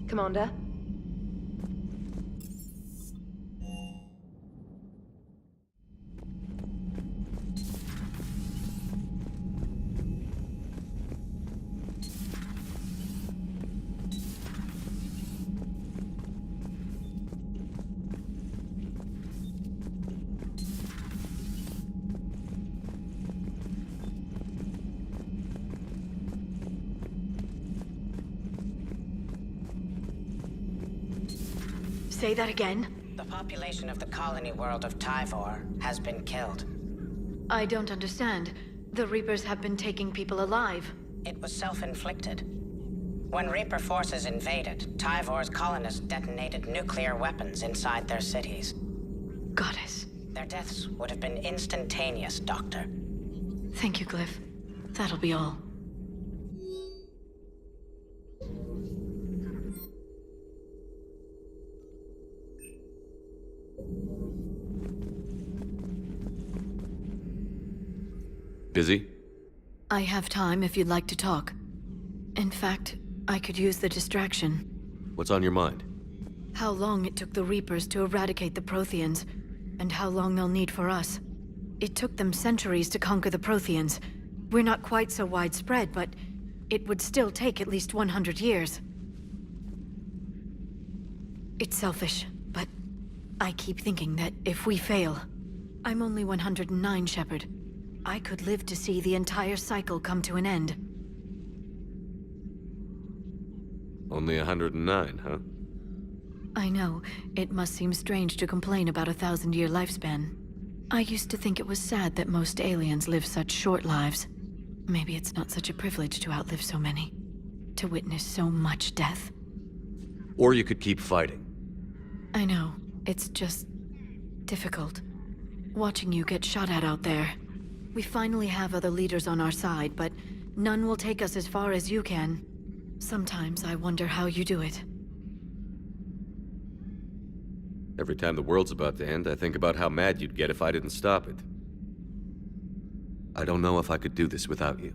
Commander? Say that again? The population of the colony world of Tyvor has been killed. I don't understand. The Reapers have been taking people alive. It was self-inflicted. When Reaper forces invaded, Tyvor's colonists detonated nuclear weapons inside their cities. Goddess. Their deaths would have been instantaneous, Doctor. Thank you, Glyph. That'll be all. Busy? I have time if you'd like to talk. In fact, I could use the distraction. What's on your mind? How long it took the Reapers to eradicate the Protheans, and how long they'll need for us. It took them centuries to conquer the Protheans. We're not quite so widespread, but it would still take at least 100 years. It's selfish, but I keep thinking that if we fail... I'm only 109, Shepard. I could live to see the entire cycle come to an end. Only 109, huh? I know. It must seem strange to complain about a 1,000-year lifespan. I used to think it was sad that most aliens live such short lives. Maybe it's not such a privilege to outlive so many. To witness so much death. Or you could keep fighting. I know. It's just... difficult. Watching you get shot at out there. We finally have other leaders on our side, but none will take us as far as you can. Sometimes I wonder how you do it. Every time the world's about to end, I think about how mad you'd get if I didn't stop it. I don't know if I could do this without you.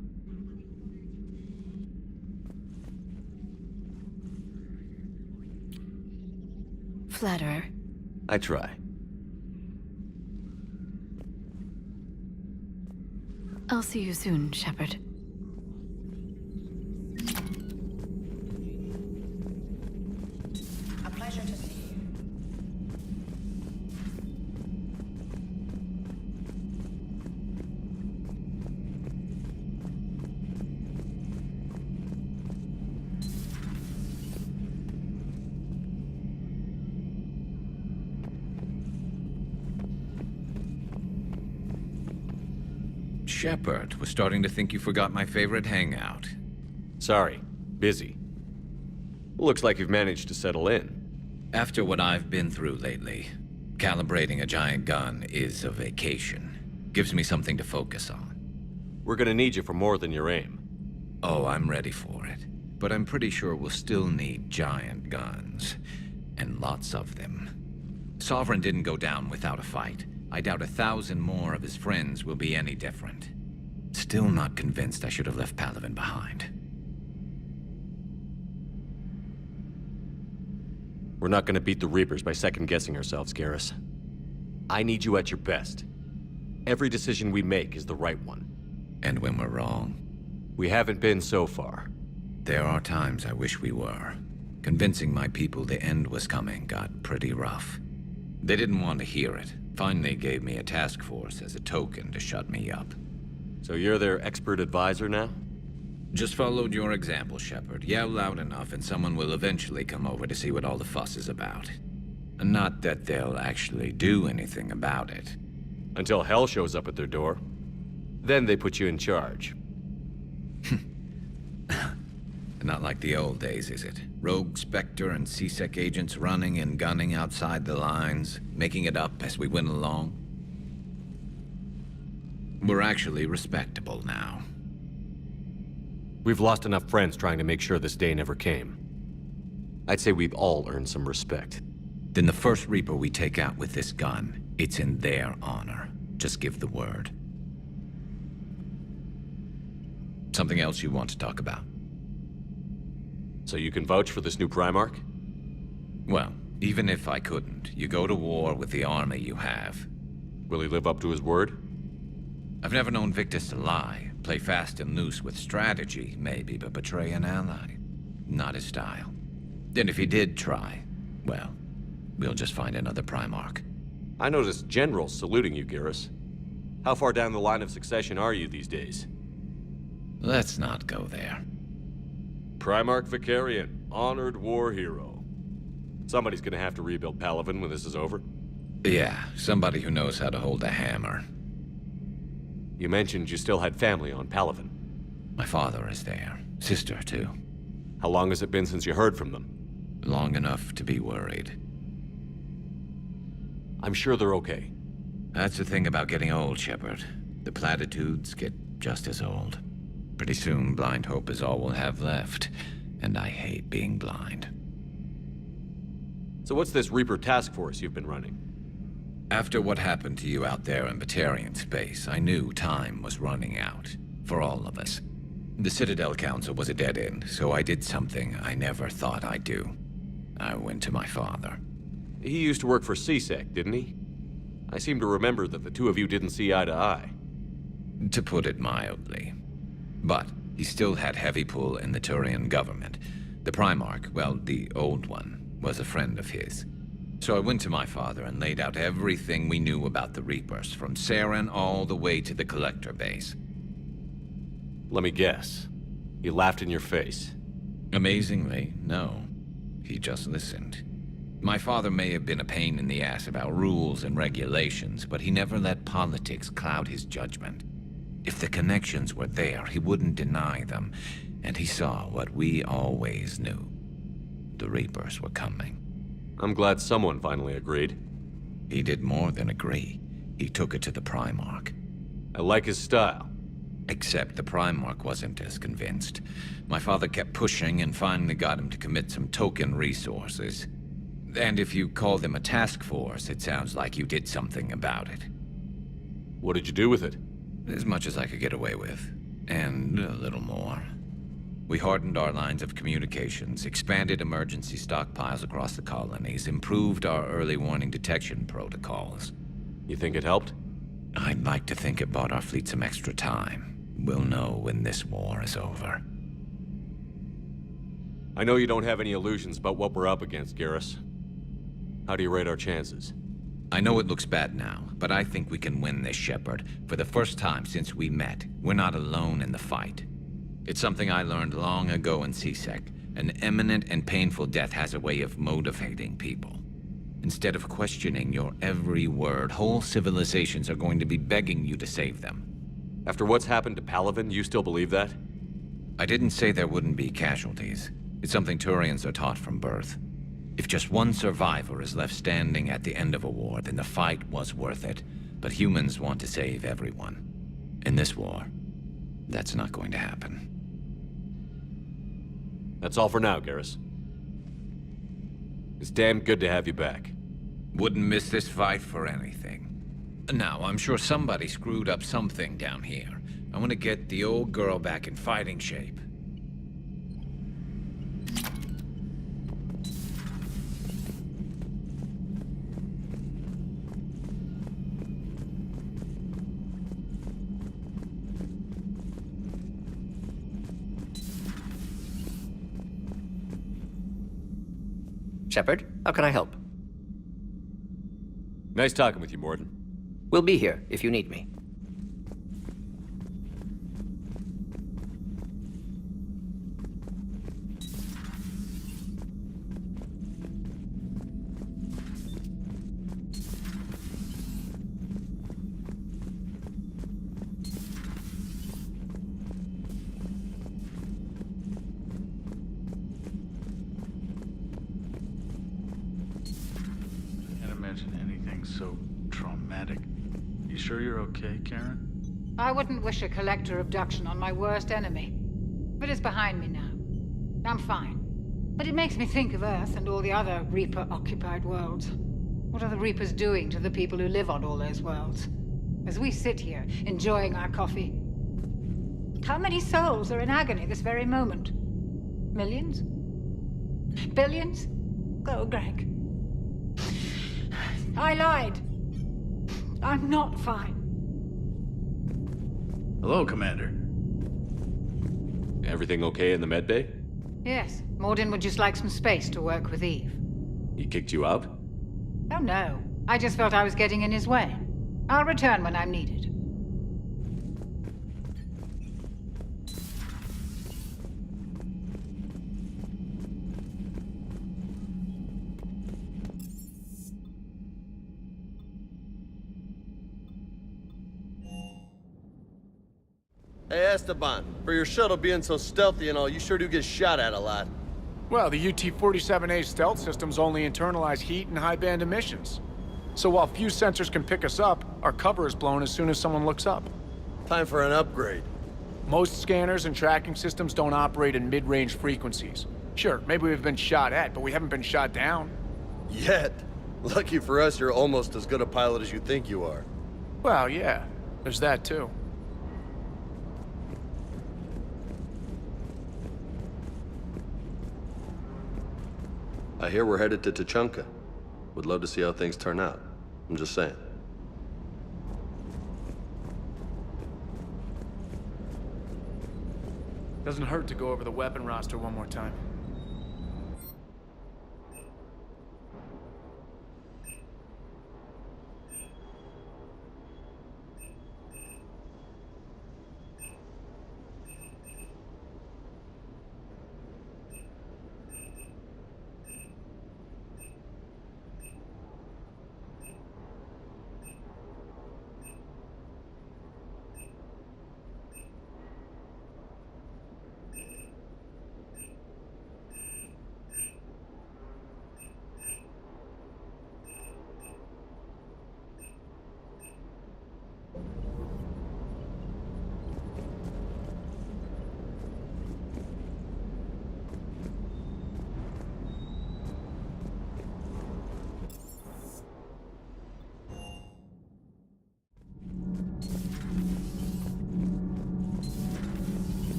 Flatterer. I try. I'll see you soon, Shepard. A pleasure to see you. Shepard, was starting to think you forgot my favorite hangout. Sorry. Busy. Looks like you've managed to settle in. After what I've been through lately, calibrating a giant gun is a vacation. Gives me something to focus on. We're gonna need you for more than your aim. Oh, I'm ready for it. But I'm pretty sure we'll still need giant guns. And lots of them. Sovereign didn't go down without a fight. I doubt 1,000 more of his friends will be any different. Still not convinced I should have left Palaven behind. We're not gonna beat the Reapers by second-guessing ourselves, Garrus. I need you at your best. Every decision we make is the right one. And when we're wrong, We haven't been so far. there are times I wish we were. Convincing my people the end was coming got pretty rough. They didn't want to hear it. Finally gave me a task force as a token to shut me up. So you're their expert advisor now? Just followed your example, Shepard. Yell loud enough and someone will eventually come over to see what all the fuss is about. Not that they'll actually do anything about it. Until hell shows up at their door. Then they put you in charge. Not like the old days, is it? Rogue Spectre and C-Sec agents running and gunning outside the lines, making it up as we went along. We're actually respectable now. We've lost enough friends trying to make sure this day never came. I'd say we've all earned some respect. Then the first Reaper we take out with this gun, it's in their honor. Just give the word. Something else you want to talk about? So you can vouch for this new Primarch? Well, even if I couldn't, you go to war with the army you have. Will he live up to his word? I've never known Victus to lie. Play fast and loose with strategy, maybe, but betray an ally. Not his style. And if he did try, well, we'll just find another Primarch. I noticed generals saluting you, Garrus. How far down the line of succession are you these days? Let's not go there. Primarch Vicarian, honored war hero. Somebody's gonna have to rebuild Palaven when this is over. Yeah, somebody who knows how to hold a hammer. You mentioned you still had family on Palaven. My father is there. Sister, too. How long has it been since you heard from them? Long enough to be worried. I'm sure they're okay. That's the thing about getting old, Shepard. The platitudes get just as old. Pretty soon, blind hope is all we'll have left. And I hate being blind. So what's this Reaper task force you've been running? After what happened to you out there in Batarian space, I knew time was running out. For all of us. The Citadel Council was a dead end, so I did something I never thought I'd do. I went to my father. He used to work for C-Sec, didn't he? I seem to remember that the two of you didn't see eye to eye. To put it mildly. But he still had heavy pull in the Turian government. The Primarch, well, the old one, was a friend of his. So I went to my father and laid out everything we knew about the Reapers, from Saren all the way to the Collector base. Let me guess. He laughed in your face. Amazingly, no. He just listened. My father may have been a pain in the ass about rules and regulations, but he never let politics cloud his judgment. If the connections were there, he wouldn't deny them, and he saw what we always knew. The Reapers were coming. I'm glad someone finally agreed. He did more than agree. He took it to the Primarch. I like his style. Except the Primarch wasn't as convinced. My father kept pushing and finally got him to commit some token resources. And if you call them a task force, it sounds like you did something about it. What did you do with it? As much as I could get away with. And a little more. We hardened our lines of communications, expanded emergency stockpiles across the colonies, improved our early warning detection protocols. You think it helped? I'd like to think it bought our fleet some extra time. We'll know when this war is over. I know you don't have any illusions about what we're up against, Garrus. How do you rate our chances? I know it looks bad now, but I think we can win this, Shepard. For the first time since we met, we're not alone in the fight. It's something I learned long ago in C-Sec. An imminent and painful death has a way of motivating people. Instead of questioning your every word, whole civilizations are going to be begging you to save them. After what's happened to Palaven, you still believe that? I didn't say there wouldn't be casualties. It's something Turians are taught from birth. If just one survivor is left standing at the end of a war, then the fight was worth it. But humans want to save everyone. In this war, that's not going to happen. That's all for now, Garrus. It's damn good to have you back. Wouldn't miss this fight for anything. Now, I'm sure somebody screwed up something down here. I want to get the old girl back in fighting shape. Shepard, how can I help? Nice talking with you, Mordin. We'll be here if you need me. Can't imagine anything so traumatic. You sure you're okay, Karen? I wouldn't wish a collector abduction on my worst enemy. But it's behind me now. I'm fine. But it makes me think of Earth and all the other Reaper-occupied worlds. What are the Reapers doing to the people who live on all those worlds? As we sit here, enjoying our coffee. How many souls are in agony this very moment? Millions? Billions? Oh, Greg. I lied. I'm not fine. Hello, Commander. Everything okay in the medbay? Yes, Mordin would just like some space to work with Eve. He kicked you out? Oh no, I just felt I was getting in his way. I'll return when I'm needed. Hey, Esteban, for your shuttle being so stealthy and all, you sure do get shot at a lot. Well, the UT-47A stealth systems only internalize heat and high-band emissions. So while few sensors can pick us up, our cover is blown as soon as someone looks up. Time for an upgrade. Most scanners and tracking systems don't operate in mid-range frequencies. Sure, maybe we've been shot at, but we haven't been shot down. Yet. Lucky for us, you're almost as good a pilot as you think you are. Well, yeah, there's that too. I hear we're headed to Tuchanka. Would love to see how things turn out. I'm just saying. Doesn't hurt to go over the weapon roster one more time.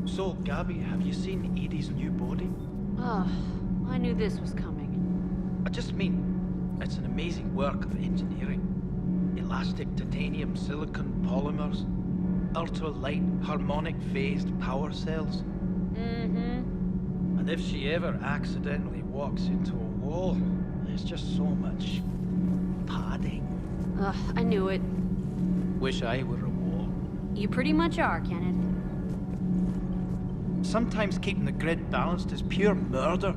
So, Gabby, have you seen Edie's new body? Oh, I knew this was coming. I just mean, it's an amazing work of engineering. Elastic titanium silicon polymers, ultra-light harmonic phased power cells. Mm-hmm. And if she ever accidentally walks into a wall, there's just so much padding. Ugh, I knew it. Wish I were a wall. You pretty much are, Kenneth. Sometimes keeping the grid balanced is pure murder.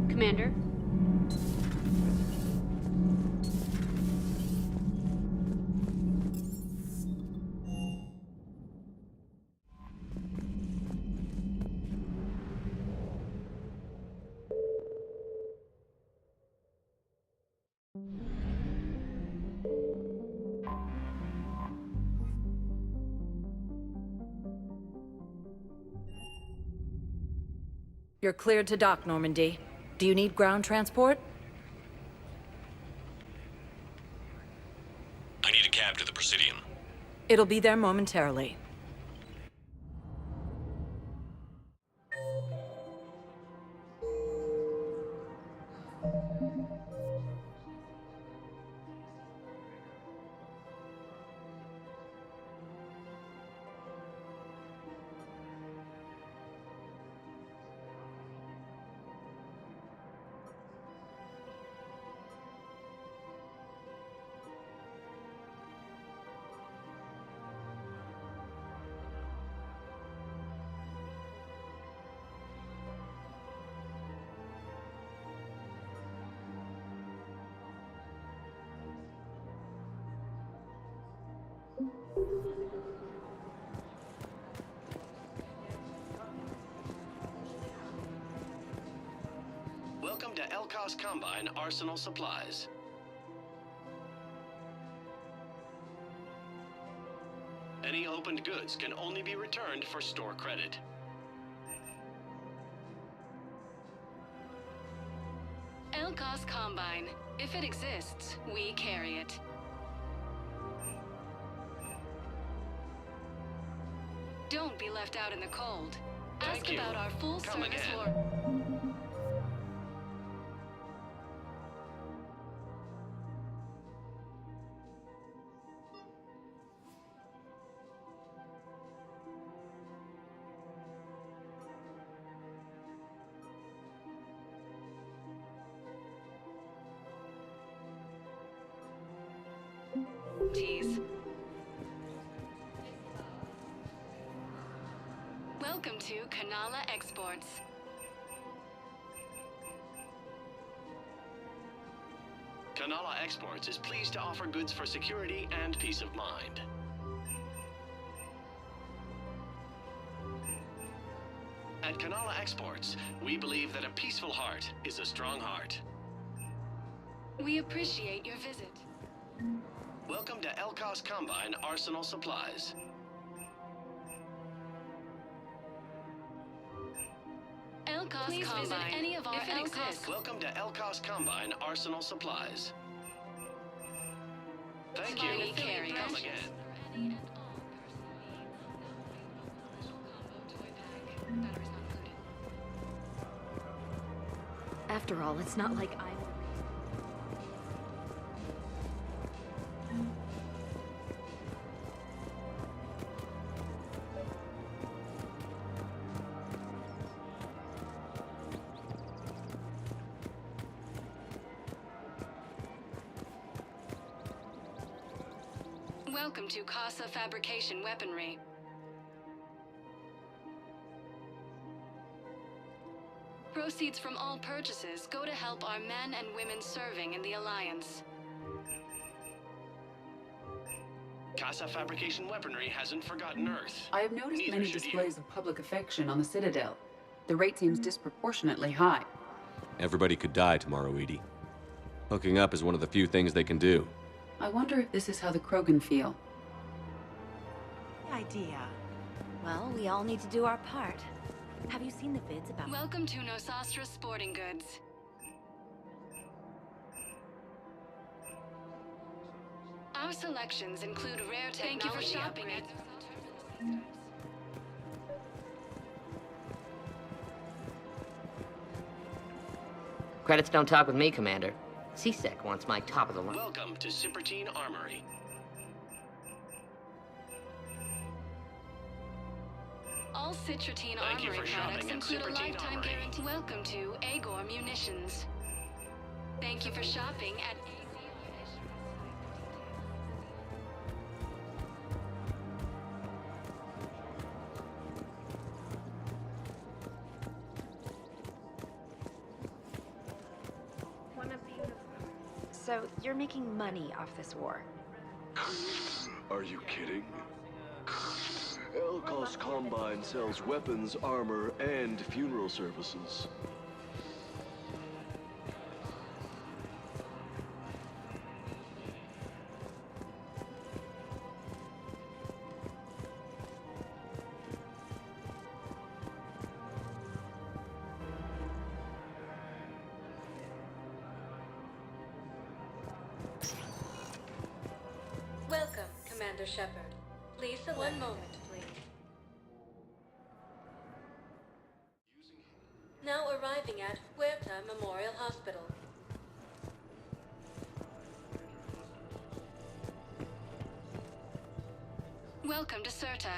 Commander? You're cleared to dock, Normandy. Do you need ground transport? I need a cab to the Presidium. It'll be there momentarily. Elkos Combine Arsenal Supplies. Any opened goods can only be returned for store credit. Elkos Combine. If it exists, we carry it. Don't be left out in the cold. Ask about our full service for... Tease. Welcome to Kanala Exports. Kanala Exports is pleased to offer goods for security and peace of mind. At Kanala Exports, we believe that a peaceful heart is a strong heart. We appreciate your visit. Welcome to Elkos Combine Arsenal Supplies. Elkos Please Combine. Visit any of our Elkos. Welcome to Elkos Combine Arsenal Supplies. Thank you. Come again. After all, it's not like I'm... Welcome to Casa Fabrication Weaponry. Proceeds from all purchases go to help our men and women serving in the Alliance. Casa Fabrication Weaponry hasn't forgotten Earth. I have noticed Neither many should displays of public affection on the Citadel. The rate seems disproportionately high. Everybody could die tomorrow, Edie. Hooking up is one of the few things they can do. I wonder if this is how the Krogan feel. Idea. Well, we all need to do our part. Have you seen the vids about... Welcome to Nosastra Sporting Goods. Our selections include rare technology. Thank you for shopping at... Credits don't talk with me, Commander. CSEC wants my top of the line. Welcome to Cipertine Armory. All Citratine Thank you Armory for products shopping at include a Cipertine lifetime Armory. guarantee. Welcome to Agor Munitions. Thank you for shopping at... So, you're making money off this war? Are you kidding? Elkos Combine sells weapons, armor, and funeral services. Welcome, Commander Shepard. Please select... One moment, please. Now arriving at Huerta Memorial Hospital. Welcome to Cirta.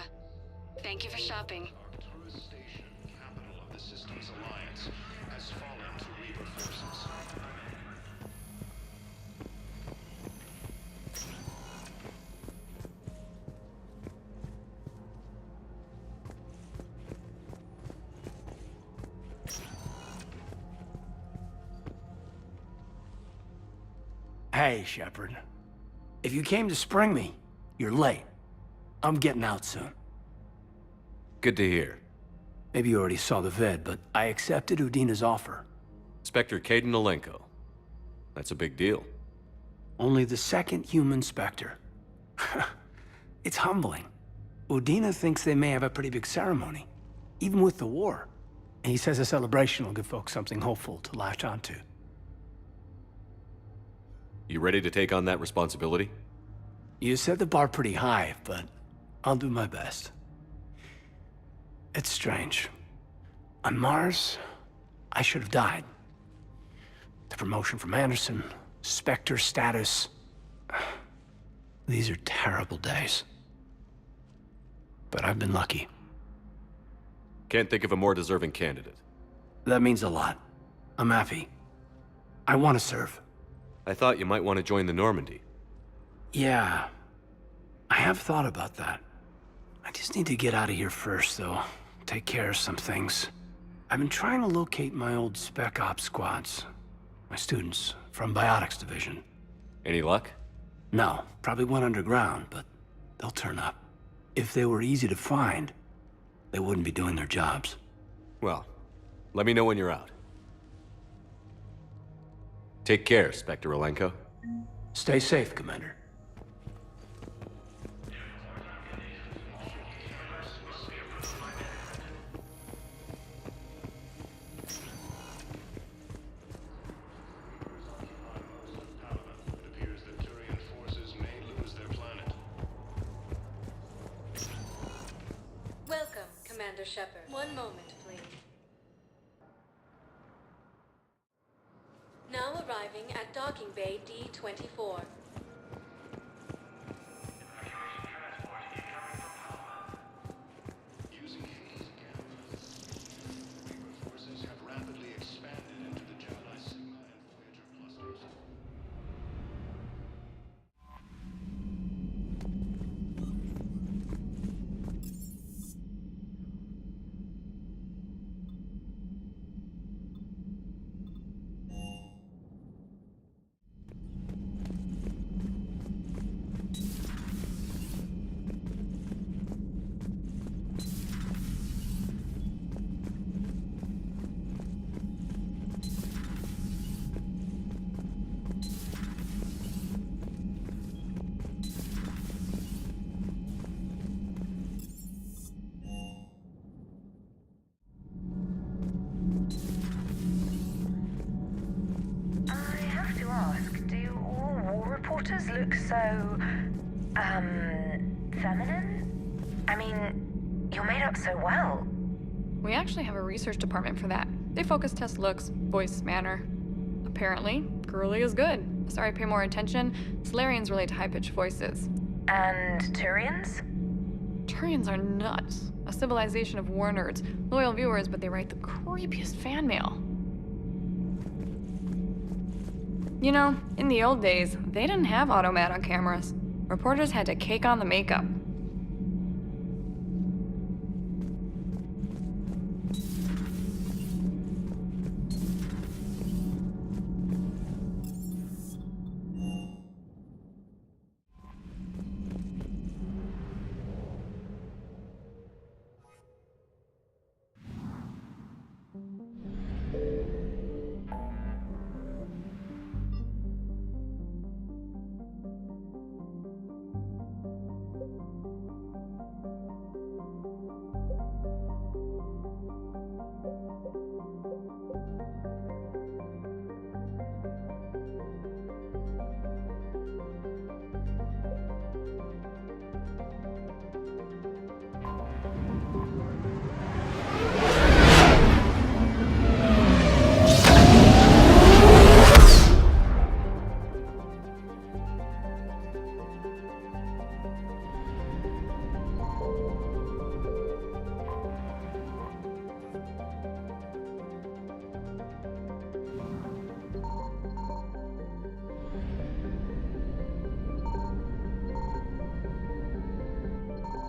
Thank you for shopping. Arcturus Station, capital of the Systems Alliance, has fallen to Reaper forces. Hey, Shepard. If you came to spring me, you're late. I'm getting out soon. Good to hear. Maybe you already saw the vid, but I accepted Udina's offer. Spectre Kaidan Alenko. That's a big deal. Only the second human Spectre. It's humbling. Udina thinks they may have a pretty big ceremony, even with the war. And he says a celebration will give folks something hopeful to latch onto. You ready to take on that responsibility? You set the bar pretty high, but I'll do my best. It's strange. On Mars, I should have died. The promotion from Anderson, Spectre status. These are terrible days. But I've been lucky. Can't think of a more deserving candidate. That means a lot. I'm happy. I want to serve. I thought you might want to join the Normandy. Yeah. I have thought about that. I just need to get out of here first, though. Take care of some things. I've been trying to locate my old Spec Ops squads. My students from Biotics Division. Any luck? No, probably went underground, but they'll turn up. If they were easy to find, they wouldn't be doing their jobs. Well, let me know when you're out. Take care, Spectre Alenko. Stay safe, Commander. Welcome, Commander Shepard. One moment, please. Now arriving at Docking Bay D-24. Using Hades Gap, Reaper forces have rapidly expanded into the Gemini Sigma and Voyager clusters. I have to ask, do all war reporters look so, feminine? I mean, you're made up so well. We actually have a research department for that. They focus test looks, voice, manner. Apparently, girly is good. Sorry, pay more attention. Solarians relate to high-pitched voices. And Turians? Turians are nuts. A civilization of war nerds. Loyal viewers, but they write the creepiest fan mail. You know, in the old days, they didn't have automat cameras. Reporters had to cake on the makeup.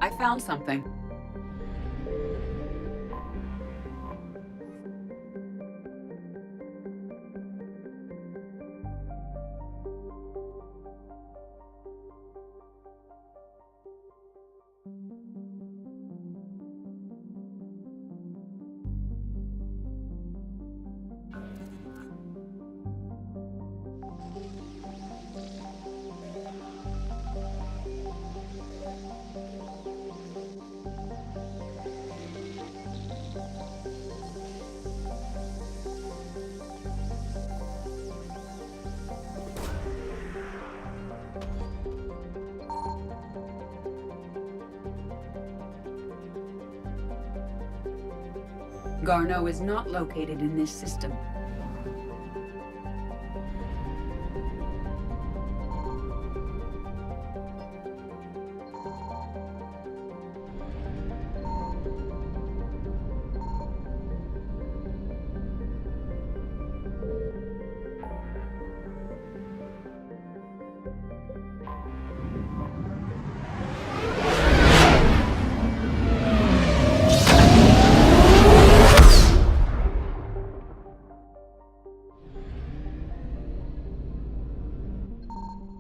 I found something. Garneau is not located in this system.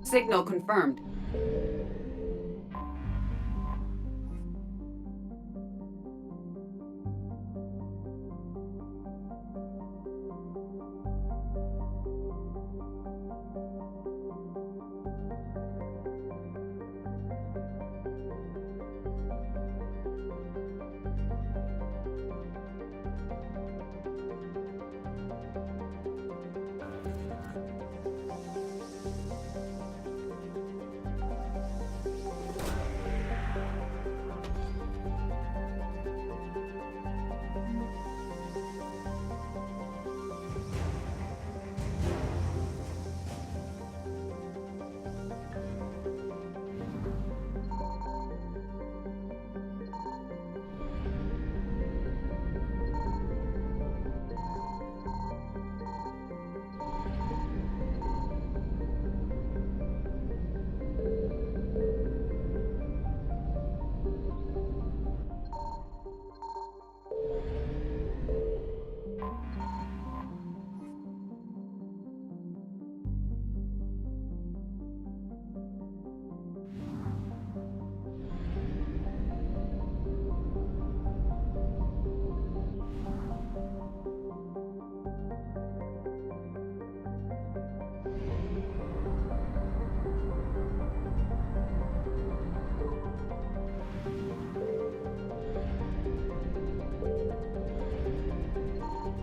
Signal confirmed.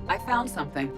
I found something.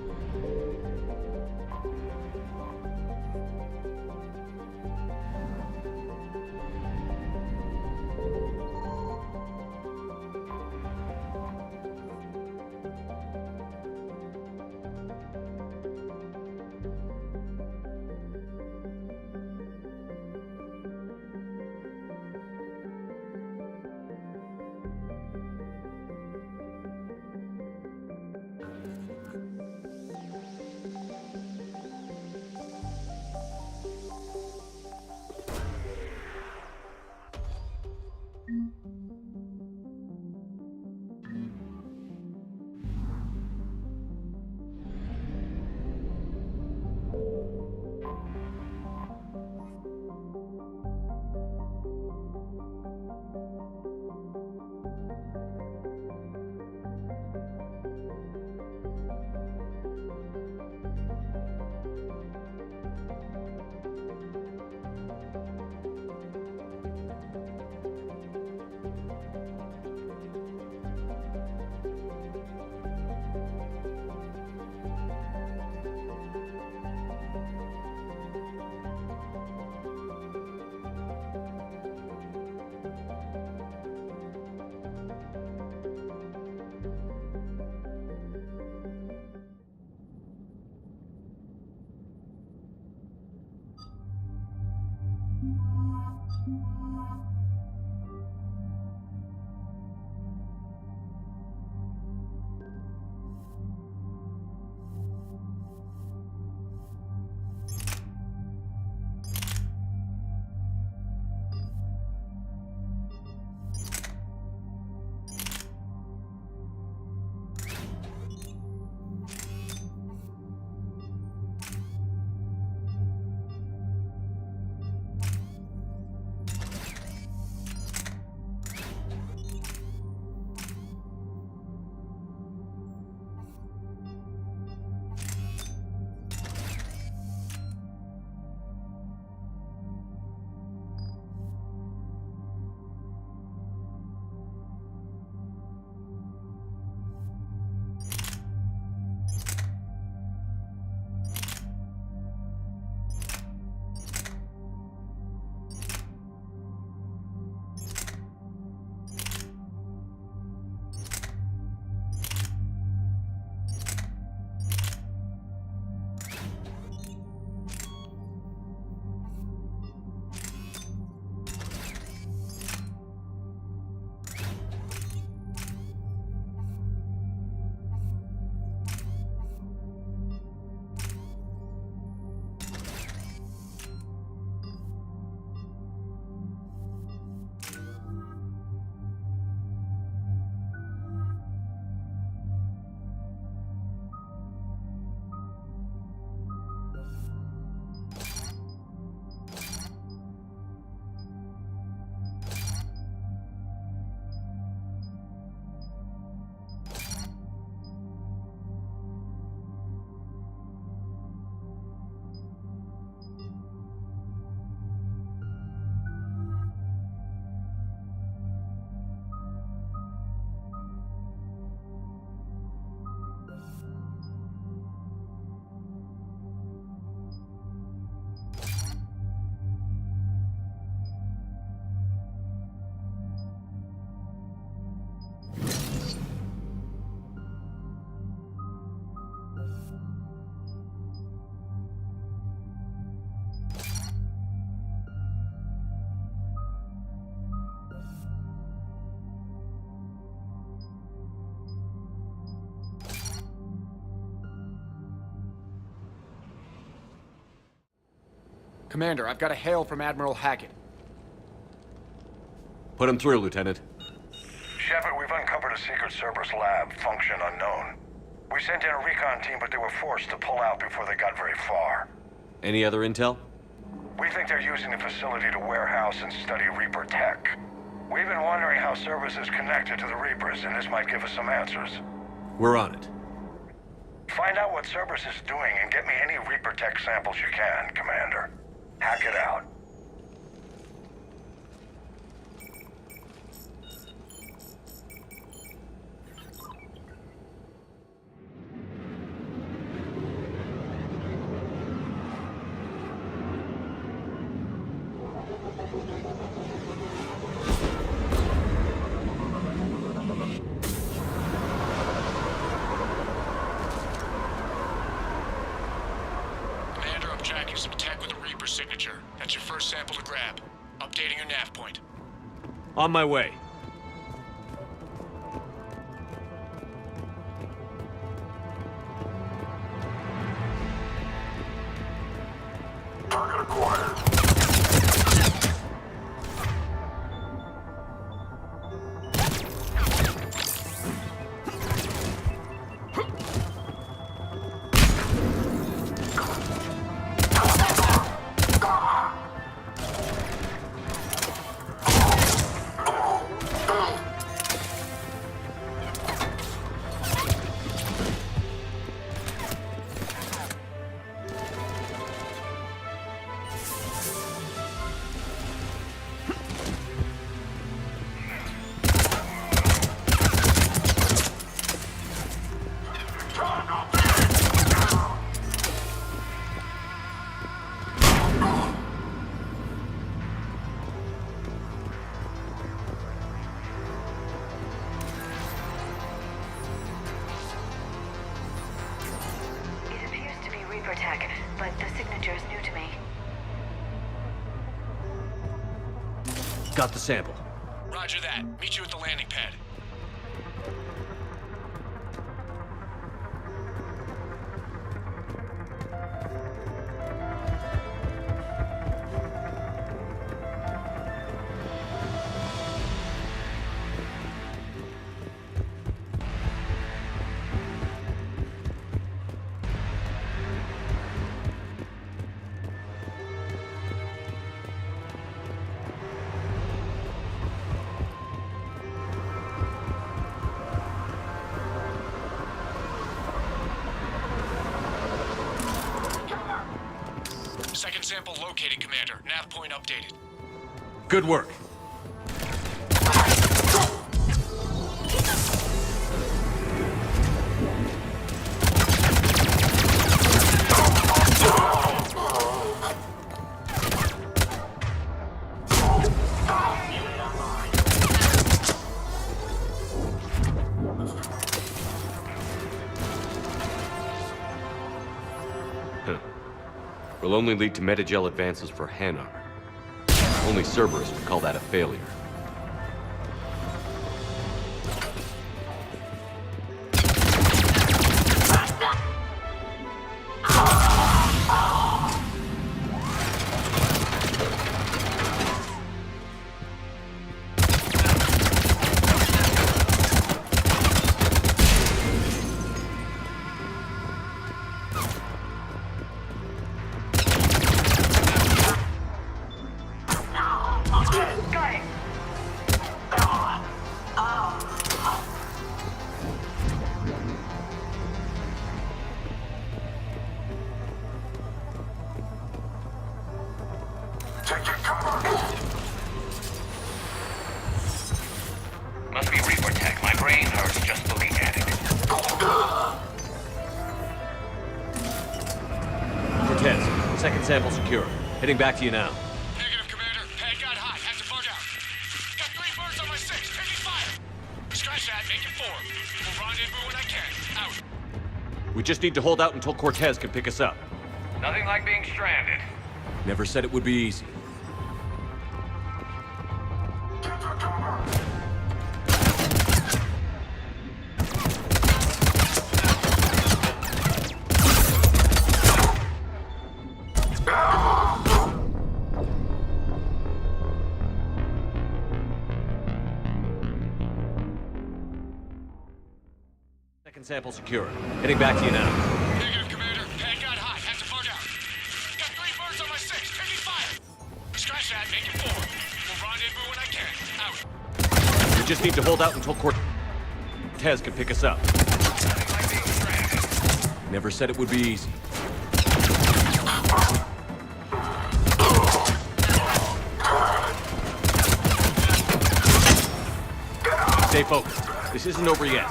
Commander, I've got a hail from Admiral Hackett. Put him through, Lieutenant. Shepard, we've uncovered a secret Cerberus lab, function unknown. We sent in a recon team, but they were forced to pull out before they got very far. Any other intel? We think they're using the facility to warehouse and study Reaper tech. We've been wondering how Cerberus is connected to the Reapers, and this might give us some answers. We're on it. Find out what Cerberus is doing and get me any Reaper tech samples you can, Commander. Hack it out. Commander, I'm tracking some tech with a Reaper signature. That's your first sample to grab. Updating your nav point. On my way. Target acquired. It appears to be Reaper tech, but the signature is new to me. Got the sample. Roger that. Meet you at the landing pad. Second sample located, Commander. Nav point updated. Good work. Will only lead to Metagel advances for Hanar. Only Cerberus would call that a failure. Must be Reaper tech. My brain hurts just looking at it. Cortez, second sample secure. Heading back to you now. Negative, Commander. Pad got hot. Have to bug out. Got 3 birds on my 6. Taking fire. Scratch that. Make it 4. We'll rendezvous when I can. Out. We just need to hold out until Cortez can pick us up. Nothing like being stranded. Never said it would be easy. sample secure. Heading back to you now. Negative, Commander. Pad got hot. Have to bug out. Got 3 birds on my 6. Taking fire. Scratch that. Make it 4. We'll rendezvous when I can. Out. We just need to hold out until Cortez can pick us up. Never said it would be easy. Stay focused. This isn't over yet.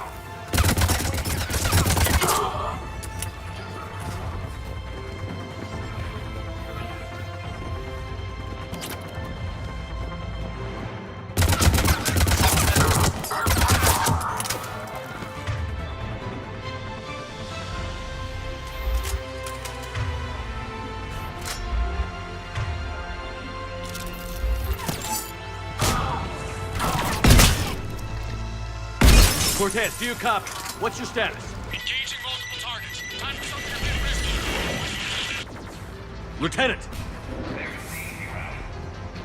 Cortez, do you copy? What's your status? Engaging multiple targets. Time for something a bit risky. Lieutenant!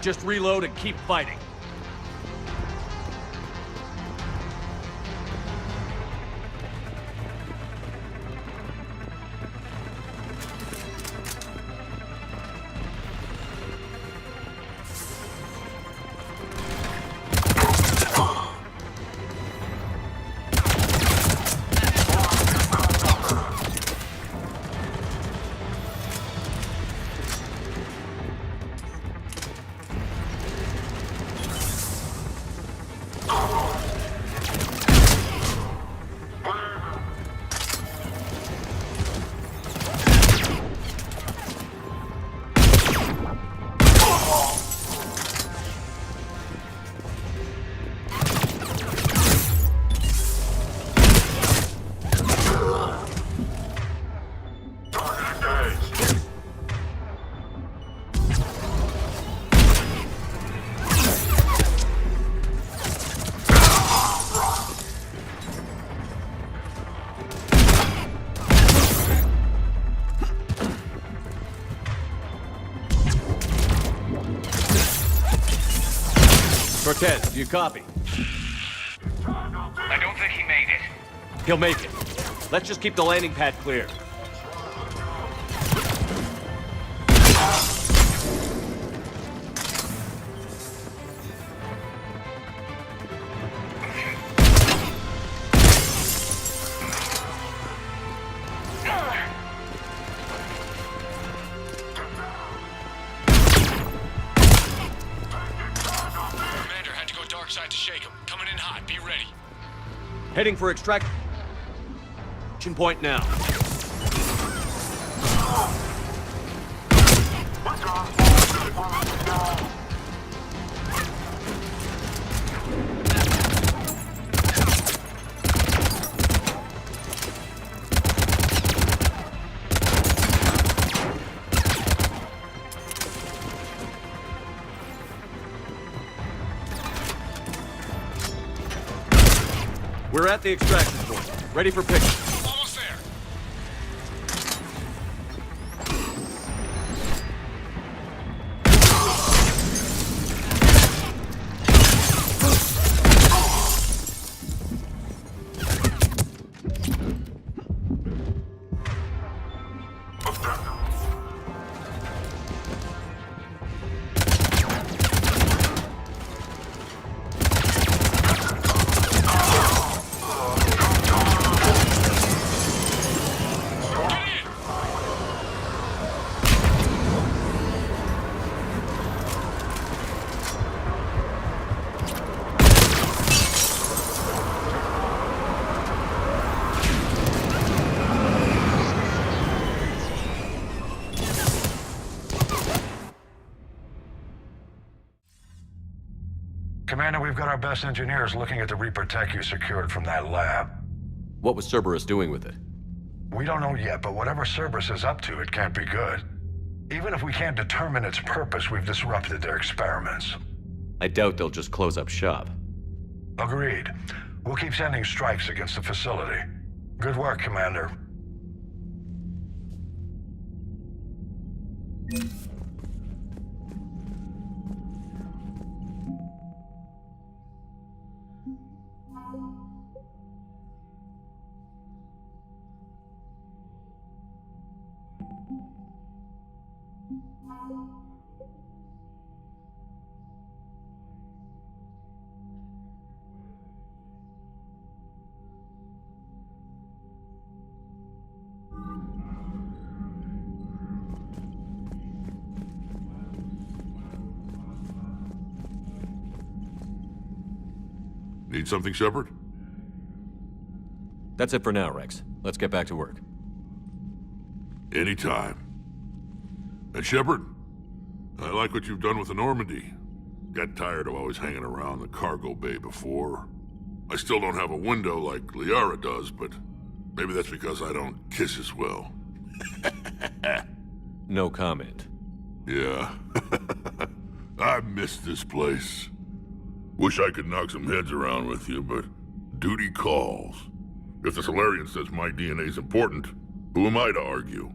Just reload and keep fighting. Cortez, do you copy? I don't think he made it. He'll make it. Let's just keep the landing pad clear. Side to shake him. Coming in hot. Be ready. Heading for extraction point now. We're at the extraction point. Ready for pickup. Almost there. Commander, we've got our best engineers looking at the Reaper tech you secured from that lab. What was Cerberus doing with it? We don't know yet, but whatever Cerberus is up to, it can't be good. Even if we can't determine its purpose, we've disrupted their experiments. I doubt they'll just close up shop. Agreed. We'll keep sending strikes against the facility. Good work, Commander. Need something, Shepard? That's it for now, Rex. Let's get back to work. Anytime. And Shepard, I like what you've done with the Normandy. Got tired of always hanging around the cargo bay before. I still don't have a window like Liara does, but maybe that's because I don't kiss as well. No comment. Yeah. I miss this place. Wish I could knock some heads around with you, but duty calls. If the Solarian says my DNA's important, who am I to argue?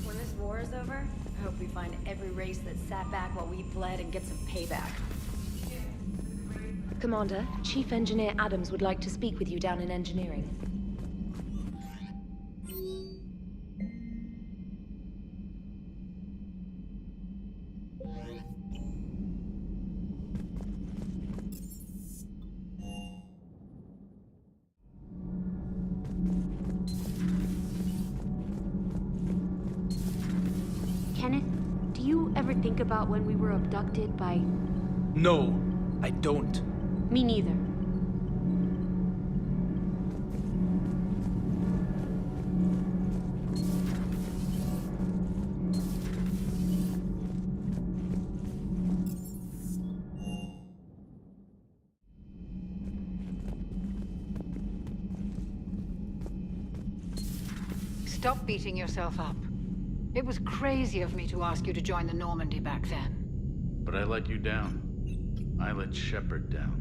When this war is over, I hope we find every race that sat back while we bled and get some payback. Commander, Chief Engineer Adams would like to speak with you down in engineering. Kenneth, do you ever think about when we were abducted by... No, I don't. Me neither. Stop beating yourself up. It was crazy of me to ask you to join the Normandy back then. But I let you down. I let Shepard down.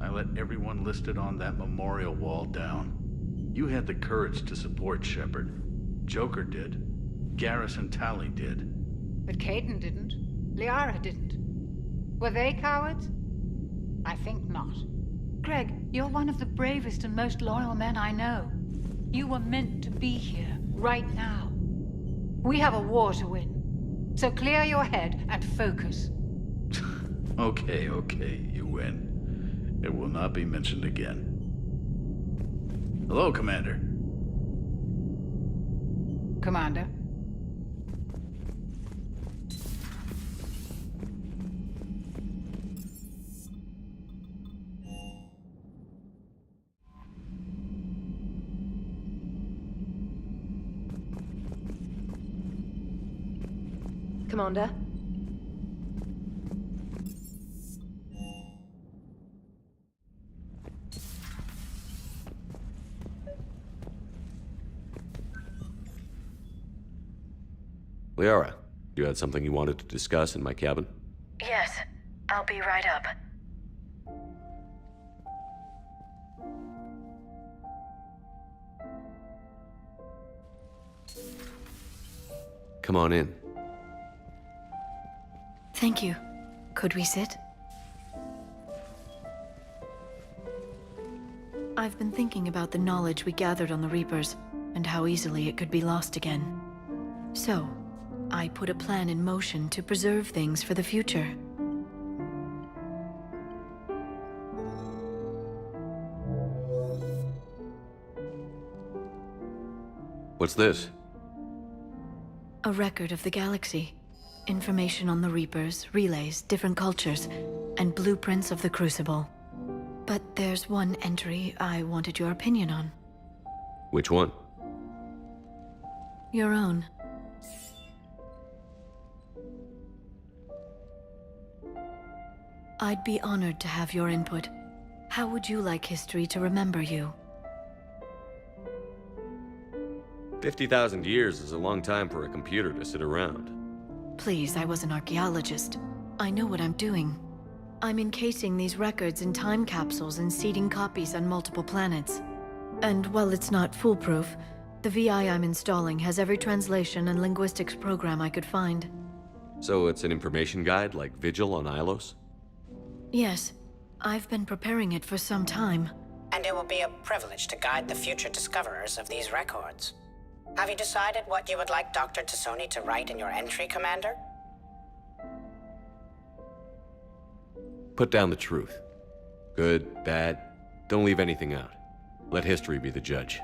I let everyone listed on that memorial wall down. You had the courage to support Shepard. Joker did. Garrus and Tali did. But Kaidan didn't. Liara didn't. Were they cowards? I think not. Greg, you're one of the bravest and most loyal men I know. You were meant to be here, right now. We have a war to win. So clear your head and focus. Okay, you win. It will not be mentioned again. Hello, Commander. Commander? Commander? Liara, you had something you wanted to discuss in my cabin? Yes, I'll be right up. Come on in. Thank you. Could we sit? I've been thinking about the knowledge we gathered on the Reapers, and how easily it could be lost again. So, I put a plan in motion to preserve things for the future. What's this? A record of the galaxy. Information on the Reapers, relays, different cultures, and blueprints of the Crucible. But there's one entry I wanted your opinion on. Which one? Your own. I'd be honored to have your input. How would you like history to remember you? 50,000 years is a long time for a computer to sit around. Please, I was an archaeologist. I know what I'm doing. I'm encasing these records in time capsules and seeding copies on multiple planets. And while it's not foolproof, the VI I'm installing has every translation and linguistics program I could find. So it's an information guide like Vigil on Ilos? Yes. I've been preparing it for some time. And it will be a privilege to guide the future discoverers of these records. Have you decided what you would like Dr. T'Soni to write in your entry, Commander? Put down the truth. Good, bad, don't leave anything out. Let history be the judge.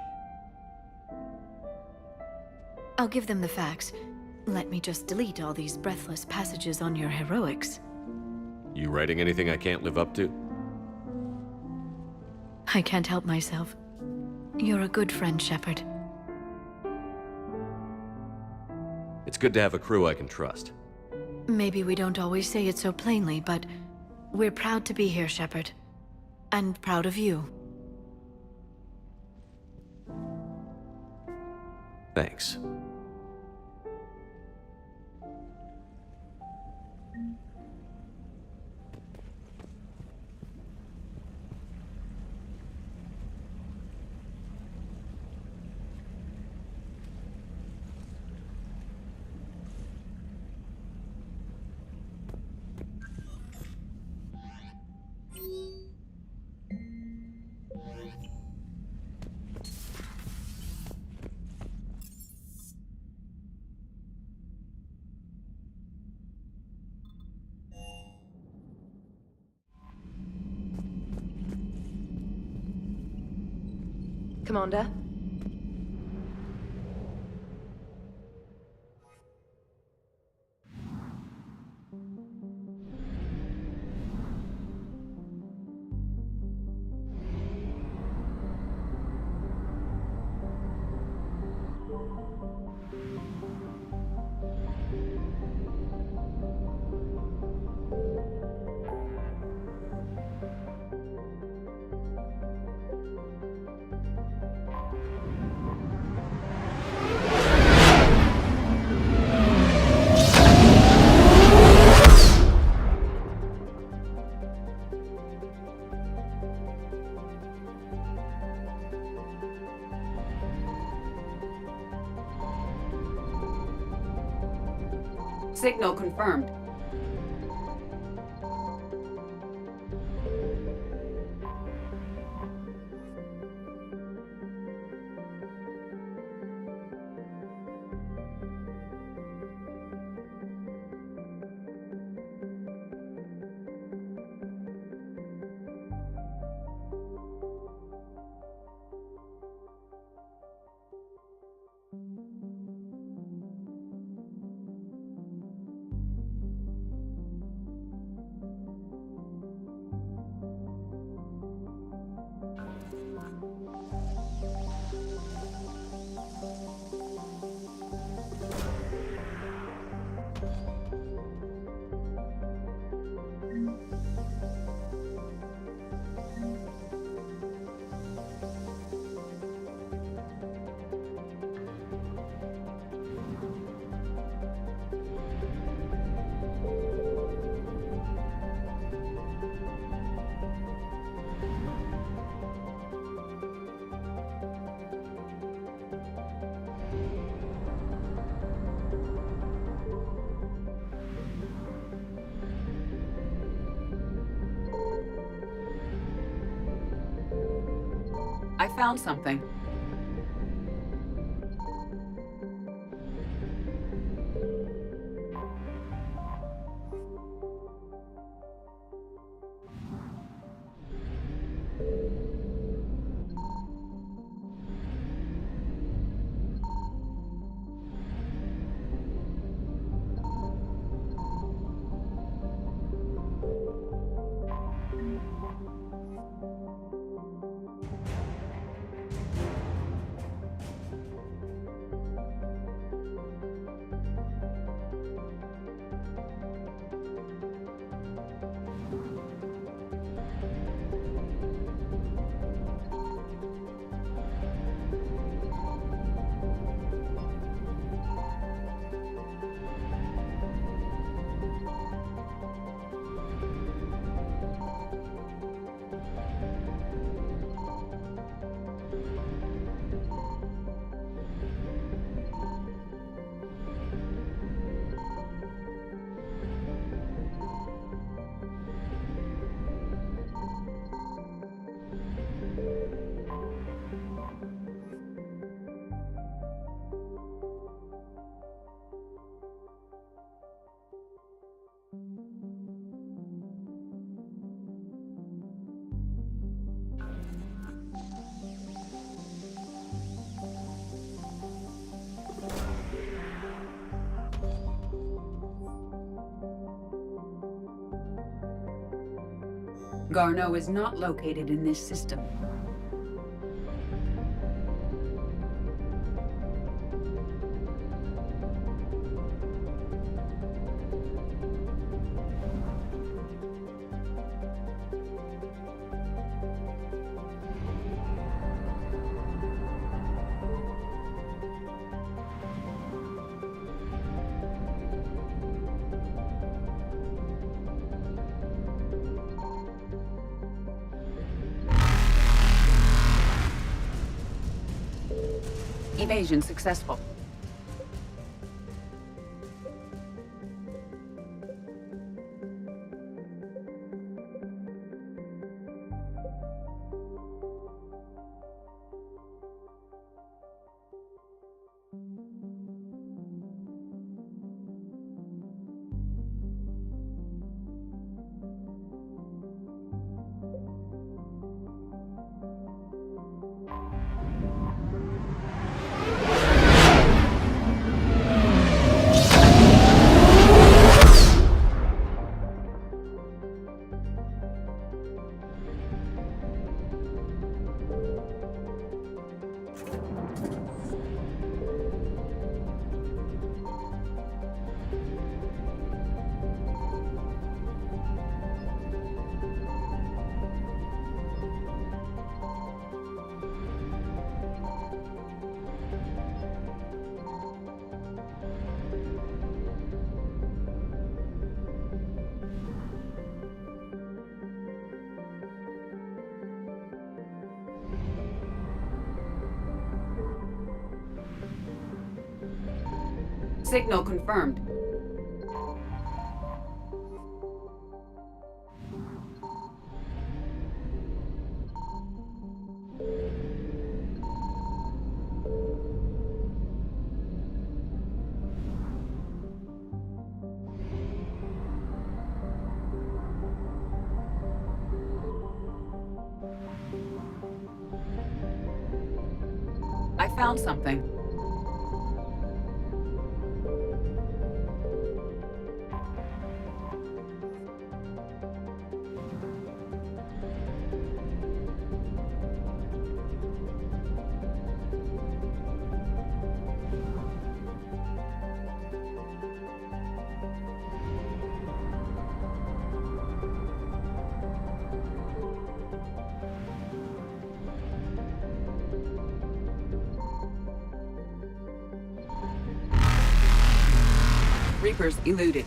I'll give them the facts. Let me just delete all these breathless passages on your heroics. You writing anything I can't live up to? I can't help myself. You're a good friend, Shepard. It's good to have a crew I can trust. Maybe we don't always say it so plainly, but we're proud to be here, Shepard. And proud of you. Thanks. Commander? Signal confirmed. I found something. Garneau is not located in this system. Evasion successful. Signal confirmed. I found something. Reapers eluded.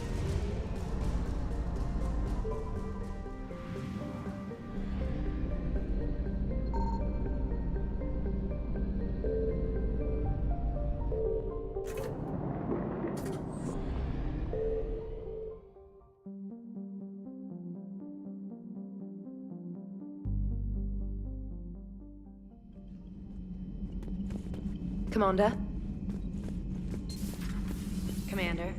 Commander? Commander?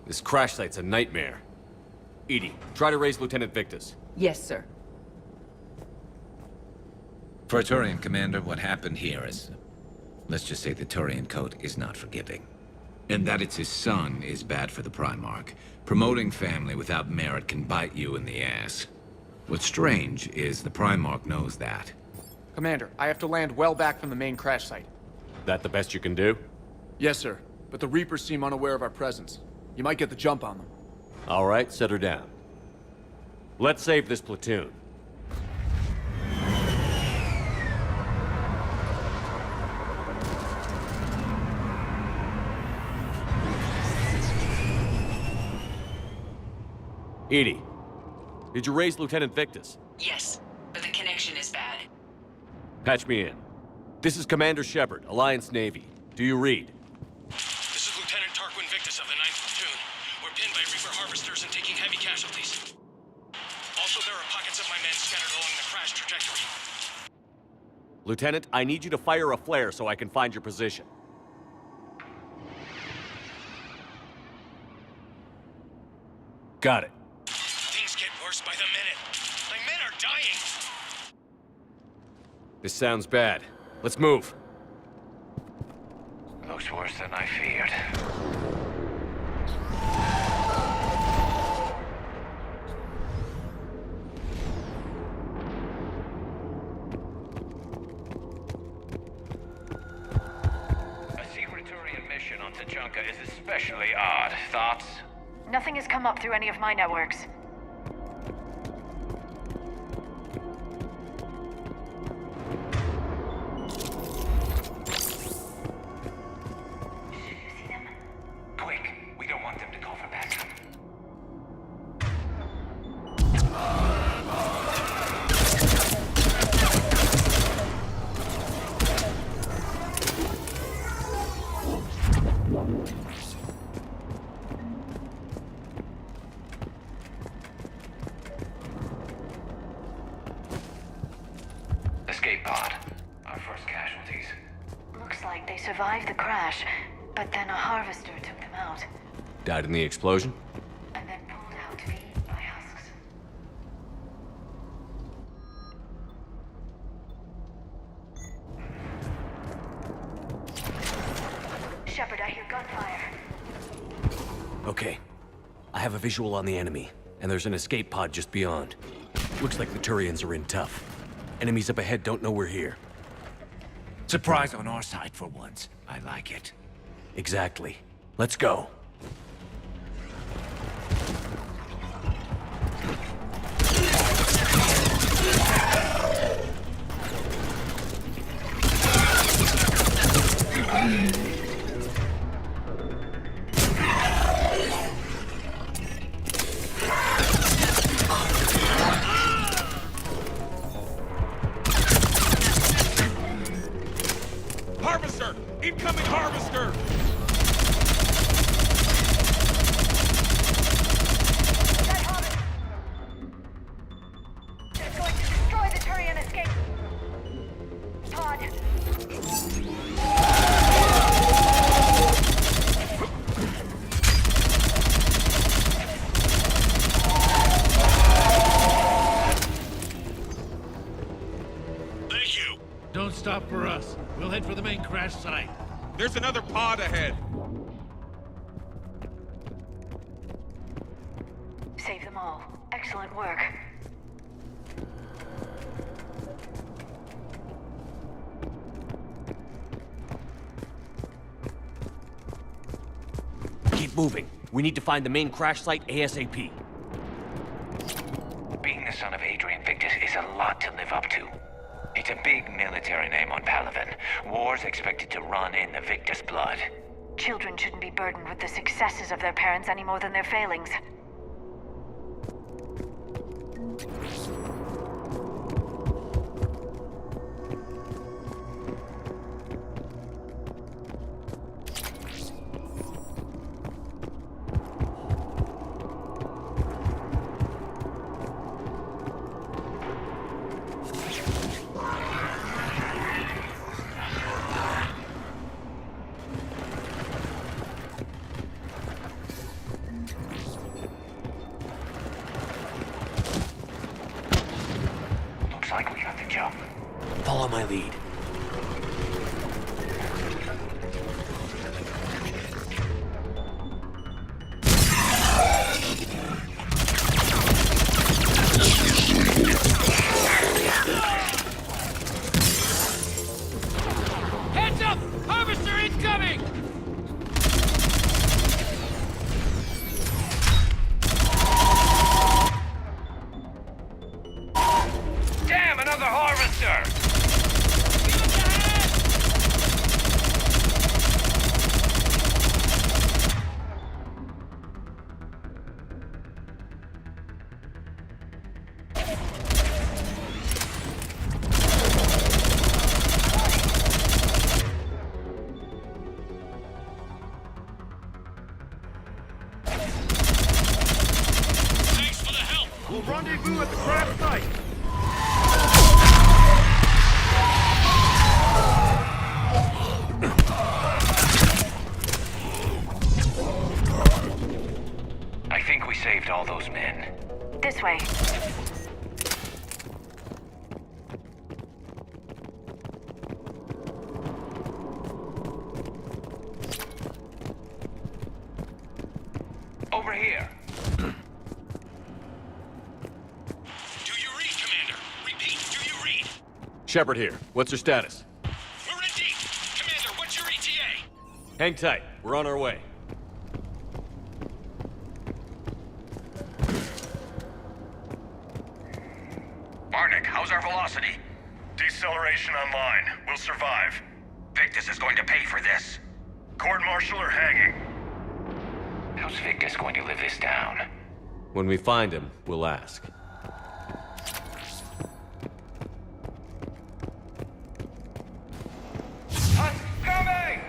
This crash site's a nightmare. EDI, try to raise Lieutenant Victus. Yes, sir. For a Turian commander, what happened here is... let's just say the Turian code is not forgiving. And that it's his son is bad for the Primarch. Promoting family without merit can bite you in the ass. What's strange is the Primarch knows that. Commander, I have to land well back from the main crash site. That the best you can do? Yes, sir. But the Reapers seem unaware of our presence. You might get the jump on them. All right, set her down. Let's save this platoon. EDI, did you raise Lieutenant Victus? Yes, but the connection is bad. Patch me in. This is Commander Shepard, Alliance Navy. Do you read? This is Lieutenant Tarquin Victus of the 9th Platoon. We're pinned by Reaper harvesters and taking heavy casualties. Also, there are pockets of my men scattered along the crash trajectory. Lieutenant, I need you to fire a flare so I can find your position. Got it. Things get worse by the minute. My men are dying. This sounds bad. Let's move. Looks worse than I feared. A secret Turian mission on Tuchanka is especially odd. Thoughts? Nothing has come up through any of my networks. Quick, we don't want them to call for backup. Escape pod. Our first casualties. Looks like they survived the crash, but then a harvester took them out, Died in the explosion? and then pulled out to be eaten by husks. Shepard, I hear gunfire. Okay. I have a visual on the enemy, and there's an escape pod just beyond. Looks like the Turians are in tough. Enemies up ahead don't know we're here. Surprise on our side for once. I like it. Exactly. Let's go. Harvester! Incoming harvester! It's going to destroy the Turian escape pod. Thank you! Don't stop for us. We'll head for the main crash site. There's another pod ahead. Save them all. Excellent work. Keep moving. We need to find the main crash site ASAP. Being the son of Adrian Victus is a lot to live up to. It's a big military name on Palaven. War's expected to run in the Victus blood. Children shouldn't be burdened with the successes of their parents any more than their failings. like we got the jump. Follow my lead. Heads up! Harvester incoming! Damn, another harvester! Thanks for the help! We'll rendezvous at the crash site! I think we saved all those men. This way. Over here. Do you read, Commander? Repeat, do you read? Shepard here. What's your status? We're in deep. Commander, what's your ETA? Hang tight. We're on our way. Marnik, how's our velocity? Deceleration online. We'll survive. Victus is going to pay for this. Court-martial or hanging? How's Victus going to live this down? When we find him, we'll ask. Hunt's coming!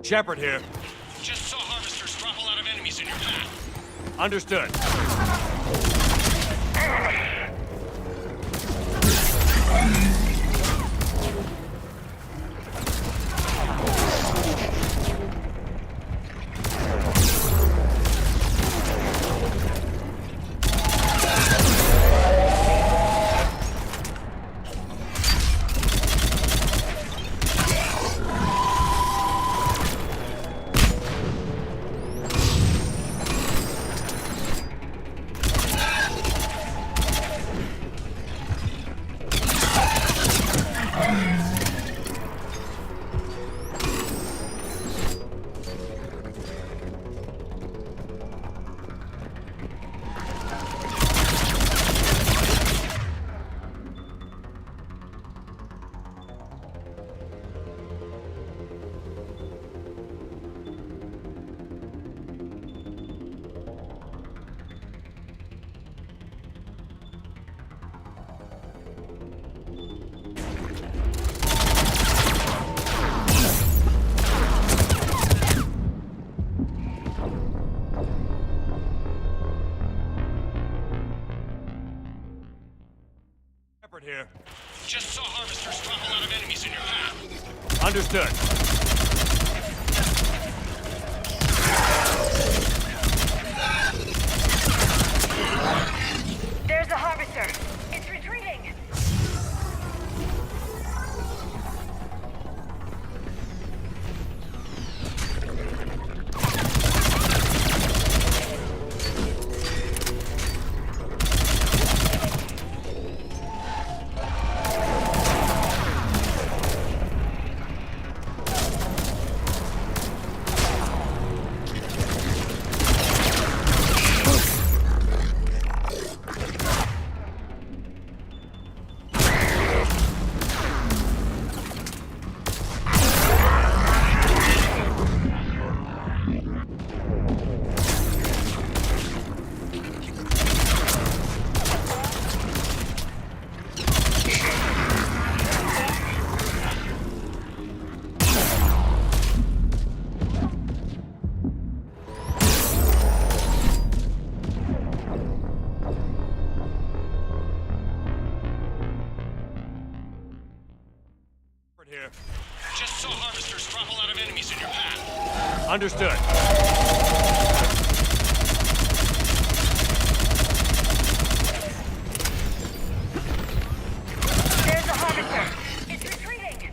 Shepard here. Just saw harvesters drop a lot of enemies in your path. Understood. Here. Just saw harvesters drop a lot of enemies in your path. Understood. There's a harvester. It's retreating. Understood. There's a harvester. It's retreating.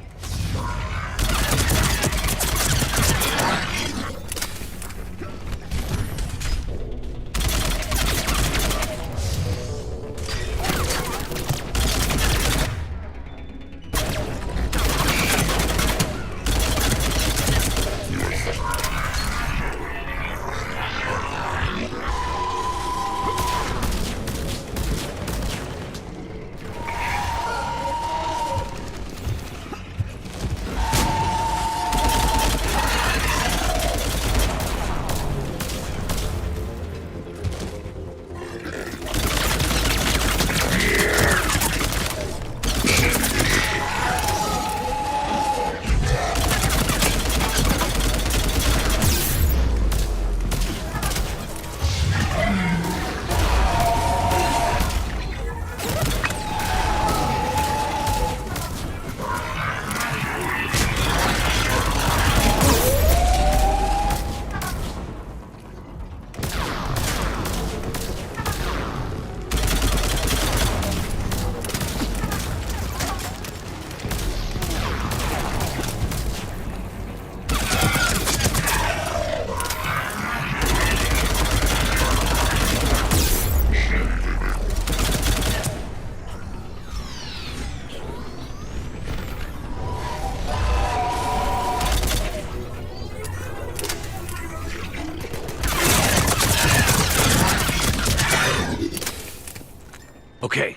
Okay,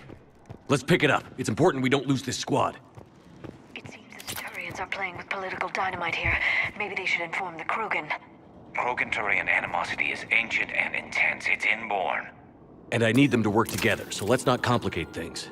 let's pick it up. It's important we don't lose this squad. It seems that the Turians are playing with political dynamite here. Maybe they should inform the Krogan. Krogan-Turian animosity is ancient and intense. It's inborn. And I need them to work together, so let's not complicate things.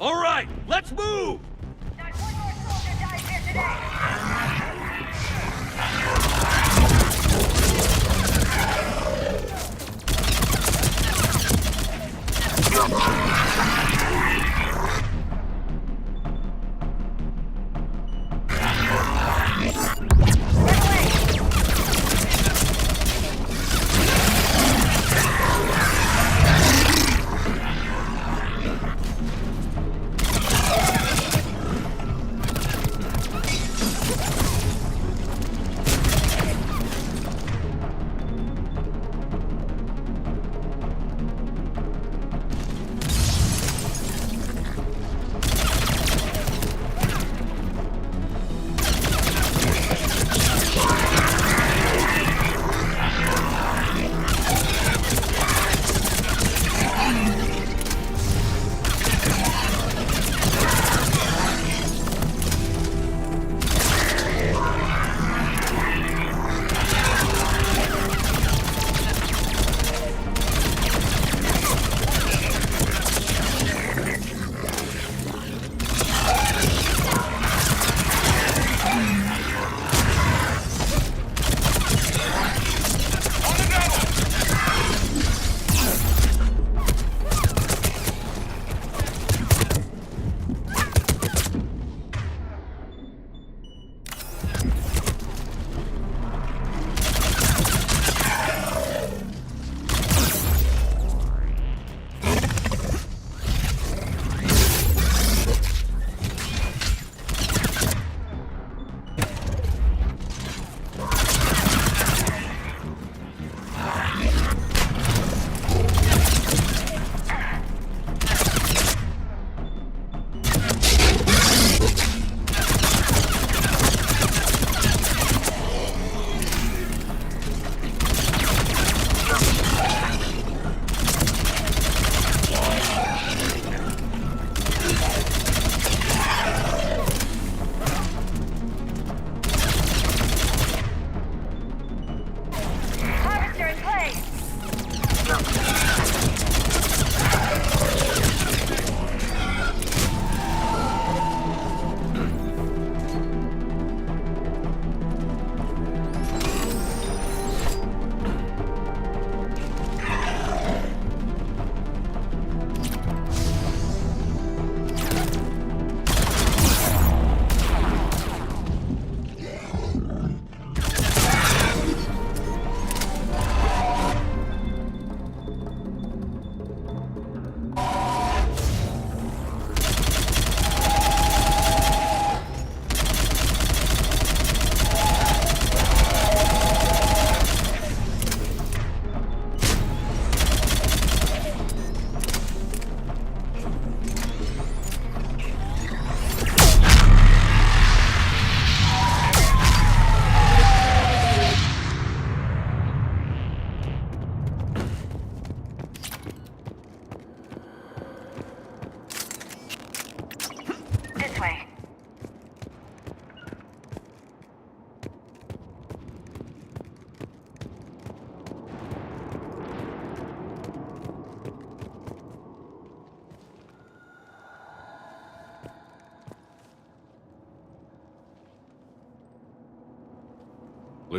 All right, let's move! Not one more soldier dies here today.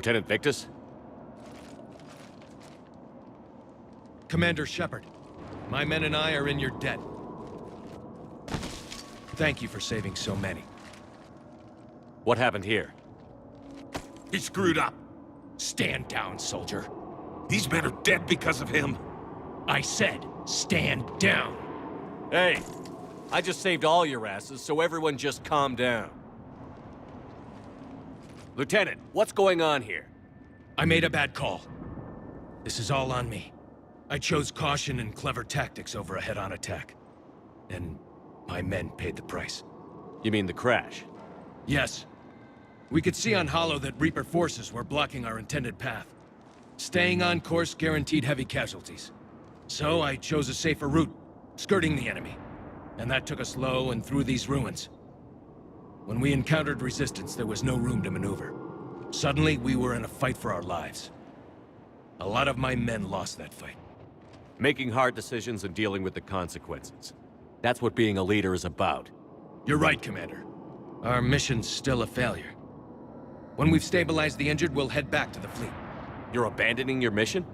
Lieutenant Victus? Commander Shepard, my men and I are in your debt. Thank you for saving so many. What happened here? He screwed up. Stand down, soldier. These men are dead because of him. I said, stand down. Hey, I just saved all your asses, so everyone just calm down. Lieutenant, what's going on here? I made a bad call. This is all on me. I chose caution and clever tactics over a head-on attack. And my men paid the price. You mean the crash? Yes. We could see on Hollow that Reaper forces were blocking our intended path. Staying on course guaranteed heavy casualties. So I chose a safer route, skirting the enemy. And that took us low and through these ruins. When we encountered resistance, there was no room to maneuver. Suddenly, we were in a fight for our lives. A lot of my men lost that fight. Making hard decisions and dealing with the consequences. That's what being a leader is about. You're right, Commander. Our mission's still a failure. When we've stabilized the injured, we'll head back to the fleet. You're abandoning your mission?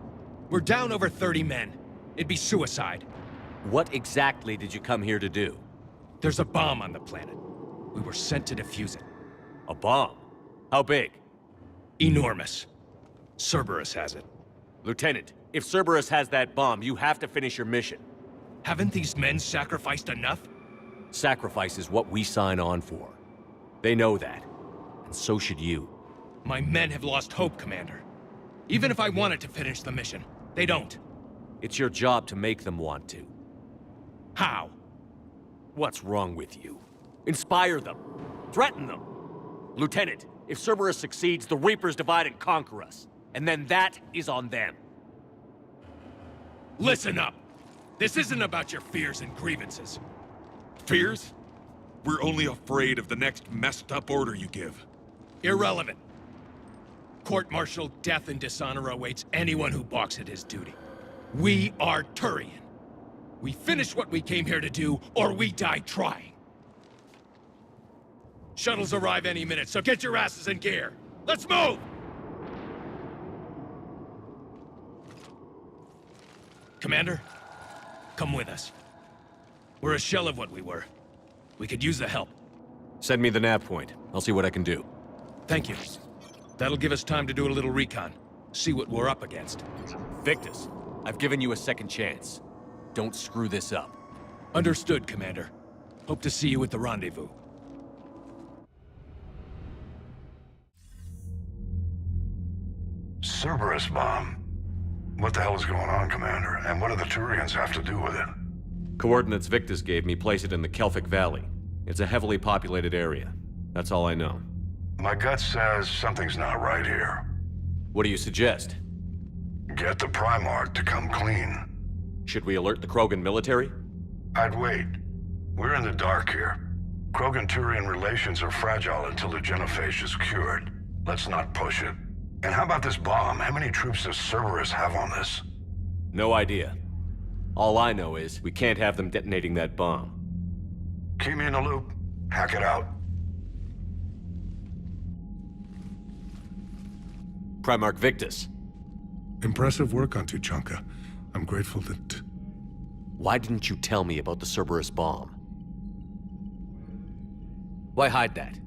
We're down over 30 men. It'd be suicide. What exactly did you come here to do? There's a bomb on the planet. We were sent to defuse it. A bomb? How big? Enormous. Cerberus has it. Lieutenant, if Cerberus has that bomb, you have to finish your mission. Haven't these men sacrificed enough? Sacrifice is what we sign on for. They know that. And so should you. My men have lost hope, Commander. Even if I wanted to finish the mission, they don't. It's your job to make them want to. How? What's wrong with you? Inspire them. Threaten them. Lieutenant, if Cerberus succeeds, the Reapers divide and conquer us. And then that is on them. Listen up! This isn't about your fears and grievances. Fears? We're only afraid of the next messed up order you give. Irrelevant. Court-martial death and dishonor awaits anyone who balks at his duty. We are Turian. We finish what we came here to do, or we die trying. Shuttles arrive any minute, so get your asses in gear. Let's move! Commander, come with us. We're a shell of what we were. We could use the help. Send me the nav point. I'll see what I can do. Thank you. That'll give us time to do a little recon. See what we're up against. Victus, I've given you a second chance. Don't screw this up. Understood, Commander. Hope to see you at the rendezvous. Cerberus bomb. What the hell is going on, Commander? And what do the Turians have to do with it? Coordinates Victus gave me place it in the Kelphic Valley. It's a heavily populated area. That's all I know. My gut says something's not right here. What do you suggest? Get the Primarch to come clean. Should we alert the Krogan military? I'd wait. We're in the dark here. Krogan-Turian relations are fragile until the genophage is cured. Let's not push it. And how about this bomb? How many troops does Cerberus have on this? No idea. All I know is we can't have them detonating that bomb. Keep me in the loop. Hack it out. Primarch Victus. Impressive work on Tuchanka. I'm grateful that... Why didn't you tell me about the Cerberus bomb? Why hide that?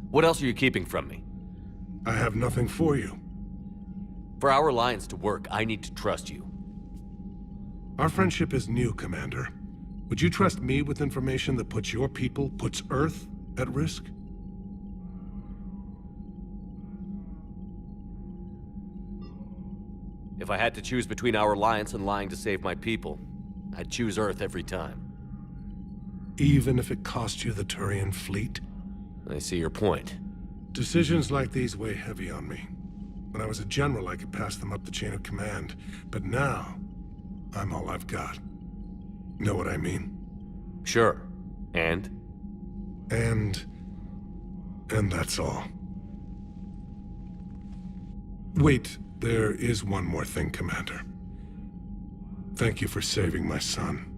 What else are you keeping from me? I have nothing for you. For our alliance to work, I need to trust you. Our friendship is new, Commander. Would you trust me with information that puts your people, puts Earth, at risk? If I had to choose between our alliance and lying to save my people, I'd choose Earth every time. Even if it cost you the Turian fleet? I see your point. Decisions like these weigh heavy on me. When I was a general, I could pass them up the chain of command. But now, I'm all I've got. Know what I mean? Sure. And that's all. Wait, there is one more thing, Commander. Thank you for saving my son.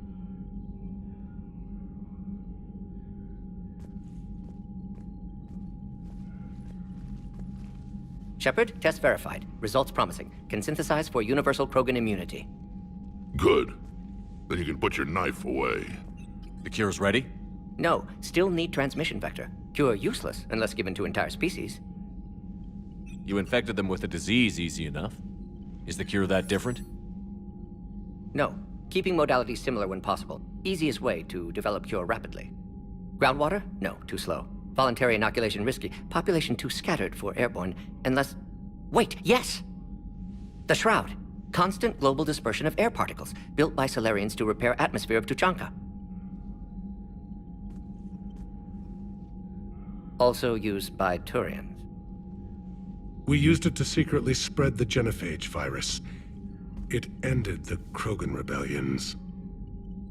Shepard, test verified. Results promising. Can synthesize for universal Krogan immunity. Good. Then you can put your knife away. The cure's ready? No, still need transmission vector. Cure useless unless given to entire species. You infected them with a disease easy enough. Is the cure that different? No, keeping modalities similar when possible. Easiest way to develop cure rapidly. Groundwater? No, too slow. Voluntary inoculation risky. Population too scattered for airborne, unless... Wait, yes! The Shroud. Constant global dispersion of air particles, built by Solarians to repair atmosphere of Tuchanka. Also used by Turians. We used it to secretly spread the genophage virus. It ended the Krogan rebellions.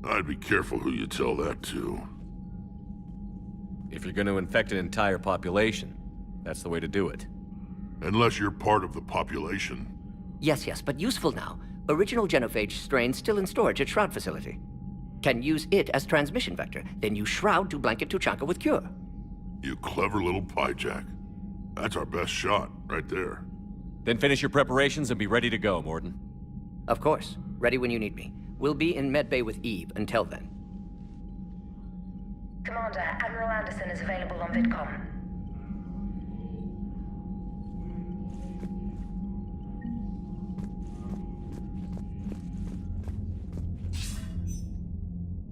I'd be careful who you tell that to. If you're going to infect an entire population, that's the way to do it. Unless you're part of the population. Yes, but useful now. Original genophage strain still in storage at Shroud facility. Can use it as transmission vector, then use Shroud to blanket Tuchanka with cure. You clever little pyjak. That's our best shot, right there. Then finish your preparations and be ready to go, Mordin. Of course. Ready when you need me. We'll be in medbay with Eve until then. Commander, Admiral Anderson is available on VidCom.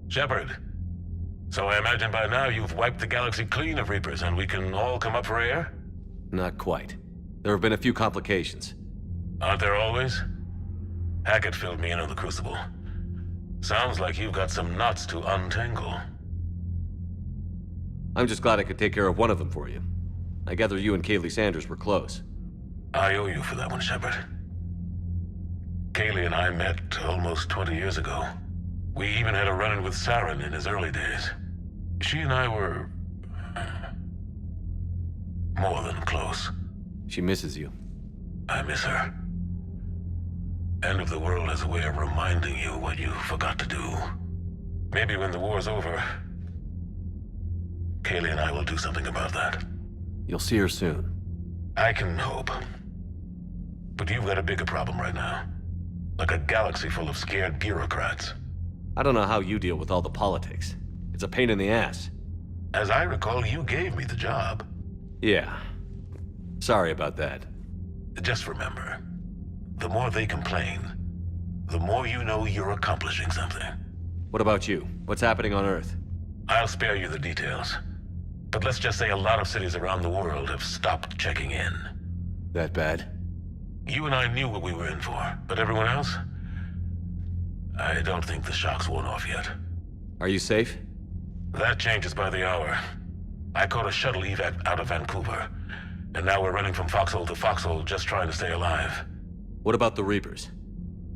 Shepard. So I imagine by now you've wiped the galaxy clean of Reapers and we can all come up for air? Not quite. There have been a few complications. Aren't there always? Hackett filled me in on the Crucible. Sounds like you've got some knots to untangle. I'm just glad I could take care of one of them for you. I gather you and Kaylee Sanders were close. I owe you for that one, Shepard. Kaylee and I met almost 20 years ago. We even had a run-in with Saren in his early days. She and I were... more than close. She misses you. I miss her. End of the world has a way of reminding you what you forgot to do. Maybe when the war's over, Kaylee and I will do something about that. You'll see her soon. I can hope. But you've got a bigger problem right now. Like a galaxy full of scared bureaucrats. I don't know how you deal with all the politics. It's a pain in the ass. As I recall, you gave me the job. Yeah. Sorry about that. Just remember, the more they complain, the more you know you're accomplishing something. What about you? What's happening on Earth? I'll spare you the details. But let's just say a lot of cities around the world have stopped checking in. That bad? You and I knew what we were in for, but everyone else? I don't think the shock's worn off yet. Are you safe? That changes by the hour. I caught a shuttle evac out of Vancouver, and now we're running from foxhole to foxhole just trying to stay alive. What about the Reapers?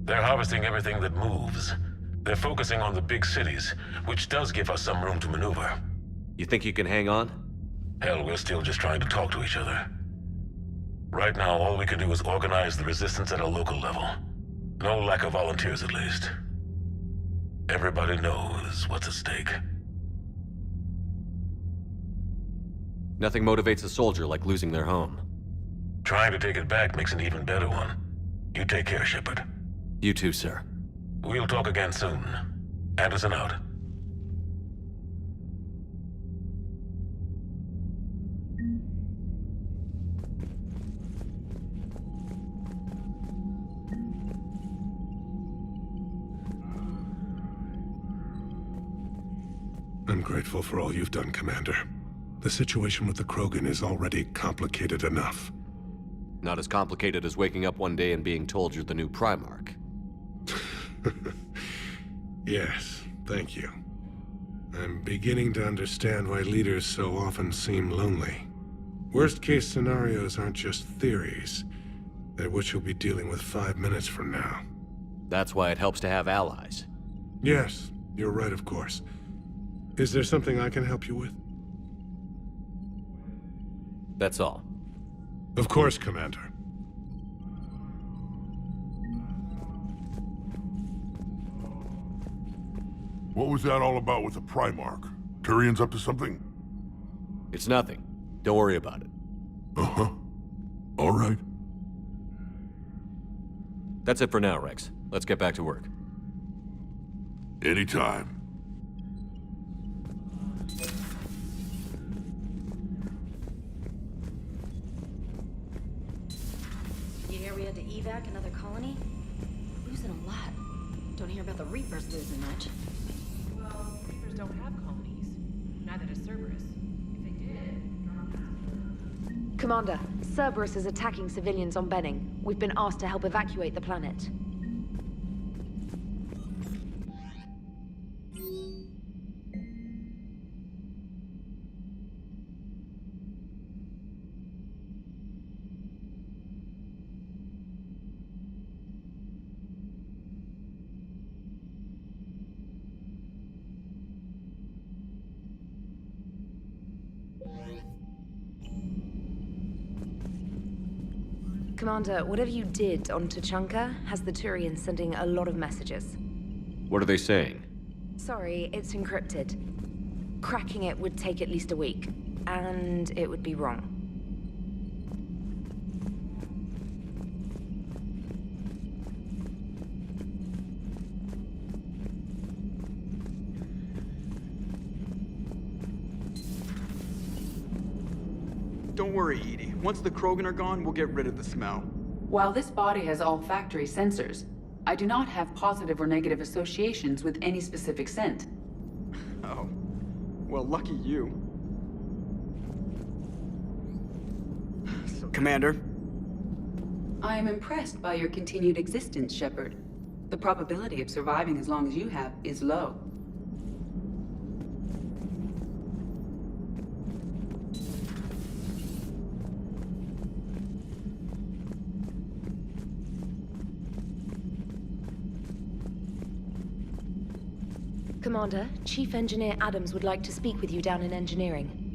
They're harvesting everything that moves. They're focusing on the big cities, which does give us some room to maneuver. You think you can hang on? Hell, we're still just trying to talk to each other. Right now, all we can do is organize the resistance at a local level. No lack of volunteers, at least. Everybody knows what's at stake. Nothing motivates a soldier like losing their home. Trying to take it back makes an even better one. You take care, Shepard. You too, sir. We'll talk again soon. Anderson out. I'm grateful for all you've done, Commander. The situation with the Krogan is already complicated enough. Not as complicated as waking up one day and being told you're the new Primarch. Yes, thank you. I'm beginning to understand why leaders so often seem lonely. Worst-case scenarios aren't just theories. They're what you'll be dealing with 5 minutes from now. That's why it helps to have allies. Yes, you're right, of course. Is there something I can help you with? That's all. Of course, Commander. What was that all about with the Primarch? Turian's up to something? It's nothing. Don't worry about it. Uh-huh. All right. That's it for now, Rex. Let's get back to work. Anytime. You hear we had to evac another colony? We're losing a lot. Don't hear about the Reapers losing much. Well, Reapers don't have colonies. Neither does Cerberus. If they did... Commander, Cerberus is attacking civilians on Benning. We've been asked to help evacuate the planet. Commander, whatever you did on Tuchanka has the Turians sending a lot of messages. What are they saying? Sorry, it's encrypted. Cracking it would take at least a week, and it would be wrong. Don't worry, Edie. Once the Krogan are gone, we'll get rid of the smell. While this body has olfactory sensors, I do not have positive or negative associations with any specific scent. Oh. Well, lucky you. Commander? I am impressed by your continued existence, Shepard. The probability of surviving as long as you have is low. Commander, Chief Engineer Adams would like to speak with you down in engineering.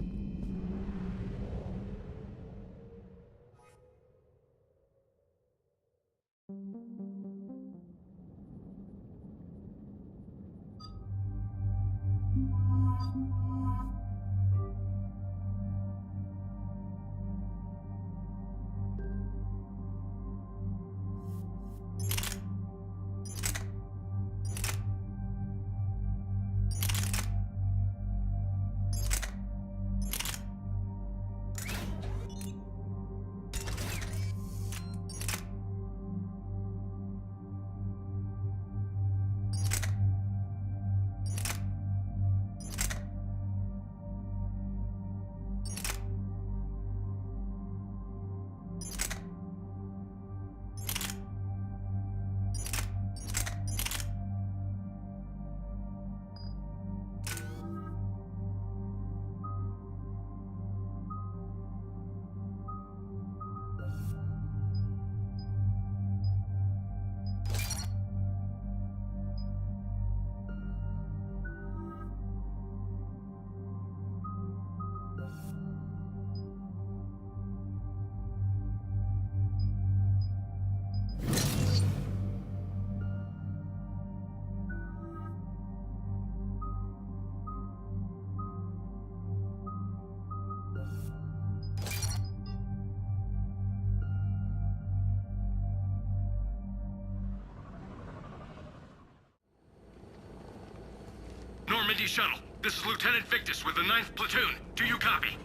Normandy Shuttle, this is Lieutenant Victus with the 9th Platoon. Do you copy?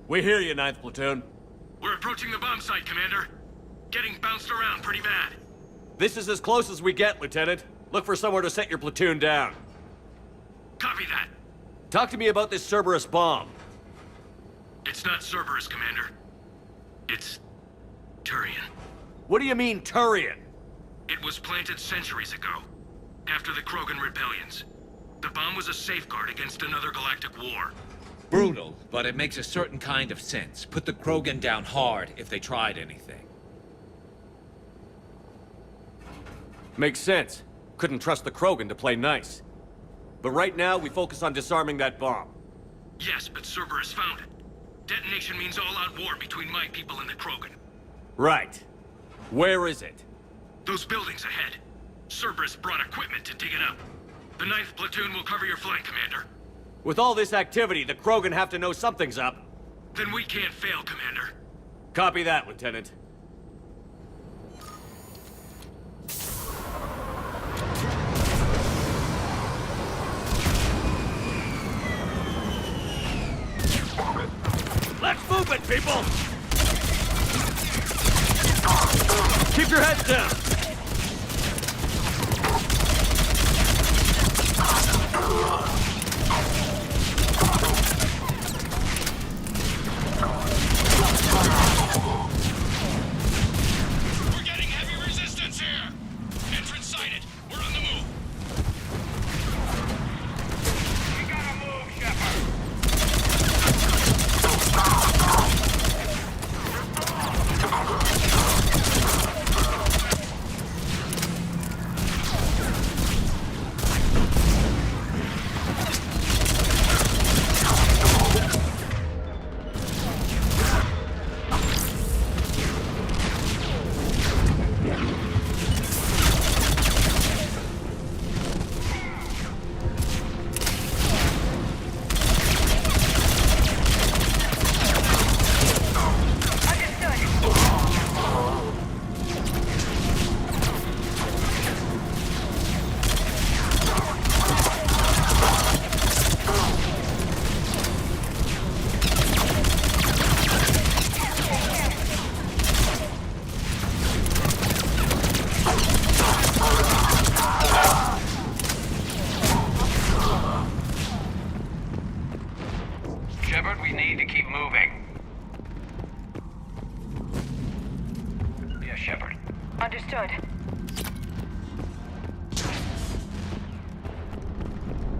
We hear you, 9th Platoon. We're approaching the bomb site, Commander. Getting bounced around pretty bad. This is as close as we get, Lieutenant. Look for somewhere to set your platoon down. Copy that. Talk to me about this Cerberus bomb. It's not Cerberus, Commander. It's... Turian. What do you mean, Turian? It was planted centuries ago, after the Krogan rebellions. The bomb was a safeguard against another galactic war. Brutal, but it makes a certain kind of sense. Put the Krogan down hard if they tried anything. Makes sense. Couldn't trust the Krogan to play nice. But right now, we focus on disarming that bomb. Yes, but Cerberus found it. Detonation means all-out war between my people and the Krogan. Right. Where is it? Those buildings ahead. Cerberus brought equipment to dig it up. The 9th Platoon will cover your flank, Commander. With all this activity, the Krogan have to know something's up. Then we can't fail, Commander. Copy that, Lieutenant. people! Keep your heads down! We're getting heavy resistance here! Entrance sighted. We're on the move. We gotta move, Shepard! Shepard, we need to keep moving. Yes, Shepard. Understood.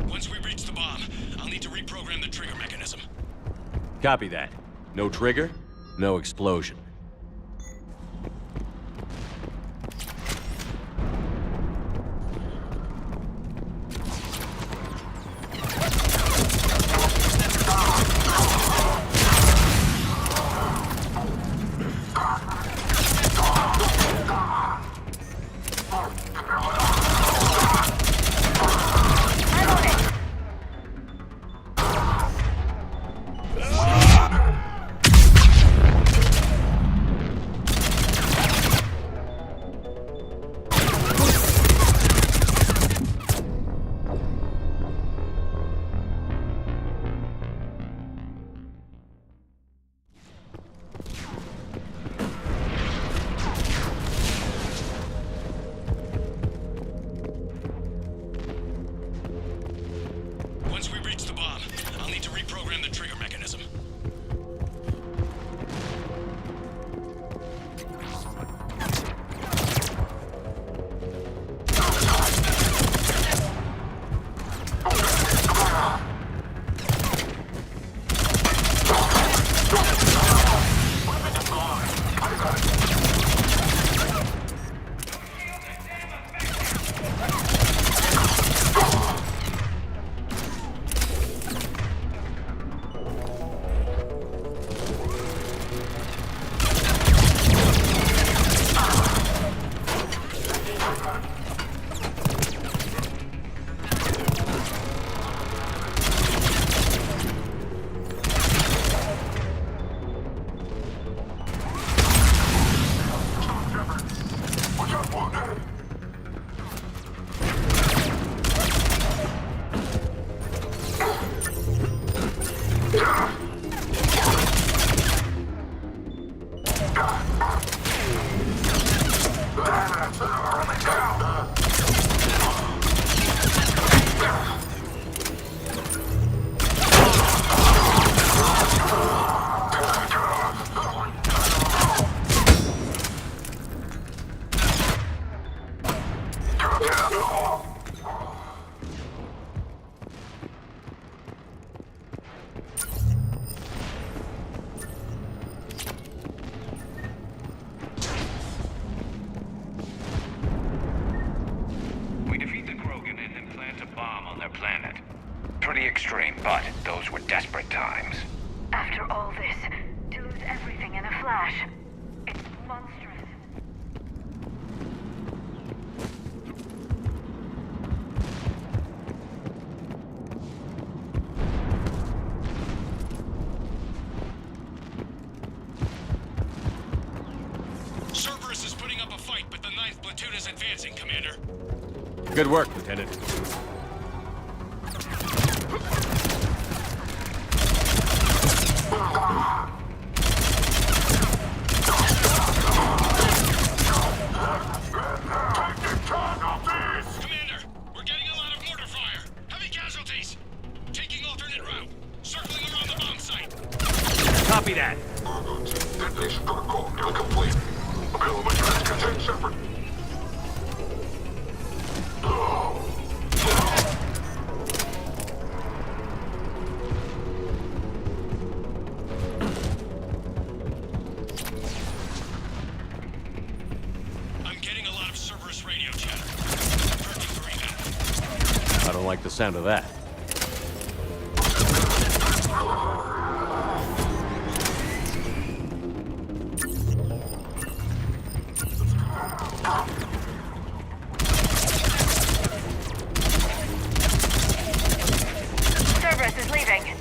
Once we reach the bomb, I'll need to reprogram the trigger mechanism. Copy that. No trigger, no explosion. Once we reach the bomb, I'll need to reprogram the trigger mechanism. Pretty extreme, but those were desperate times. After all this, to lose everything in a flash. It's monstrous. Cerberus is putting up a fight, but the 9th platoon is advancing, Commander. Good work, Lieutenant. like the sound of that. Cerberus is leaving.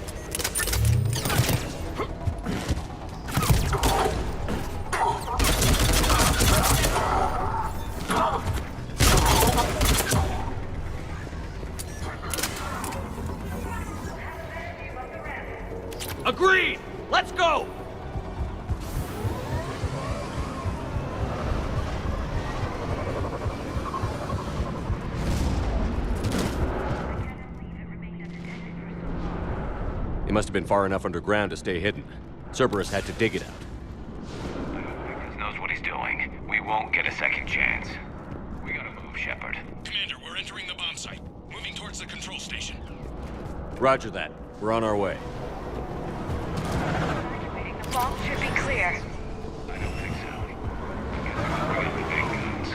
Agreed! Let's go! They must have been far enough underground to stay hidden. Cerberus had to dig it out. Victus knows what he's doing. We won't get a second chance. We gotta move, Shepard. Commander, we're entering the bomb site. Moving towards the control station. Roger that. We're on our way. The bomb should be clear. I don't think so. We got the big guns.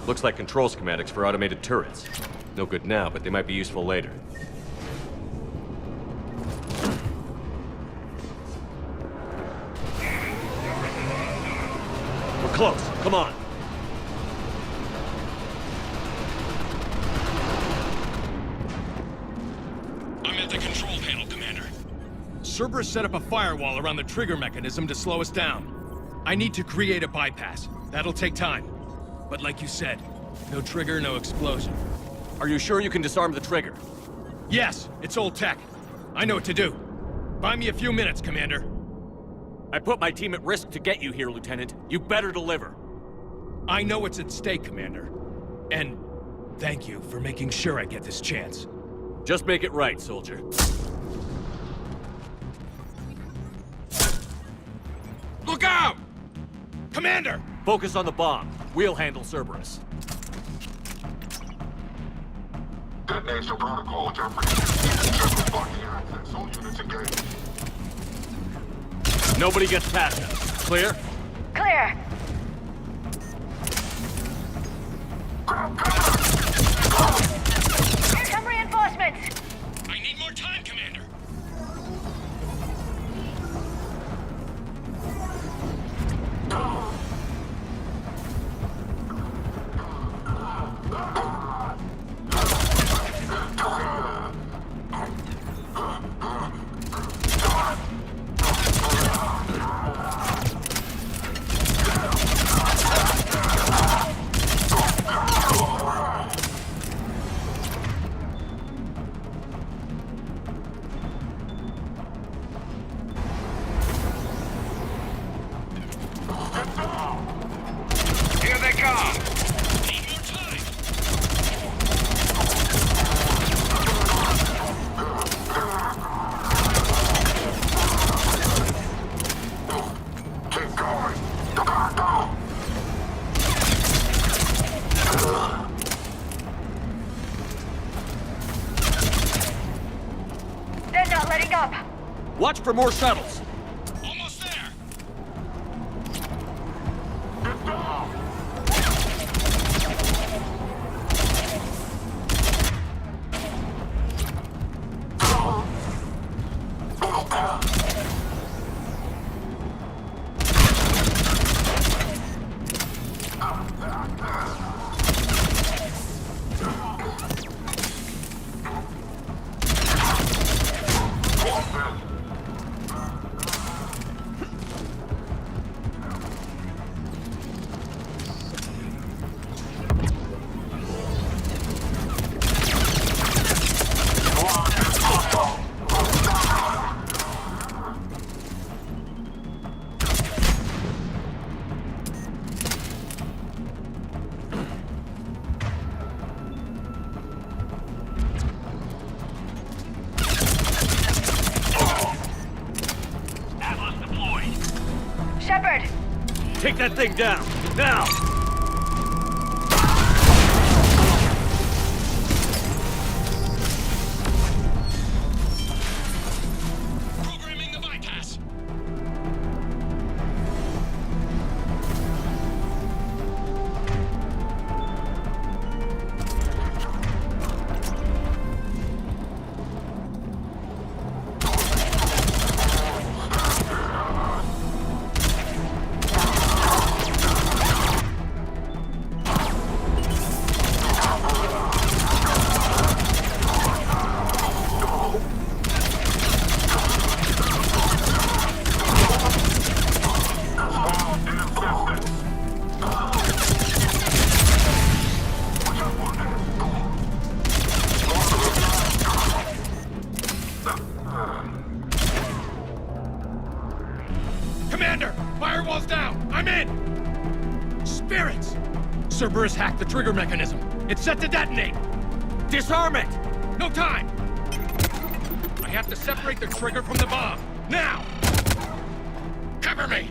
Looks like control schematics for automated turrets. No good now, but they might be useful later. We're close. Come on. I'm at the control panel, Commander. Cerberus set up a firewall around the trigger mechanism to slow us down. I need to create a bypass. That'll take time. But like you said, no trigger, no explosion. Are you sure you can disarm the trigger? Yes, it's old tech. I know what to do. Buy me a few minutes, Commander. I put my team at risk to get you here, Lieutenant. You better deliver. I know what's at stake, Commander. And thank you for making sure I get this chance. Just make it right, soldier. Look out! Commander! Focus on the bomb. We'll handle Cerberus. Detonation protocol, Jeffrey. Shepard blocking access. All units engaged. Nobody gets past us. Clear? Clear. Here come reinforcements. I need more time, Commander. Here they come! Need more time. Keep going. They're not letting up. Watch for more shuttles. Almost there. Take that thing down! Now! Programming the bypass. Commander! Firewall's down! I'm in! Spirits! Cerberus hacked the trigger mechanism. It's set to detonate! Disarm it! No time! I have to separate the trigger from the bomb. Now! Cover me!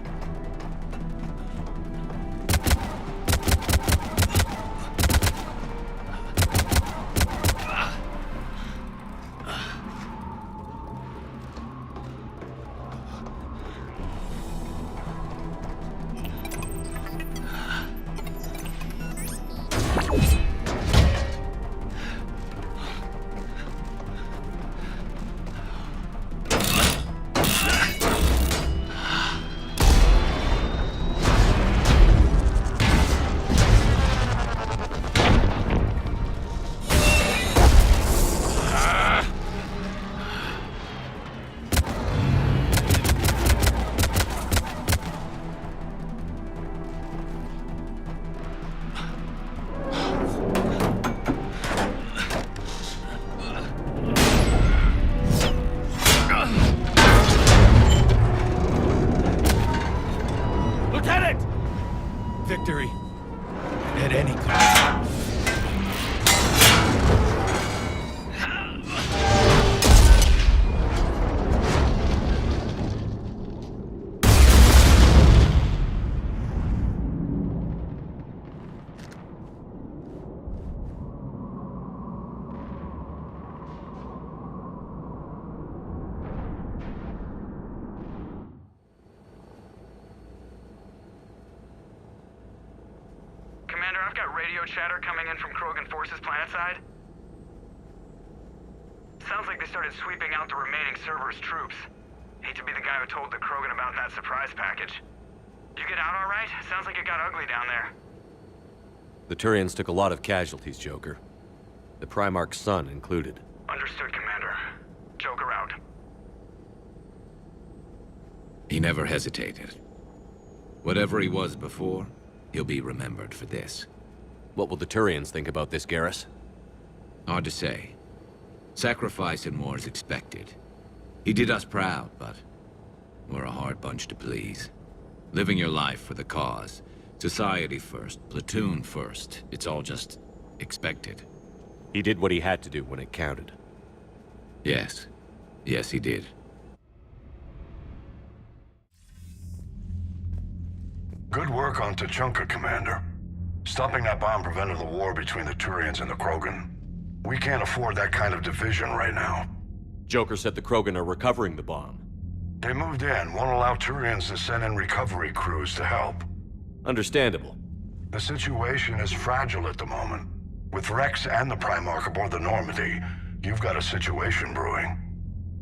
Victory at any cost. Commander, I've got radio chatter coming in from Krogan forces planetside. Sounds like they started sweeping out the remaining Cerberus troops. Hate to be the guy who told the Krogan about that surprise package. You get out all right? Sounds like it got ugly down there. The Turians took a lot of casualties, Joker. The Primarch's son included. Understood, Commander. Joker out. He never hesitated. Whatever he was before, he'll be remembered for this. What will the Turians think about this, Garrus? Hard to say. Sacrifice in war is expected. He did us proud, but we're a hard bunch to please. Living your life for the cause. Society first, platoon first. It's all just expected. He did what he had to do when it counted. Yes. Yes, he did. Good work on Tuchanka, Commander. Stopping that bomb prevented the war between the Turians and the Krogan. We can't afford that kind of division right now. Joker said the Krogan are recovering the bomb. They moved in, won't allow Turians to send in recovery crews to help. Understandable. The situation is fragile at the moment. With Rex and the Primarch aboard the Normandy, you've got a situation brewing.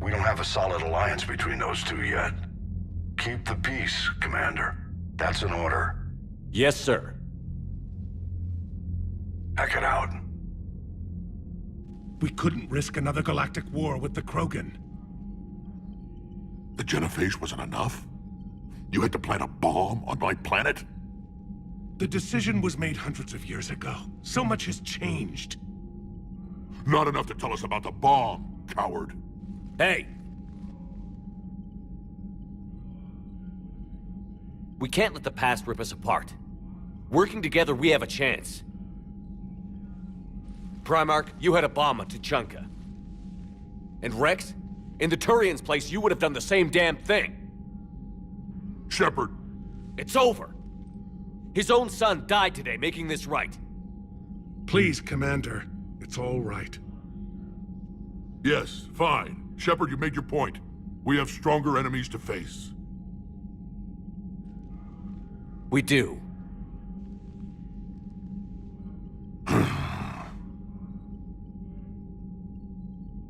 We don't have a solid alliance between those two yet. Keep the peace, Commander. That's an order. Yes, sir. Heck it out. We couldn't risk another galactic war with the Krogan. The Genophage wasn't enough? You had to plant a bomb on my planet? The decision was made hundreds of years ago. So much has changed. Not enough to tell us about the bomb, coward. Hey! We can't let the past rip us apart. Working together, we have a chance. Primarch, you had a bomb on Tuchanka. And Rex, in the Turians' place, you would have done the same damn thing. Shepard. It's over. His own son died today, making this right. Please, Commander. It's all right. Yes, fine. Shepard, you made your point. We have stronger enemies to face. We do.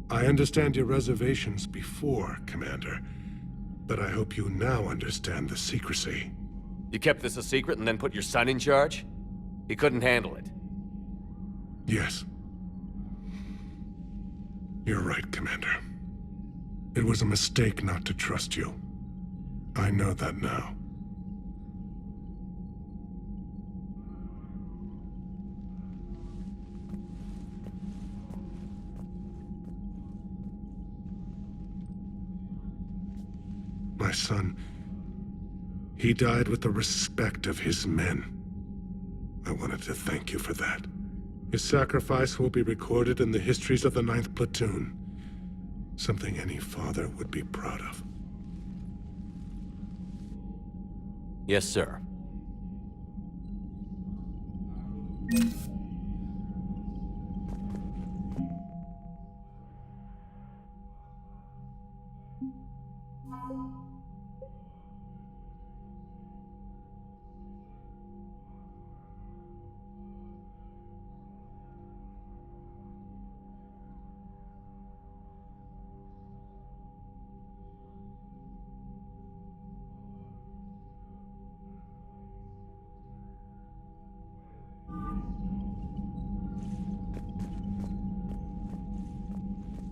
I understand your reservations before, Commander, but I hope you now understand the secrecy. You kept this a secret and then put your son in charge? He couldn't handle it. Yes. You're right, Commander. It was a mistake not to trust you. I know that now. My son, he died with the respect of his men. I wanted to thank you for that. His sacrifice will be recorded in the histories of the 9th Platoon. Something any father would be proud of. Yes, sir.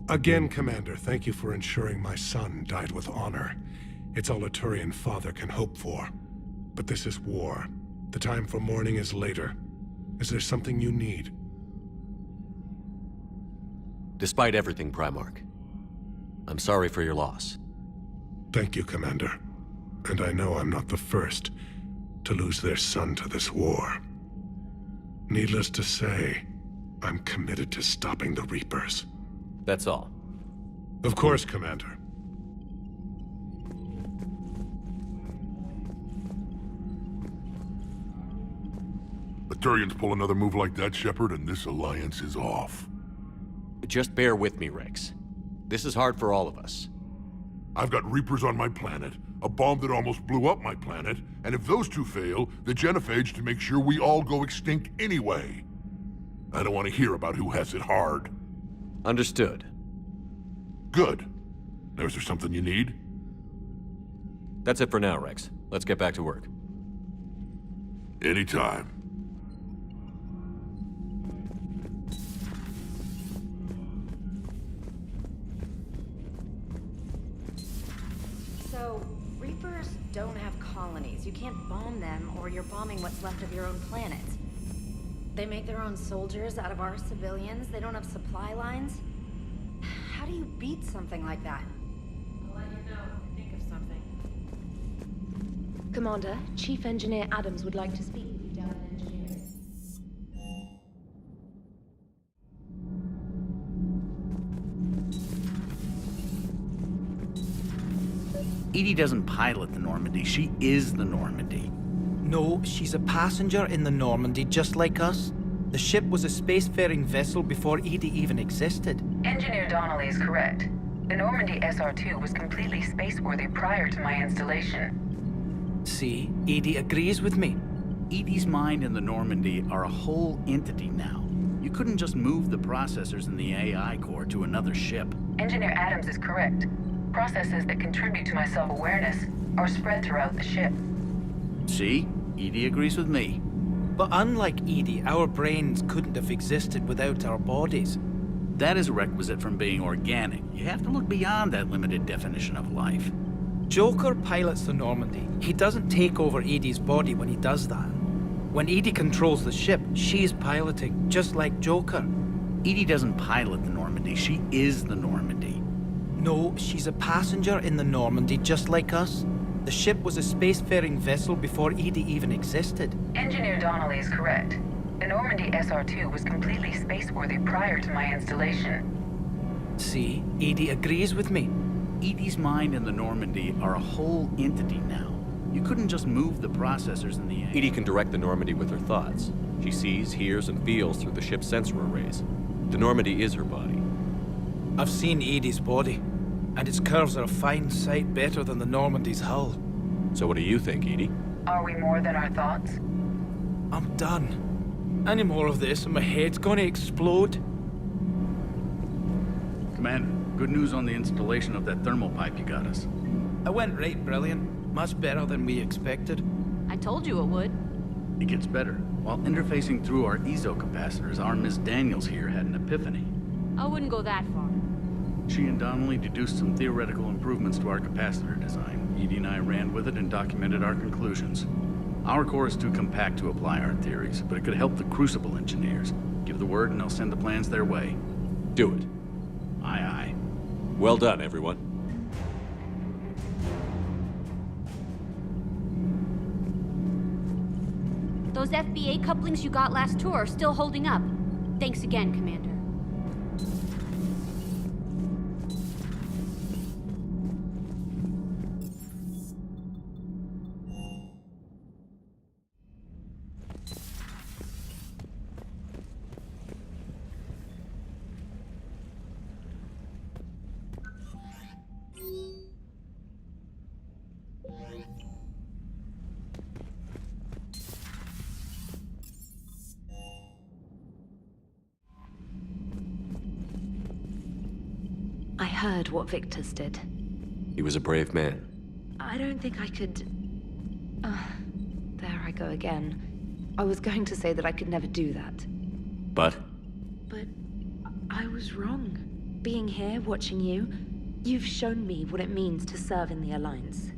Again, Commander, thank you for ensuring my son died with honor. It's all a Turian father can hope for. But this is war. The time for mourning is later. Is there something you need? Despite everything, Primarch, I'm sorry for your loss. Thank you, Commander. And I know I'm not the first to lose their son to this war. Needless to say, I'm committed to stopping the Reapers. That's all. Of course, Commander. The Turians pull another move like that, Shepard, and this alliance is off. Just bear with me, Rex. This is hard for all of us. I've got Reapers on my planet, a bomb that almost blew up my planet, and if those two fail, the genophage to make sure we all go extinct anyway. I don't want to hear about who has it hard. Understood. Good. Now, is there something you need? That's it for now, Rex. Let's get back to work. Anytime. So, Reapers don't have colonies. You can't bomb them, or you're bombing what's left of your own planet. They make their own soldiers out of our civilians. They don't have supply lines. How do you beat something like that? I'll let you know if I think of something. Commander, Chief Engineer Adams would like to speak with you down in engineering. EDI doesn't pilot the Normandy. She is the Normandy. No, she's a passenger in the Normandy, just like us. The ship was a spacefaring vessel before EDI even existed. Engineer Donnelly is correct. The Normandy SR-2 was completely spaceworthy prior to my installation. See, EDI agrees with me. EDI's mind and the Normandy are a whole entity now. You couldn't just move the processors in the AI core to another ship. Engineer Adams is correct. Processes that contribute to my self-awareness are spread throughout the ship. See? EDI agrees with me. But unlike EDI, our brains couldn't have existed without our bodies. That is a requisite from being organic. You have to look beyond that limited definition of life. Joker pilots the Normandy. He doesn't take over EDI's body when he does that. When EDI controls the ship, she's piloting, just like Joker. EDI doesn't pilot the Normandy. She is the Normandy. No, she's a passenger in the Normandy, just like us. The ship was a spacefaring vessel before EDI even existed. Engineer Donnelly is correct. The Normandy SR-2 was completely spaceworthy prior to my installation. See, EDI agrees with me. EDI's mind and the Normandy are a whole entity now. You couldn't just move the processors in the Edie can direct the Normandy with her thoughts. She sees, hears, and feels through the ship's sensor arrays. The Normandy is her body. I've seen Edie's body, and its curves are a fine sight better than the Normandy's hull. So what do you think, Edie? Are we more than our thoughts? I'm done. Any more of this and my head's gonna explode. Commander, good news on the installation of that thermal pipe you got us. It went right brilliant. Much better than we expected. I told you it would. It gets better. While interfacing through our EZO capacitors, our Miss Daniels here had an epiphany. I wouldn't go that far. She and Donnelly deduced some theoretical improvements to our capacitor design. Edie and I ran with it and documented our conclusions. Our core is too compact to apply our theories, but it could help the Crucible engineers. Give the word and I'll send the plans their way. Do it. Aye, aye. Well done, everyone. Those FBA couplings you got last tour are still holding up. Thanks again, Commander. I heard what Victor's did. He was a brave man. I don't think I could... there I go again. I was going to say that I could never do that. But? But I was wrong. Being here, watching you, you've shown me what it means to serve in the Alliance.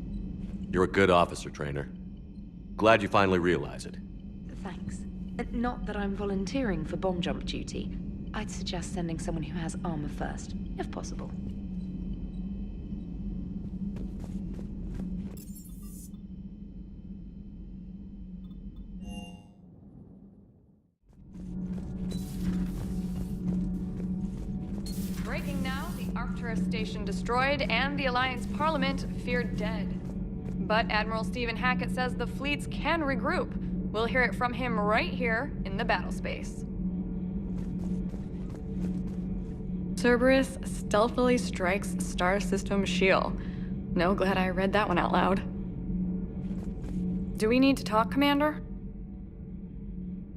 You're a good officer, Trainer. Glad you finally realize it. Thanks. Not that I'm volunteering for bomb jump duty. I'd suggest sending someone who has armor first, if possible. Breaking now, the Arcturus station destroyed and the Alliance Parliament feared dead. But Admiral Stephen Hackett says the fleets can regroup. We'll hear it from him right here in the battle space. Cerberus stealthily strikes Star System shield. No, glad I read that one out loud. Do we need to talk, Commander?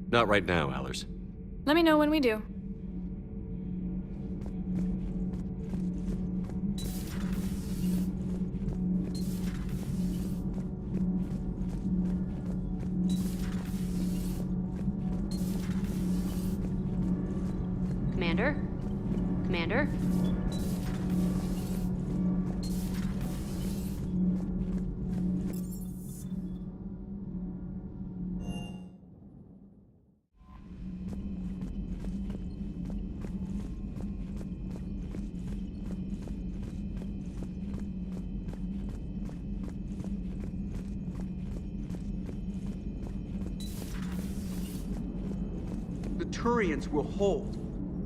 Not right now, Allers. Let me know when we do. Commander? Commander? The Turians will hold.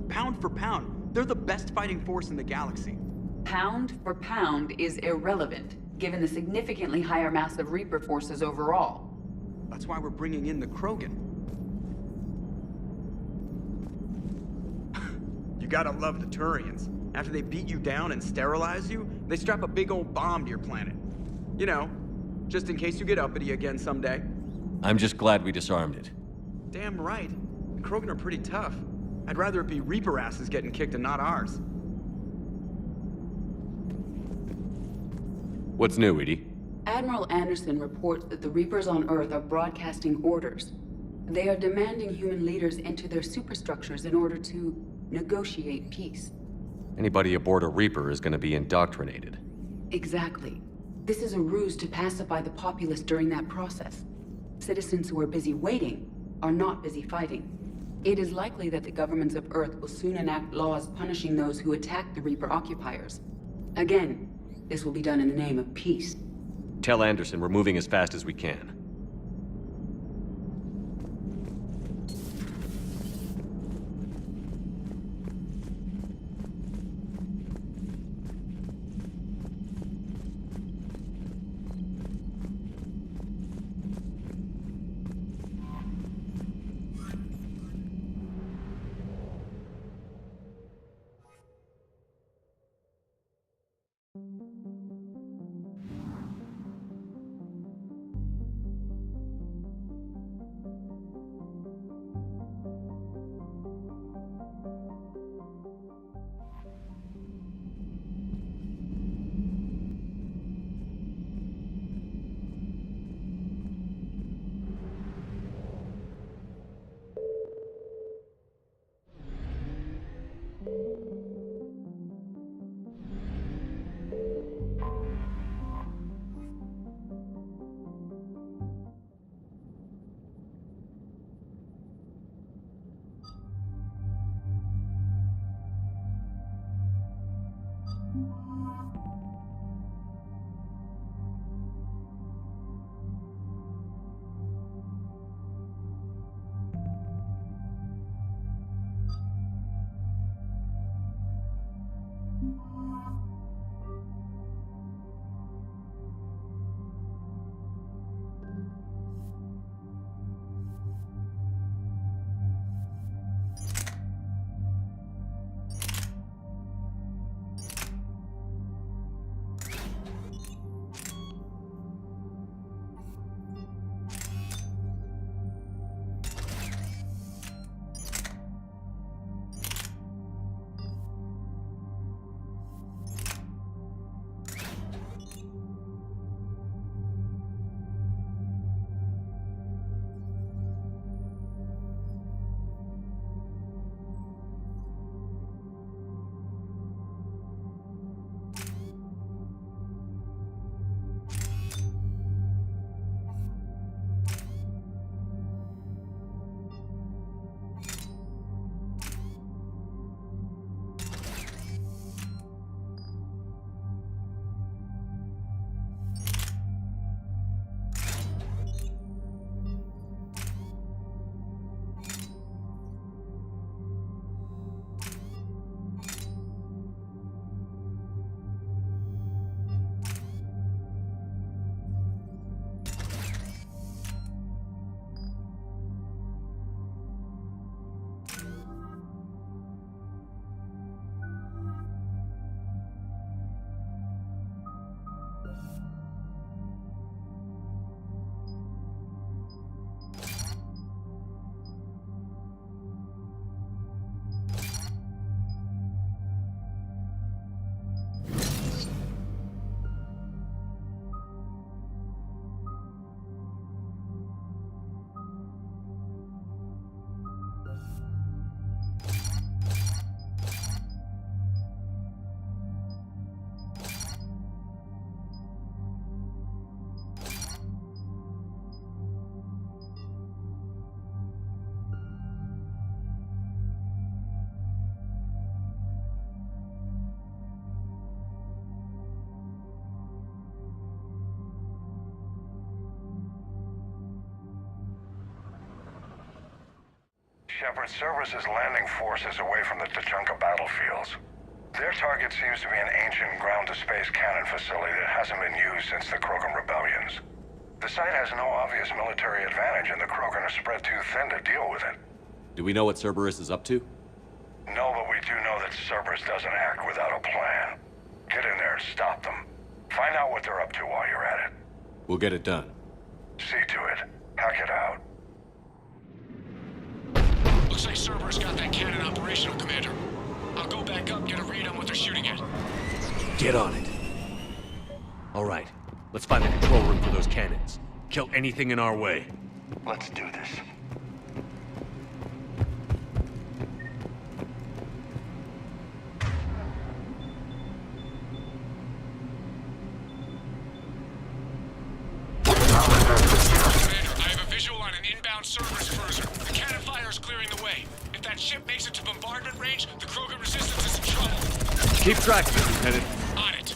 Pound for pound, they're the best fighting force in the galaxy. Pound for pound is irrelevant, given the significantly higher mass of Reaper forces overall. That's why we're bringing in the Krogan. You gotta love the Turians. After they beat you down and sterilize you, they strap a big old bomb to your planet. You know, just in case you get uppity again someday. I'm just glad we disarmed it. Damn right. The Krogan are pretty tough. I'd rather it be Reaper asses getting kicked and not ours. What's new, Edie? Admiral Anderson reports that the Reapers on Earth are broadcasting orders. They are demanding human leaders enter their superstructures in order to negotiate peace. Anybody aboard a Reaper is gonna be indoctrinated. Exactly. This is a ruse to pacify the populace during that process. Citizens who are busy waiting are not busy fighting. It is likely that the governments of Earth will soon enact laws punishing those who attack the Reaper occupiers. Again, this will be done in the name of peace. Tell Anderson we're moving as fast as we can. Shepard, Cerberus is landing forces away from the Tuchanka battlefields. Their target seems to be an ancient ground-to-space cannon facility that hasn't been used since the Krogan rebellions. The site has no obvious military advantage, and the Krogan are spread too thin to deal with it. Do we know what Cerberus is up to? No, but we do know that Cerberus doesn't act without a plan. Get in there and stop them. Find out what they're up to while you're at it. We'll get it done. See to it. Hack it out. Looks like Cerberus got that cannon operational, Commander. I'll go back up, get a read on what they're shooting at. Get on it. All right, let's find the control room for those cannons. Kill anything in our way. Let's do this. Cerberus cruiser. The cannon fire is clearing the way. If that ship makes it to bombardment range, the Krogan resistance is in trouble. Keep track of it, Lieutenant. On it.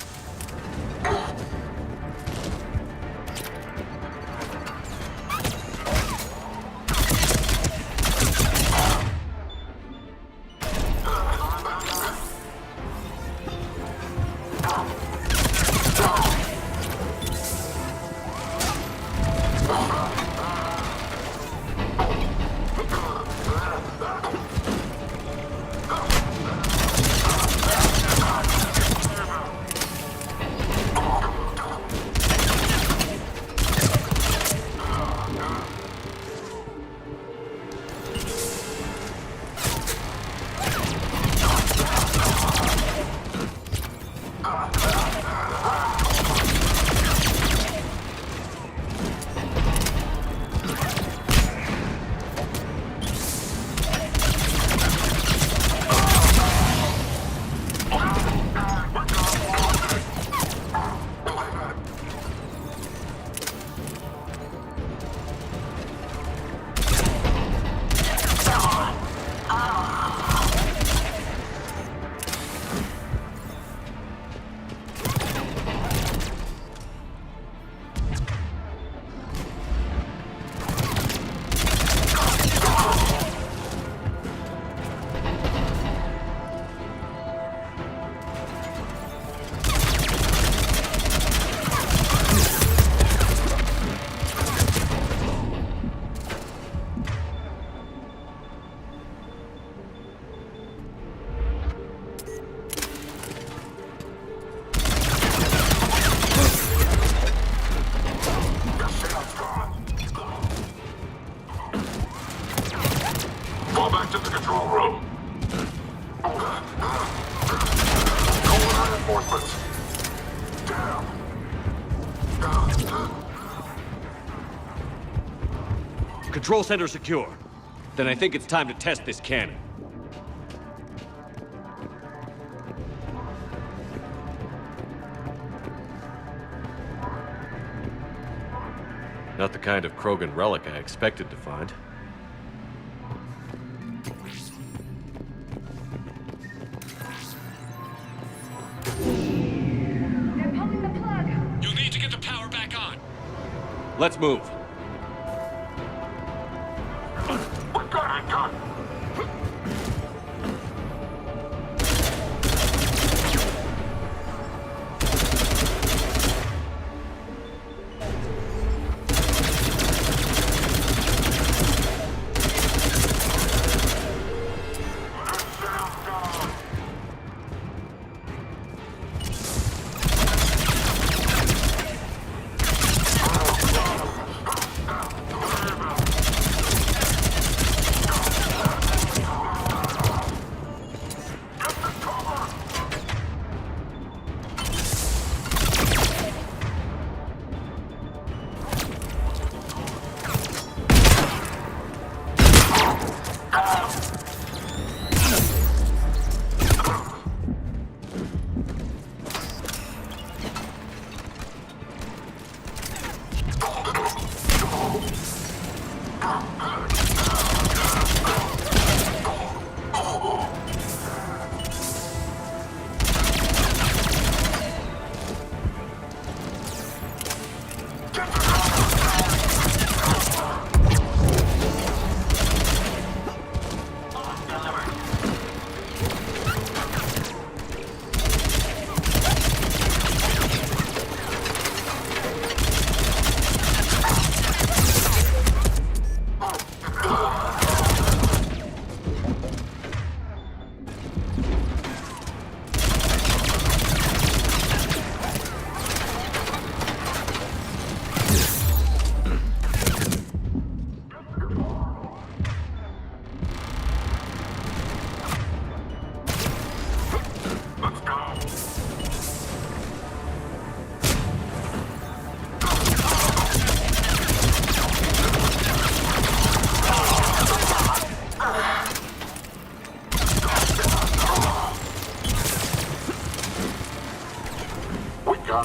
Control center secure. Then I think it's time to test this cannon. Not the kind of Krogan relic I expected to find. They're pulling the plug. You'll need to get the power back on. Let's move.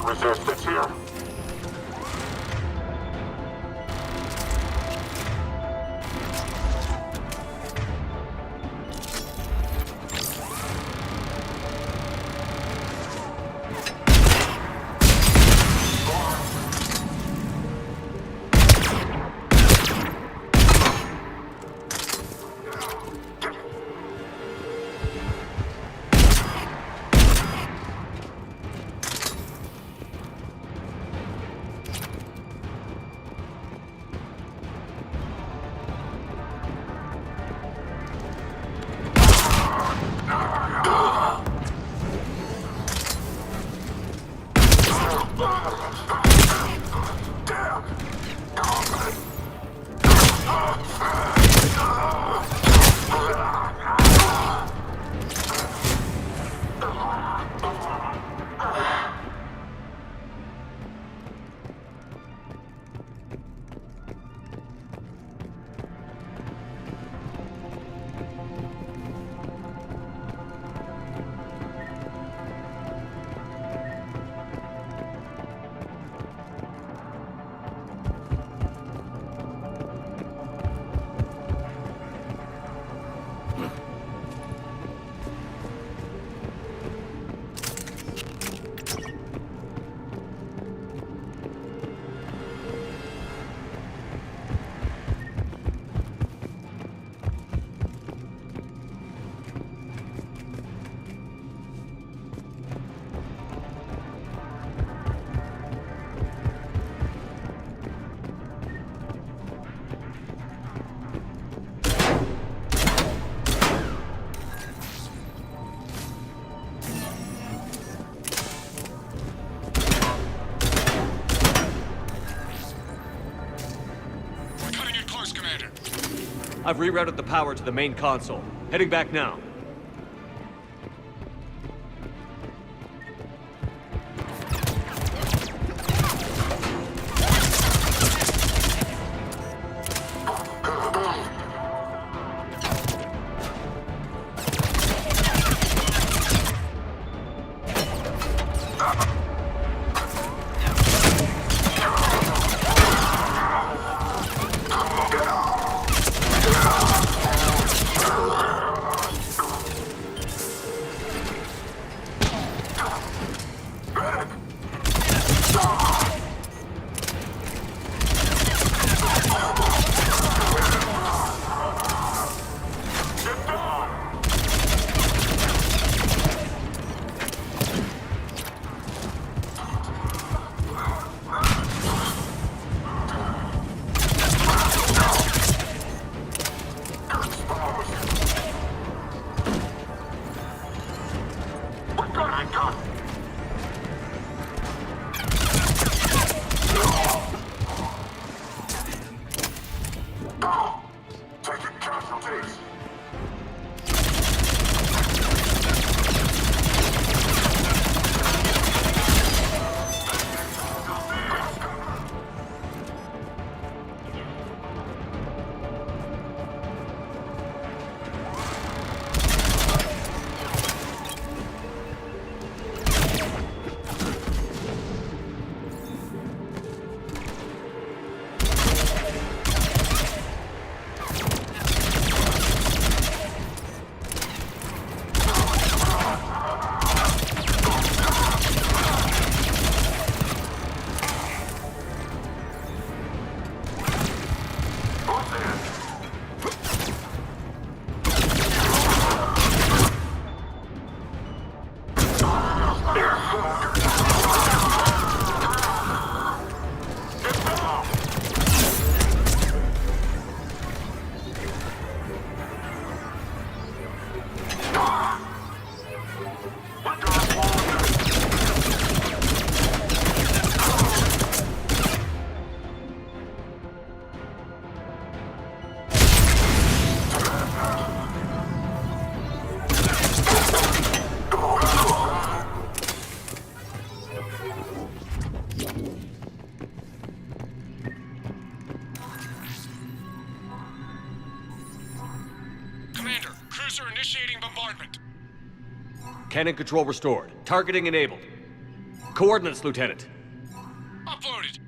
mount resistance here. I've rerouted the power to the main console. Heading back now. Cannon control restored. Targeting enabled. Coordinates, Lieutenant. Uploaded.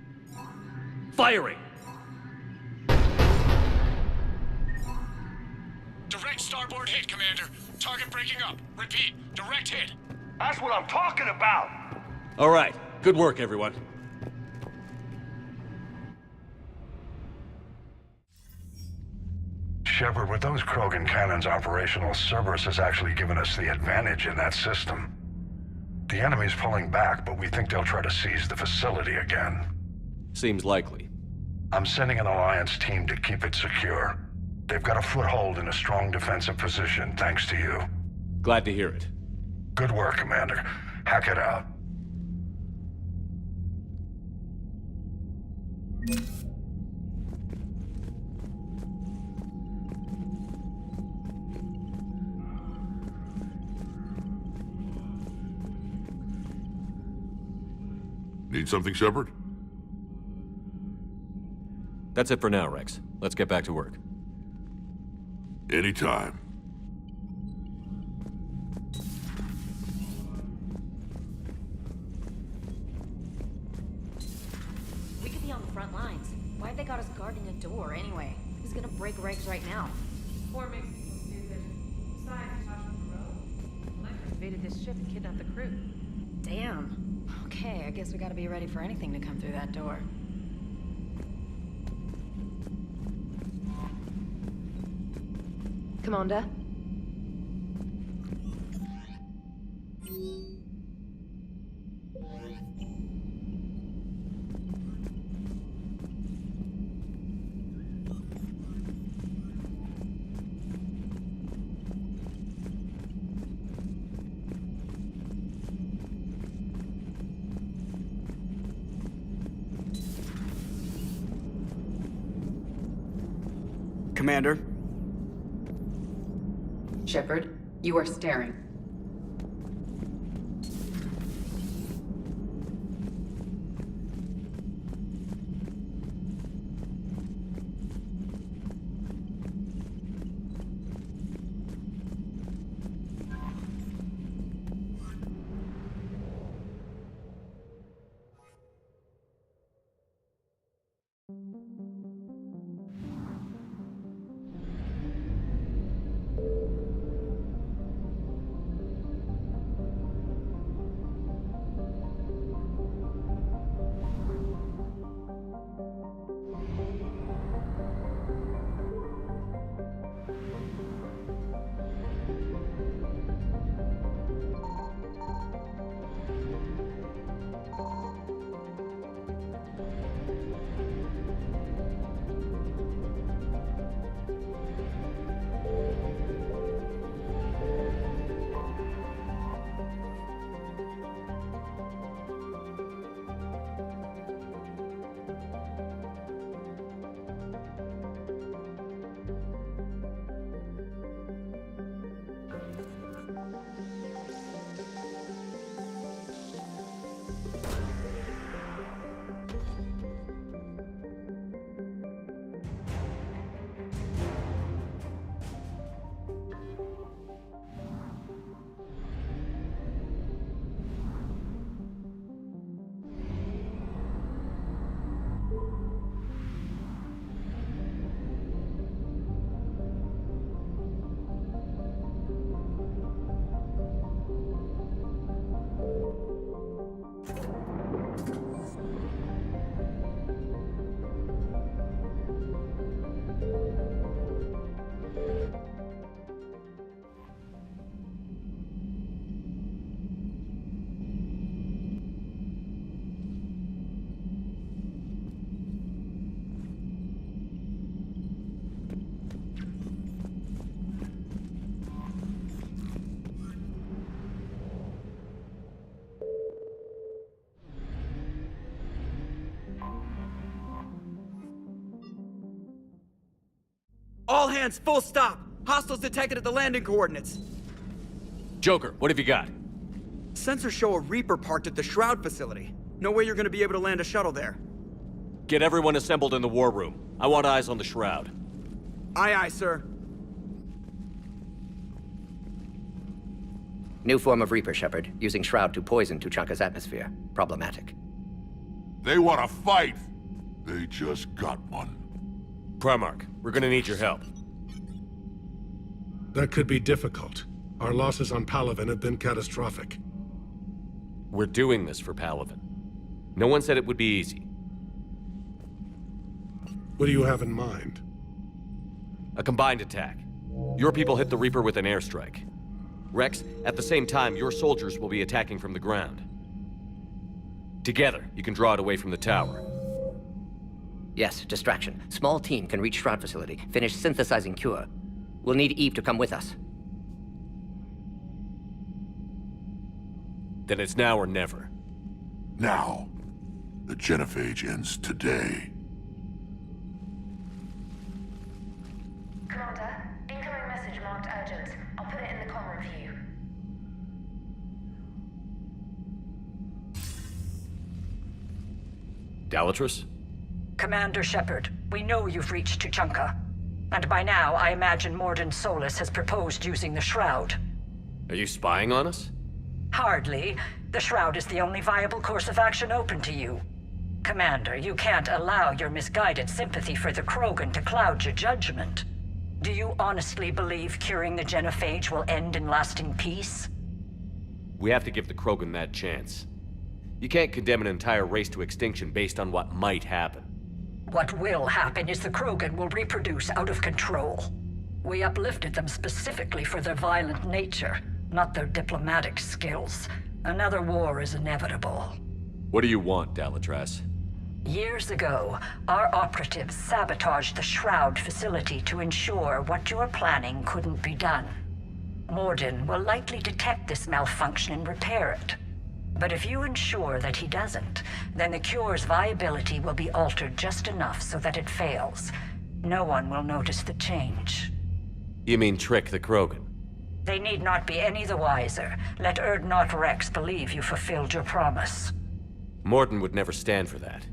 Firing! Direct starboard hit, Commander. Target breaking up. Repeat, direct hit. That's what I'm talking about! All right. Good work, everyone. Shepard, with those Krogan cannons operational, Cerberus has actually given us the advantage in that system. The enemy's pulling back, but we think they'll try to seize the facility again. Seems likely. I'm sending an Alliance team to keep it secure. They've got a foothold in a strong defensive position, thanks to you. Glad to hear it. Good work, Commander. Hack it out. Need something, Shepard? That's it for now, Rex. Let's get back to work. Anytime. We could be on the front lines. Why have they got us guarding a door anyway? Who's gonna break regs right now? Or makes people stupid. Besides, Tasha Moreau. Electra invaded this ship and kidnapped the crew. Damn. Okay, I guess we gotta be ready for anything to come through that door. Commander? Commander? Shepard, you are staring. All hands, full stop! Hostiles detected at the landing coordinates. Joker, what have you got? Sensors show a Reaper parked at the Shroud facility. No way you're gonna be able to land a shuttle there. Get everyone assembled in the war room. I want eyes on the Shroud. Aye, aye, sir. New form of Reaper, Shepard, using Shroud to poison Tuchanka's atmosphere. Problematic. They want to fight! They just got one. Primarch, we're gonna need your help. That could be difficult. Our losses on Palaven have been catastrophic. We're doing this for Palaven. No one said it would be easy. What do you have in mind? A combined attack. Your people hit the Reaper with an airstrike. Rex, at the same time, your soldiers will be attacking from the ground. Together, you can draw it away from the tower. Yes, distraction. Small team can reach Shroud facility, finish synthesizing Cure. We'll need Eve to come with us. Then it's now or never. Now. The genophage ends today. Commander, incoming message marked urgent. I'll put it in the comm review. Dalatrus? Commander Shepard, we know you've reached Tuchanka. And by now, I imagine Mordin Solus has proposed using the Shroud. Are you spying on us? Hardly. The Shroud is the only viable course of action open to you. Commander, you can't allow your misguided sympathy for the Krogan to cloud your judgment. Do you honestly believe curing the genophage will end in lasting peace? We have to give the Krogan that chance. You can't condemn an entire race to extinction based on what might happen. What will happen is the Krogan will reproduce out of control. We uplifted them specifically for their violent nature, not their diplomatic skills. Another war is inevitable. What do you want, Dalatrass? Years ago, our operatives sabotaged the Shroud facility to ensure what you were planning couldn't be done. Mordin will likely detect this malfunction and repair it. But if you ensure that he doesn't, then the cure's viability will be altered just enough so that it fails. No one will notice the change. You mean trick the Krogan? They need not be any the wiser. Let Urdnot Rex believe you fulfilled your promise. Mordin would never stand for that.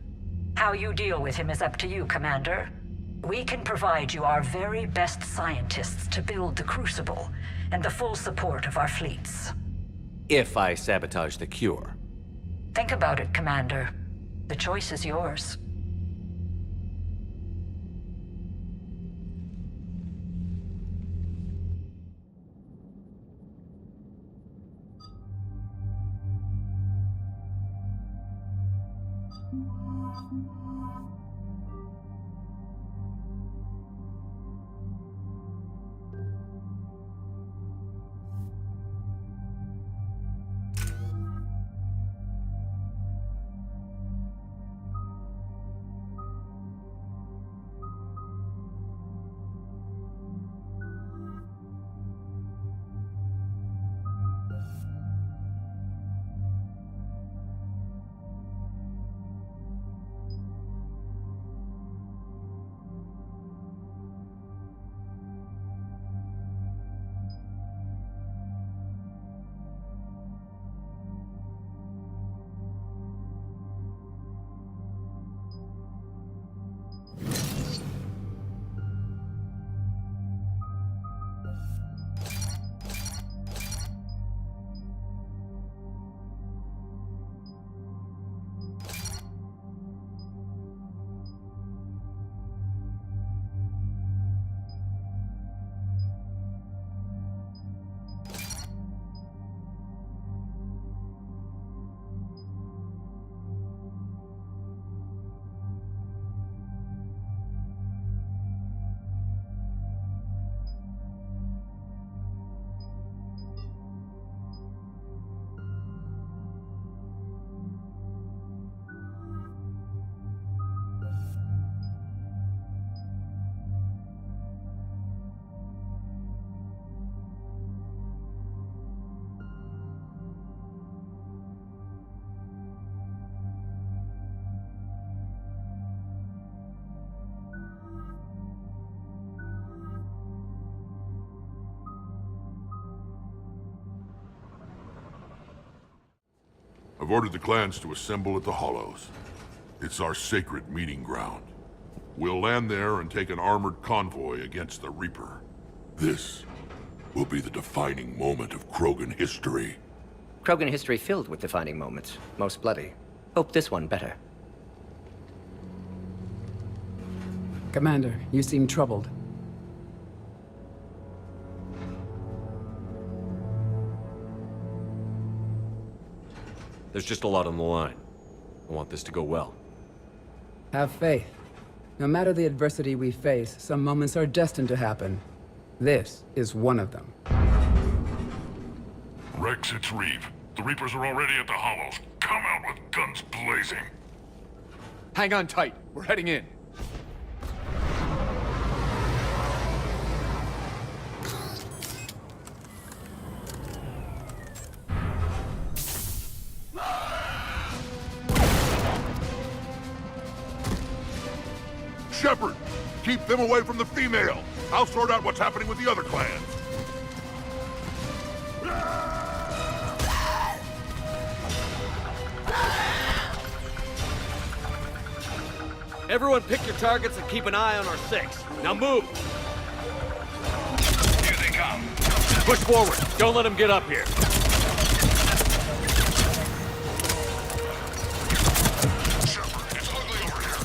How you deal with him is up to you, Commander. We can provide you our very best scientists to build the Crucible, and the full support of our fleets. If I sabotage the cure. Think about it, Commander. The choice is yours. I've ordered the clans to assemble at the Hollows. It's our sacred meeting ground. We'll land there and take an armored convoy against the Reaper. This will be the defining moment of Krogan history. Krogan history filled with defining moments, most bloody. Hope this one better. Commander, you seem troubled. There's just a lot on the line. I want this to go well. Have faith. No matter the adversity we face, some moments are destined to happen. This is one of them. Rex, it's Reeve. The Reapers are already at the Hollows. Come out with guns blazing. Hang on tight. We're heading in. Shepard, keep them away from the female. I'll sort out what's happening with the other clans. Everyone pick your targets and keep an eye on our 6. Now move! Here they come. Push forward. Don't let them get up here. Shepard, it's ugly over here.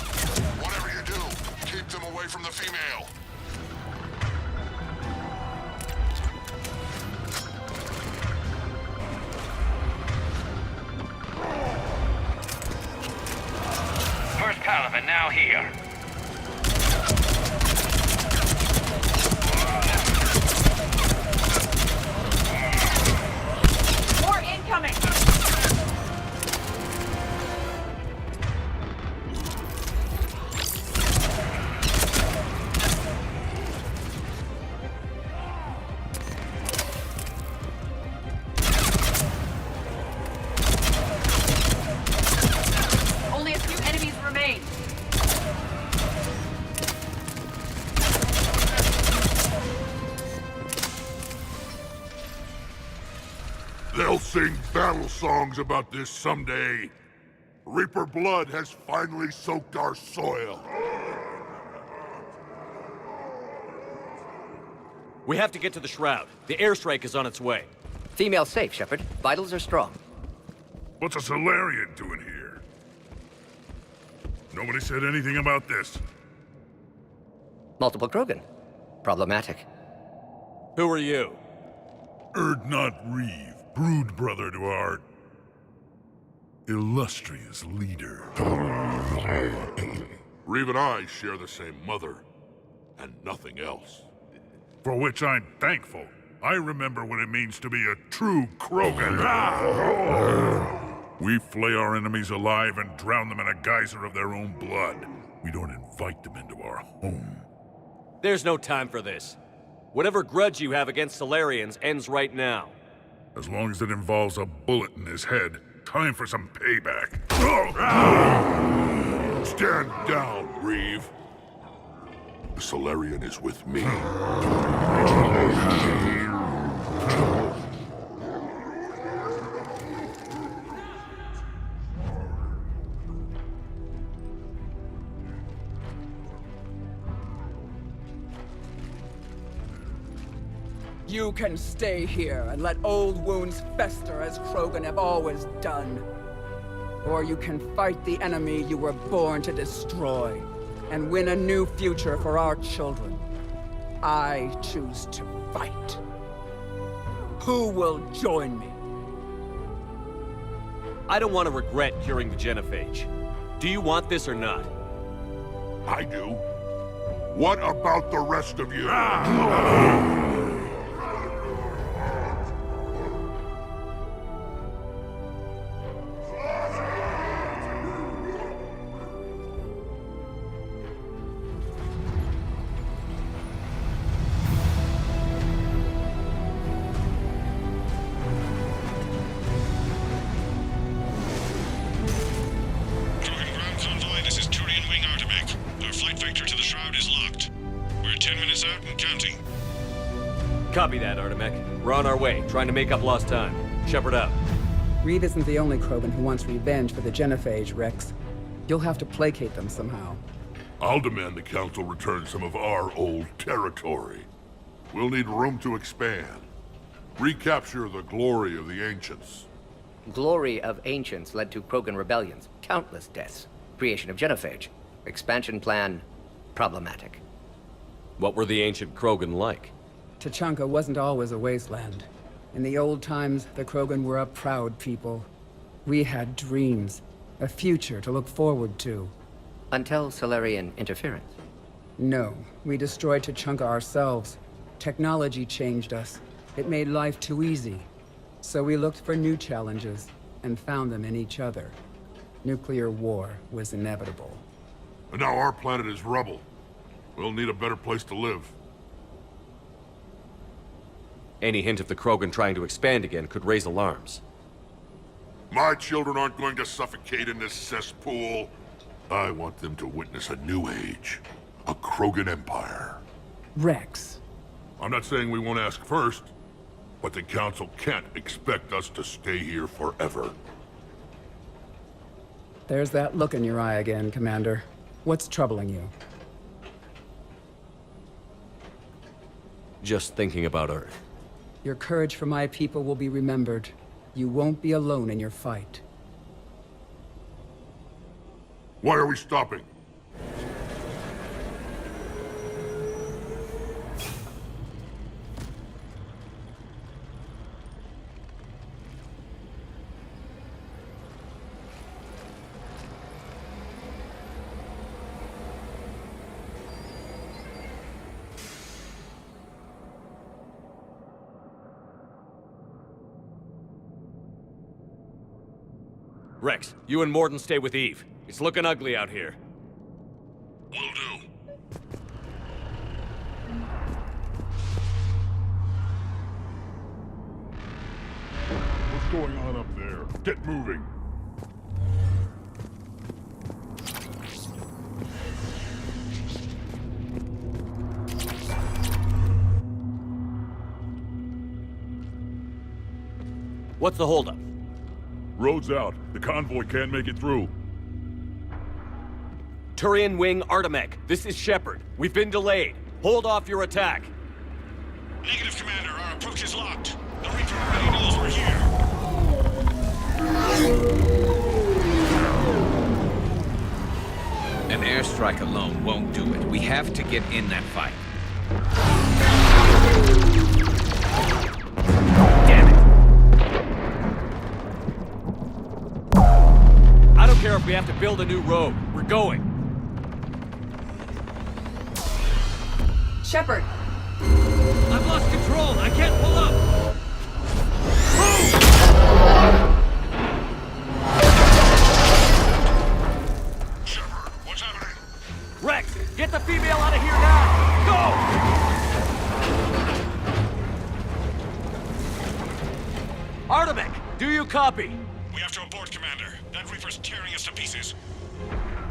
Whatever you do, keep them away from the female. First Palaven now here. More incoming! Only a few enemies remain. They'll sing battle songs about this someday. Reaper blood has finally soaked our soil. We have to get to the Shroud. The airstrike is on its way. Female safe, Shepard. Vitals are strong. What's a Solarian doing here? Nobody said anything about this. Multiple Krogan. Problematic. Who are you? Urdnot Reeve, brood brother to our illustrious leader. Reeve and I share the same mother, and nothing else. For which I'm thankful. I remember what it means to be a true Krogan. We flay our enemies alive and drown them in a geyser of their own blood. We don't invite them into our home. There's no time for this. Whatever grudge you have against Solarians ends right now. As long as it involves a bullet in his head, time for some payback. Stand down, Reeve. The Solarian is with me. You can stay here and let old wounds fester as Krogan have always done. Or you can fight the enemy you were born to destroy and win a new future for our children. I choose to fight. Who will join me? I don't want to regret curing the genophage. Do you want this or not? I do. What about the rest of you? Krogan ground convoy, this is Turian Wing Artemek. Our flight vector to the Shroud is locked. We're 10 minutes out and counting. Copy that, Artemek. We're on our way, trying to make up lost time. Shepard out. Reeve isn't the only Krogan who wants revenge for the genophage, Rex. You'll have to placate them somehow. I'll demand the Council return some of our old territory. We'll need room to expand. Recapture the glory of the Ancients. Glory of Ancients led to Krogan rebellions, countless deaths, creation of Genophage. Expansion plan, problematic. What were the ancient Krogan like? Tuchanka wasn't always a wasteland. In the old times, the Krogan were a proud people. We had dreams, a future to look forward to. Until Solarian interference. No, we destroyed Tuchanka ourselves. Technology changed us. It made life too easy. So we looked for new challenges, and found them in each other. Nuclear war was inevitable. And now our planet is rubble. We'll need a better place to live. Any hint of the Krogan trying to expand again could raise alarms. My children aren't going to suffocate in this cesspool. I want them to witness a new age. A Krogan empire. Rex. I'm not saying we won't ask first, but the Council can't expect us to stay here forever. There's that look in your eye again, Commander. What's troubling you? Just thinking about Earth. Your courage for my people will be remembered. You won't be alone in your fight. Why are we stopping? Rex, you and Mordin stay with Eve. It's looking ugly out here. Will do. What's going on up there? Get moving. What's the holdup? Road's out. The convoy can't make it through. Turian Wing Artemech, this is Shepard. We've been delayed. Hold off your attack. Negative, Commander. Our approach is locked. The Reaper already knows we're here. An airstrike alone won't do it. We have to get in that fight. Damn it! I don't care if we have to build a new road. We're going. Shepard! I've lost control. I can't pull up. Shepard, what's happening? Rex, get the female out of here now! Go! Artemech, do you copy? We have to abort, Commander. That Reaper's tearing us to pieces.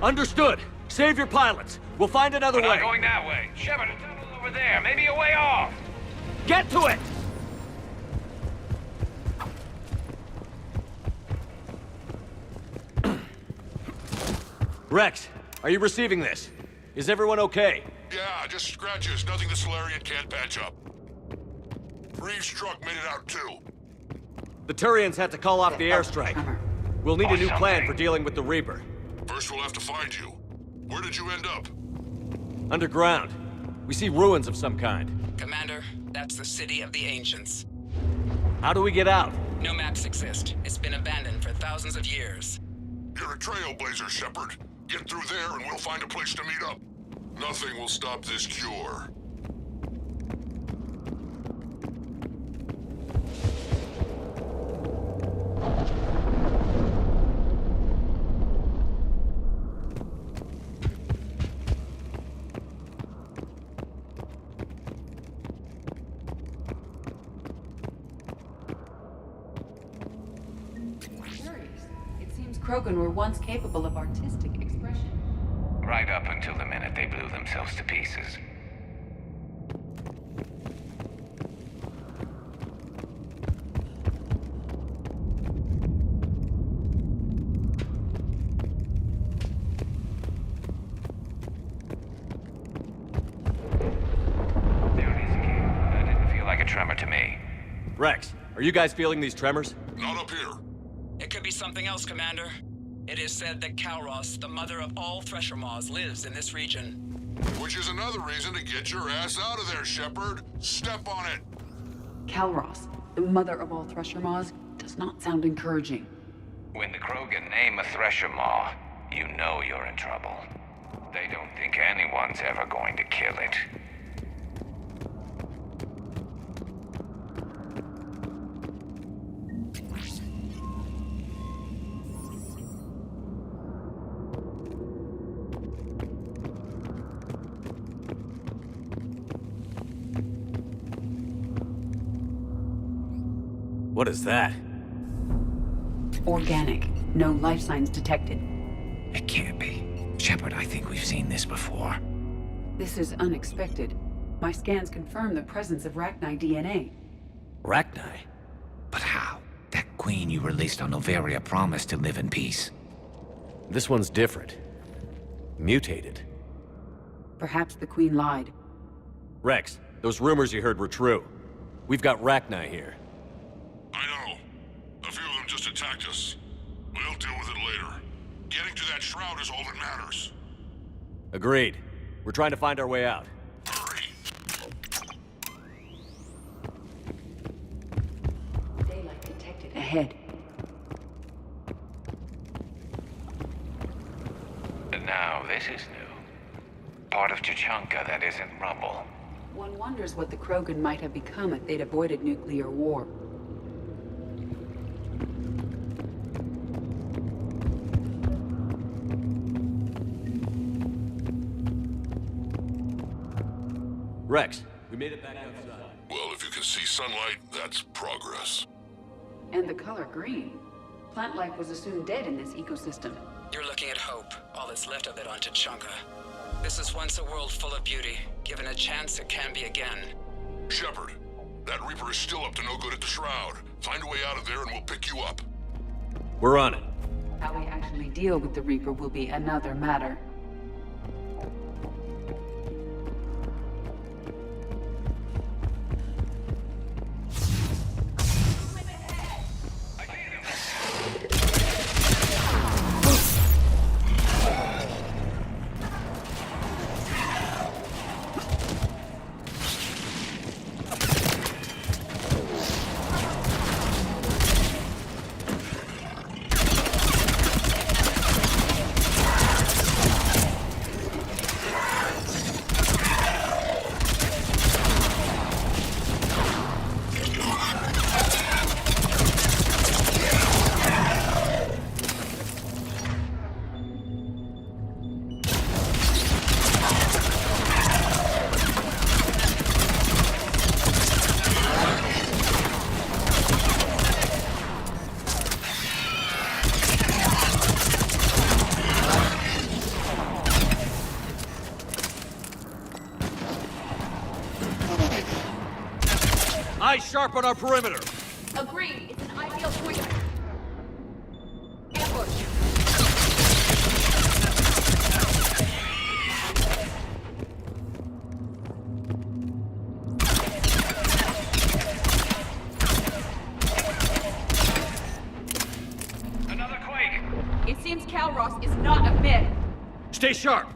Understood. Save your pilots. We'll find another We're way. not going that way. Shepard, a tunnel over there. Maybe a way off. Get to it! Rex, are you receiving this? Is everyone okay? Yeah, just scratches. Nothing the Solarian can't patch up. Reeves' truck made it out too. The Turians had to call off the airstrike. We'll need a new plan for dealing with the Reaper. First we'll have to find you. Where did you end up? Underground. We see ruins of some kind. Commander, that's the City of the Ancients. How do we get out? No maps exist. It's been abandoned for thousands of years. You're a trailblazer, Shepard. Get through there and we'll find a place to meet up. Nothing will stop this cure. It seems Krogan were once capable of artistic expression. Right up until the minute they blew themselves to pieces. There it is again. tremor to me. Rex, are you guys feeling these tremors? Not up here. It could be something else, Commander. It is said that Kalros, the mother of all Thresher Maws, lives in this region. Which is another reason to get your ass out of there, Shepard. Step on it. Kalros, the mother of all Thresher Maws, does not sound encouraging. When the Krogan name a Thresher Maw, you know you're in trouble. They don't think anyone's ever going to kill it. What is that? Organic. No life signs detected. It can't be. Shepard, I think we've seen this before. This is unexpected. My scans confirm the presence of Rachni DNA. Rachni? But how? That queen you released on Noveria promised to live in peace. This one's different. Mutated. Perhaps the Queen lied. Rex, those rumors you heard were true. We've got Rachni here. I know. A few of them just attacked us. We'll deal with it later. Getting to that shroud is all that matters. Agreed. We're trying to find our way out. Daylight detected ahead. Now, this is new. Part of Tuchanka that isn't rubble. One wonders what the Krogan might have become if they'd avoided nuclear war. Rex, we made it back outside. Well, if you can see sunlight, that's progress. And the color green. Plant life was assumed dead in this ecosystem. You're looking at hope, all that's left of it on Tuchanka. This is once a world full of beauty. Given a chance, it can be again. Shepard, that Reaper is still up to no good at the Shroud. Find a way out of there and we'll pick you up. We're on it. How we actually deal with the Reaper will be another matter. Eyes sharp on our perimeter. Agreed. It's an ideal point. Ambush. Another quake. It seems Kalros is not a myth. Stay sharp.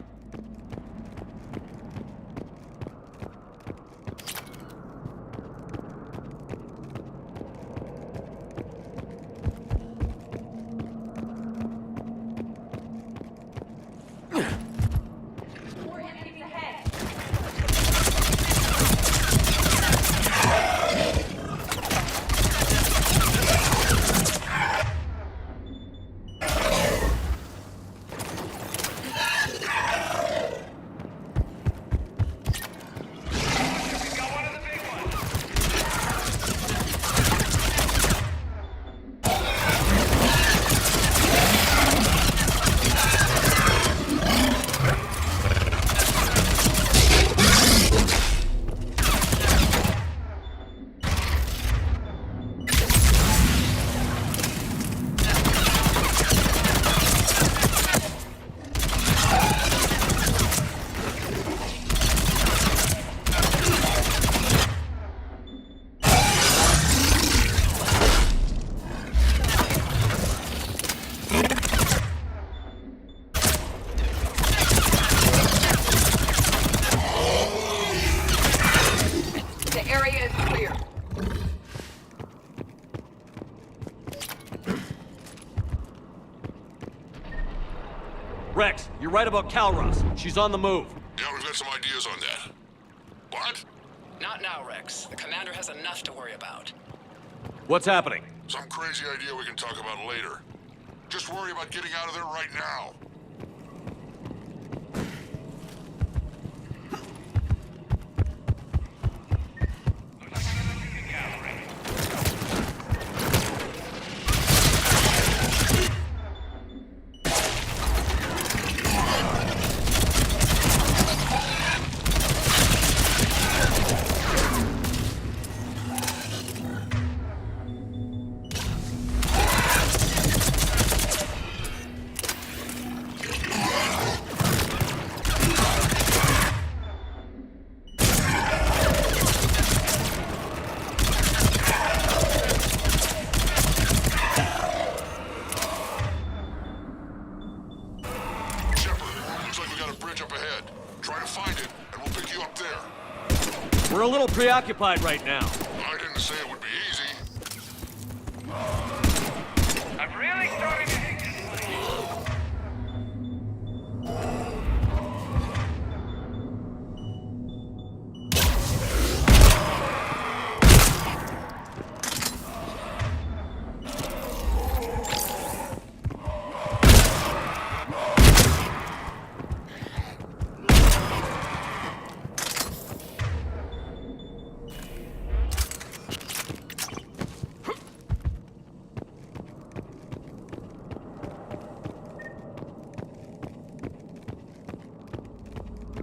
More enemies ahead. is clear. Rex, you're right about Calros. She's on the move. Yeah, we've got some ideas on that. What? Not now, Rex. The commander has enough to worry about. What's happening? Some crazy idea we can talk about later. Just worry about getting out of there right now. We're a little preoccupied right now. I didn't say it would be easy. I'm really starting to hate this place.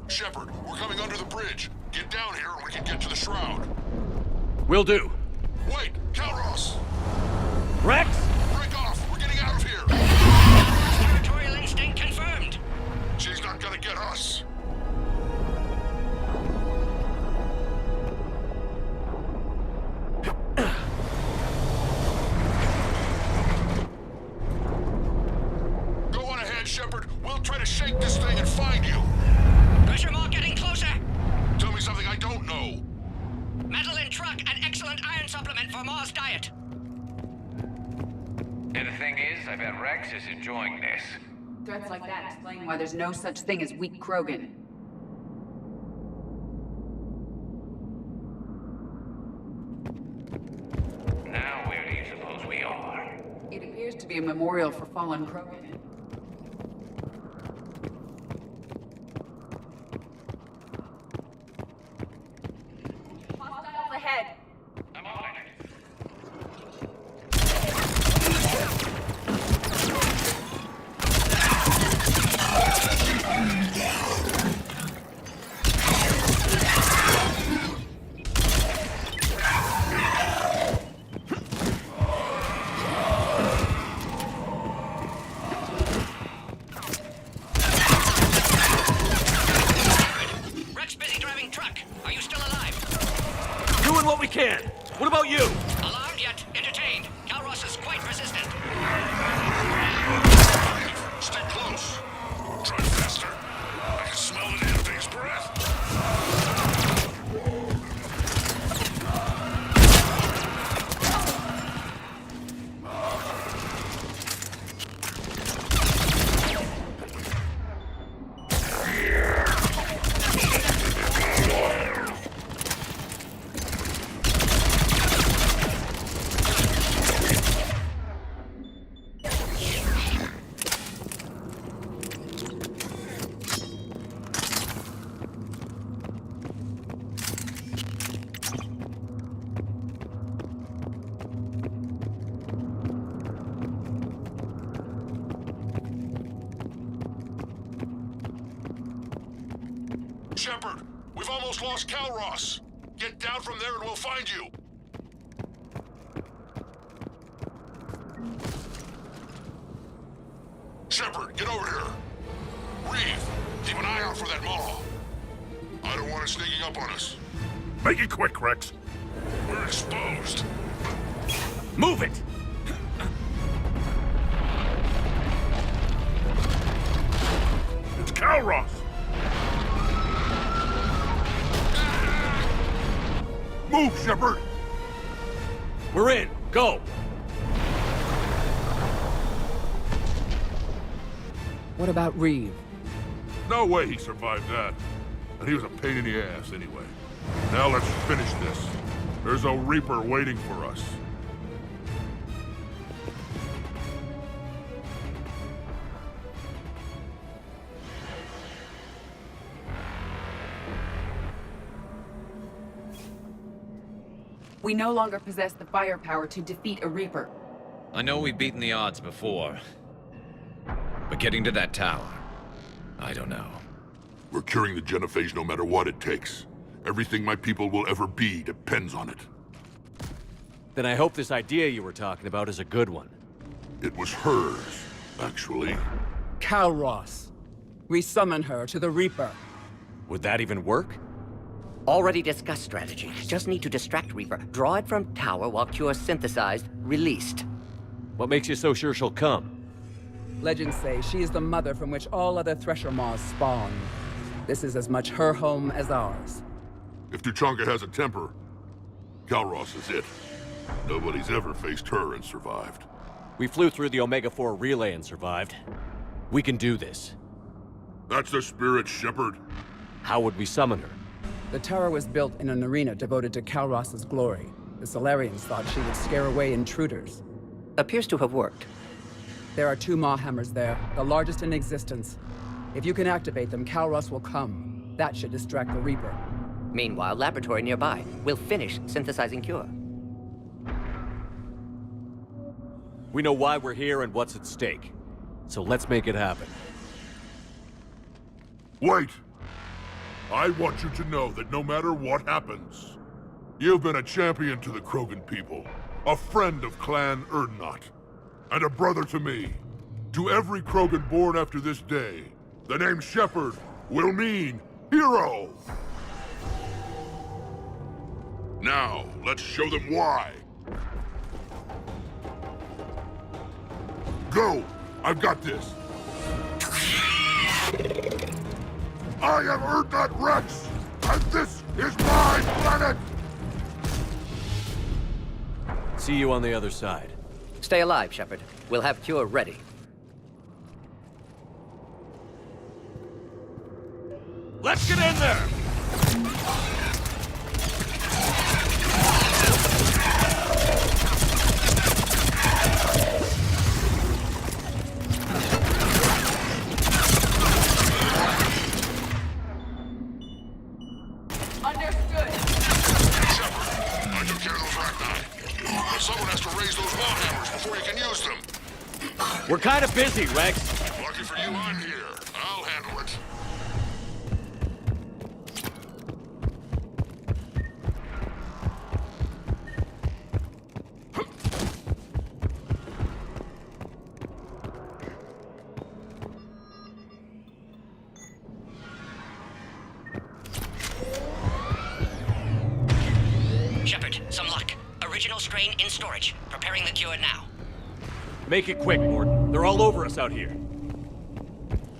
Shepard, we're coming under the bridge. Get down here and we can get to the shroud. Will do. Wait, Calros! Rex? Break off! We're getting out of here! Territorial instinct confirmed! She's not gonna get us! Go on ahead, Shepard. We'll try to shake this thing and find you. Pressure mark getting closer! Tell me something I don't know. Metal in truck and excellent iron supplement for Mars diet. And the thing is, I bet Rex is enjoying this. Threats like that explain why there's no such thing as weak Krogan. Now where do you suppose we are? It appears to be a memorial for fallen Krogan. Hostiles ahead! I'm on it. Rex busy driving truck. Are you still alive? Doing what we can. What about you? Alarmed yet? Entertained. Calros is quite resistant. Stay close. Try faster. I can smell the damn thing's breath. Shepard, we've almost lost Calros. Get down from there and we'll find you. Shepard, get over here. Reeve, keep an eye out for that Maw. I don't want it sneaking up on us. Make it quick, Rex. We're exposed. Move it! It's Calros! Move, Shepard! We're in. Go! What about Reeve? No way he survived that. And he was a pain in the ass anyway. Now let's finish this. There's a Reaper waiting for us. We no longer possess the firepower to defeat a Reaper. I know we've beaten the odds before. But getting to that tower, I don't know. We're curing the genophage no matter what it takes. Everything my people will ever be depends on it. Then I hope this idea you were talking about is a good one. It was hers, actually. Kalros. We summon her to the Reaper. Would that even work? Already discussed strategy. Just need to distract Reaper. Draw it from tower while Cure synthesized, released. What makes you so sure she'll come? Legends say she is the mother from which all other Thresher Maws spawn. This is as much her home as ours. If Tuchanka has a temper, Kalros is it. Nobody's ever faced her and survived. We flew through the Omega-4 relay and survived. We can do this. That's the spirit, Shepard. How would we summon her? The tower was built in an arena devoted to Kalros's glory. The Solarians thought she would scare away intruders. Appears to have worked. There are 2 Maw hammers there, the largest in existence. If you can activate them, Kalros will come. That should distract the Reaper. Meanwhile, laboratory nearby. We'll finish synthesizing Cure. We know why we're here and what's at stake. So let's make it happen. Wait! I want you to know that no matter what happens, you've been a champion to the Krogan people, a friend of Clan Urdnot, and a brother to me. To every Krogan born after this day, the name Shepard will mean hero! Now, let's show them why. Go! I've got this! I am Urdnot Rex, and this is my planet! See you on the other side. Stay alive, Shepard. We'll have Cure ready. Let's get in there! Someone has to raise those Maw hammers before you can use them. We're kind of busy, Rex. Lucky for you, I'm here. I'll handle it. Shepard, some luck. Original strain in storage. Preparing the Cure now. Make it quick, Mordin. They're all over us out here.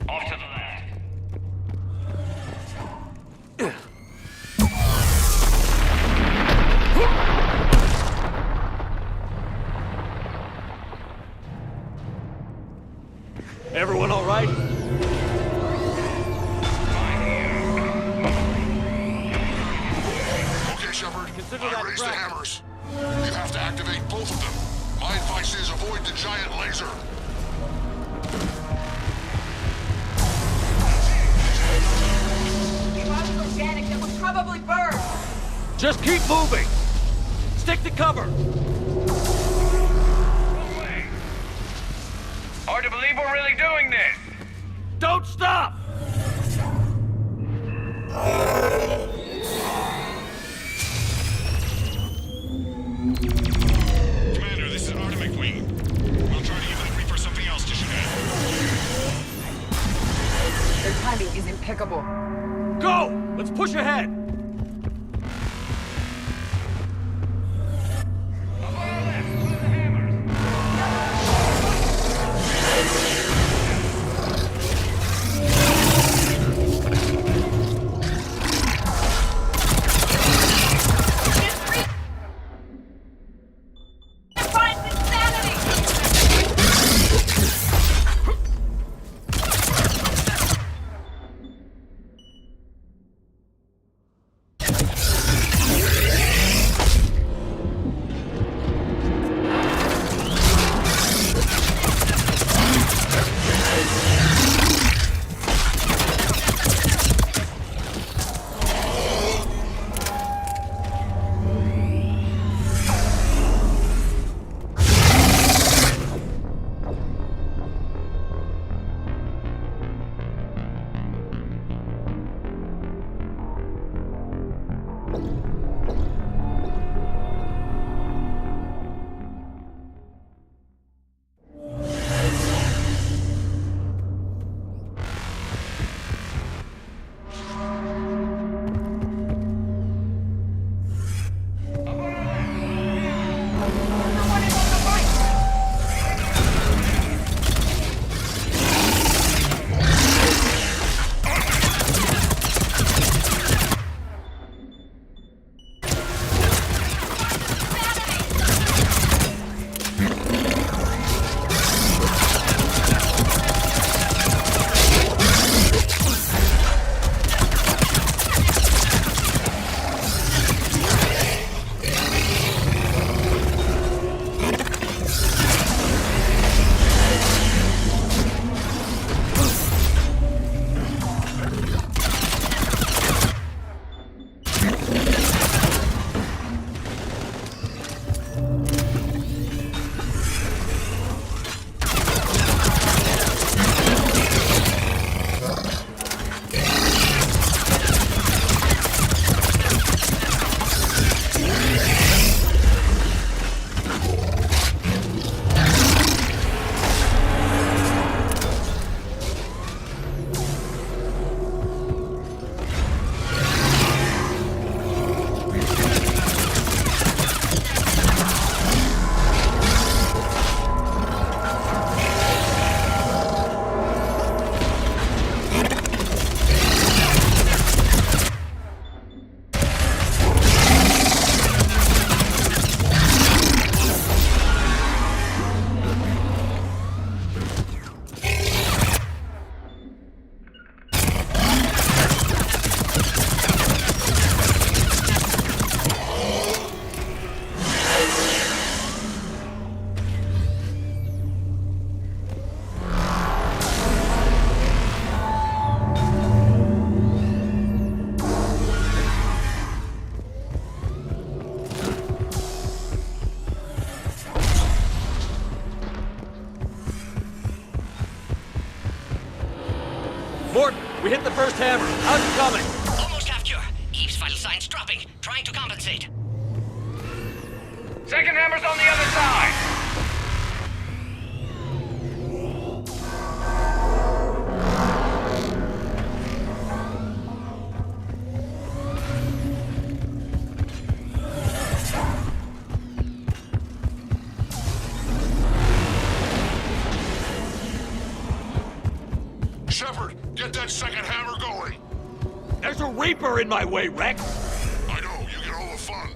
Off to the left. Everyone all right? Okay, Shepard. Consider I that raised the crack. hammers. You have to activate both of them. My advice is avoid the giant laser. If I was organic, it would probably burn! Just keep moving! Stick to cover! Hard to believe we're really doing this! Don't stop! Commander, this is Artemic Wing. We'll try to give that Reaper something else to shoot at. Their timing is impeccable. Go! Let's push ahead! We hit the first hammer. How's it coming? Almost half cure. Eve's vital signs dropping. Trying to compensate. Second hammer's on the other side. Shepard, get that second hammer going. There's a Reaper in my way, Rex. I know, you get all the fun.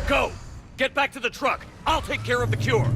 Go! Get back to the truck. I'll take care of the cure.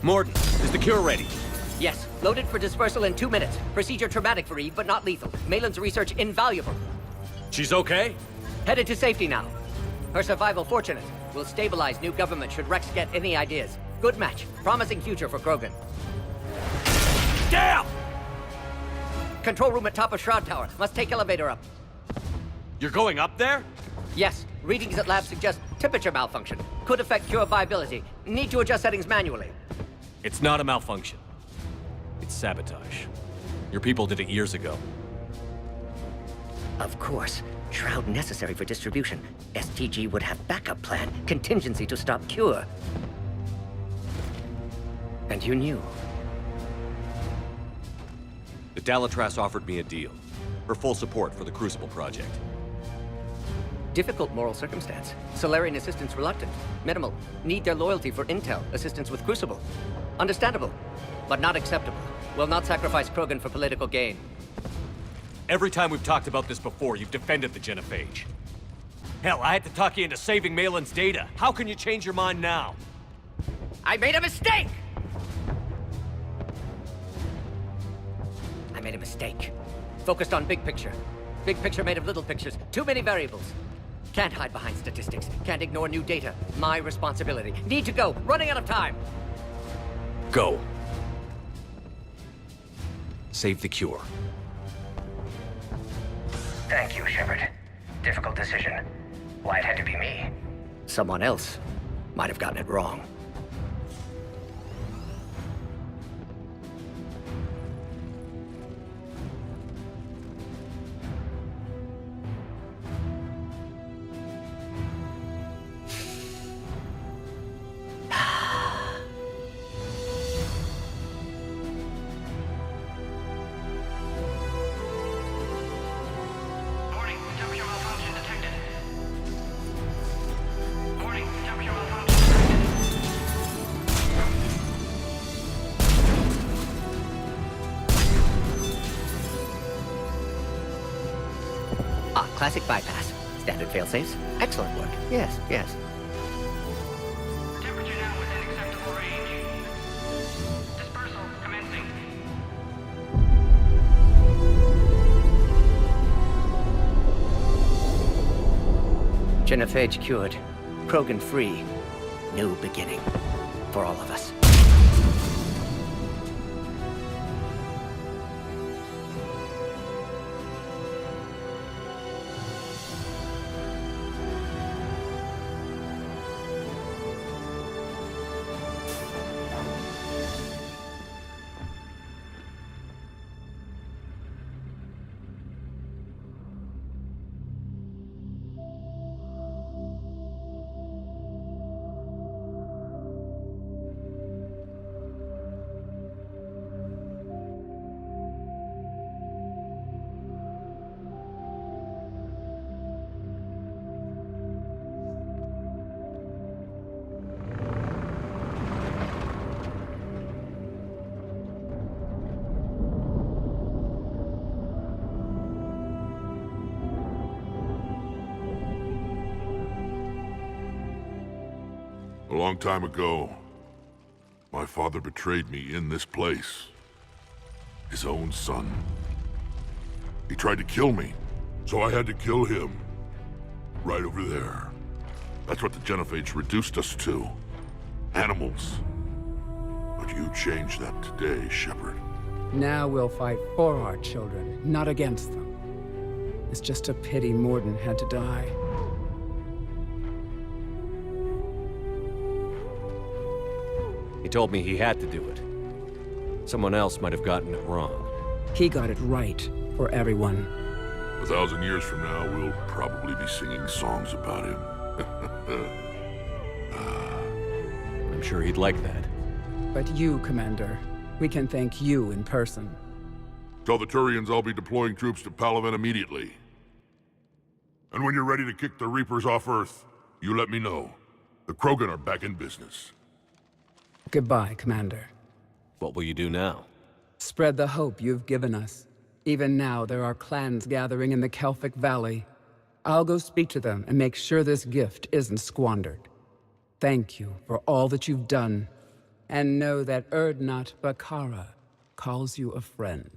Mordin, is the cure ready? Yes, loaded for dispersal in 2 minutes. Procedure traumatic for Eve, but not lethal. Malin's research invaluable. She's okay? Headed to safety now. Her survival fortunate. Will stabilize new government should Rex get any ideas. Good match. Promising future for Krogan. Damn! Control room at top of Shroud Tower. Must take elevator up. You're going up there? Yes. Readings at lab suggest temperature malfunction. Could affect cure viability. Need to adjust settings manually. It's not a malfunction. It's sabotage. Your people did it years ago. Of course. Shroud necessary for distribution. STG would have backup plan. Contingency to stop cure. And you knew. The Dalatras offered me a deal. For full support for the Crucible project. Difficult moral circumstance. Solarian assistance reluctant. Minimal. Need their loyalty for intel. Assistance with Crucible. Understandable. But not acceptable. Will not sacrifice Krogan for political gain. Every time we've talked about this before, you've defended the Genophage. Hell, I had to talk you into saving Malin's data. How can you change your mind now? I made a mistake! I made a mistake. Focused on big picture. Big picture made of little pictures. Too many variables. Can't hide behind statistics. Can't ignore new data. My responsibility. Need to go. Running out of time. Go. Save the cure. Thank you, Shepard. Difficult decision. Why it had to be me. Someone else might have gotten it wrong. Classic bypass. Standard failsafes. Excellent work. Yes, yes. Temperature now within acceptable range. Dispersal commencing. Genophage cured. Krogan free. New beginning. For all of us. A long time ago, my father betrayed me in this place. His own son. He tried to kill me, so I had to kill him. Right over there. That's what the Genophage reduced us to. Animals. But you changed that today, Shepard. Now we'll fight for our children, not against them. It's just a pity Mordin had to die. He told me he had to do it. Someone else might have gotten it wrong. He got it right for everyone. 1,000 years from now, we'll probably be singing songs about him. I'm sure he'd like that. But you, Commander, we can thank you in person. Tell the Turians I'll be deploying troops to Palaven immediately. And when you're ready to kick the Reapers off Earth, you let me know. The Krogan are back in business. Goodbye, Commander. What will you do now? Spread the hope you've given us. Even now, there are clans gathering in the Kelphic Valley. I'll go speak to them and make sure this gift isn't squandered. Thank you for all that you've done. And know that Urdnot Bakara calls you a friend.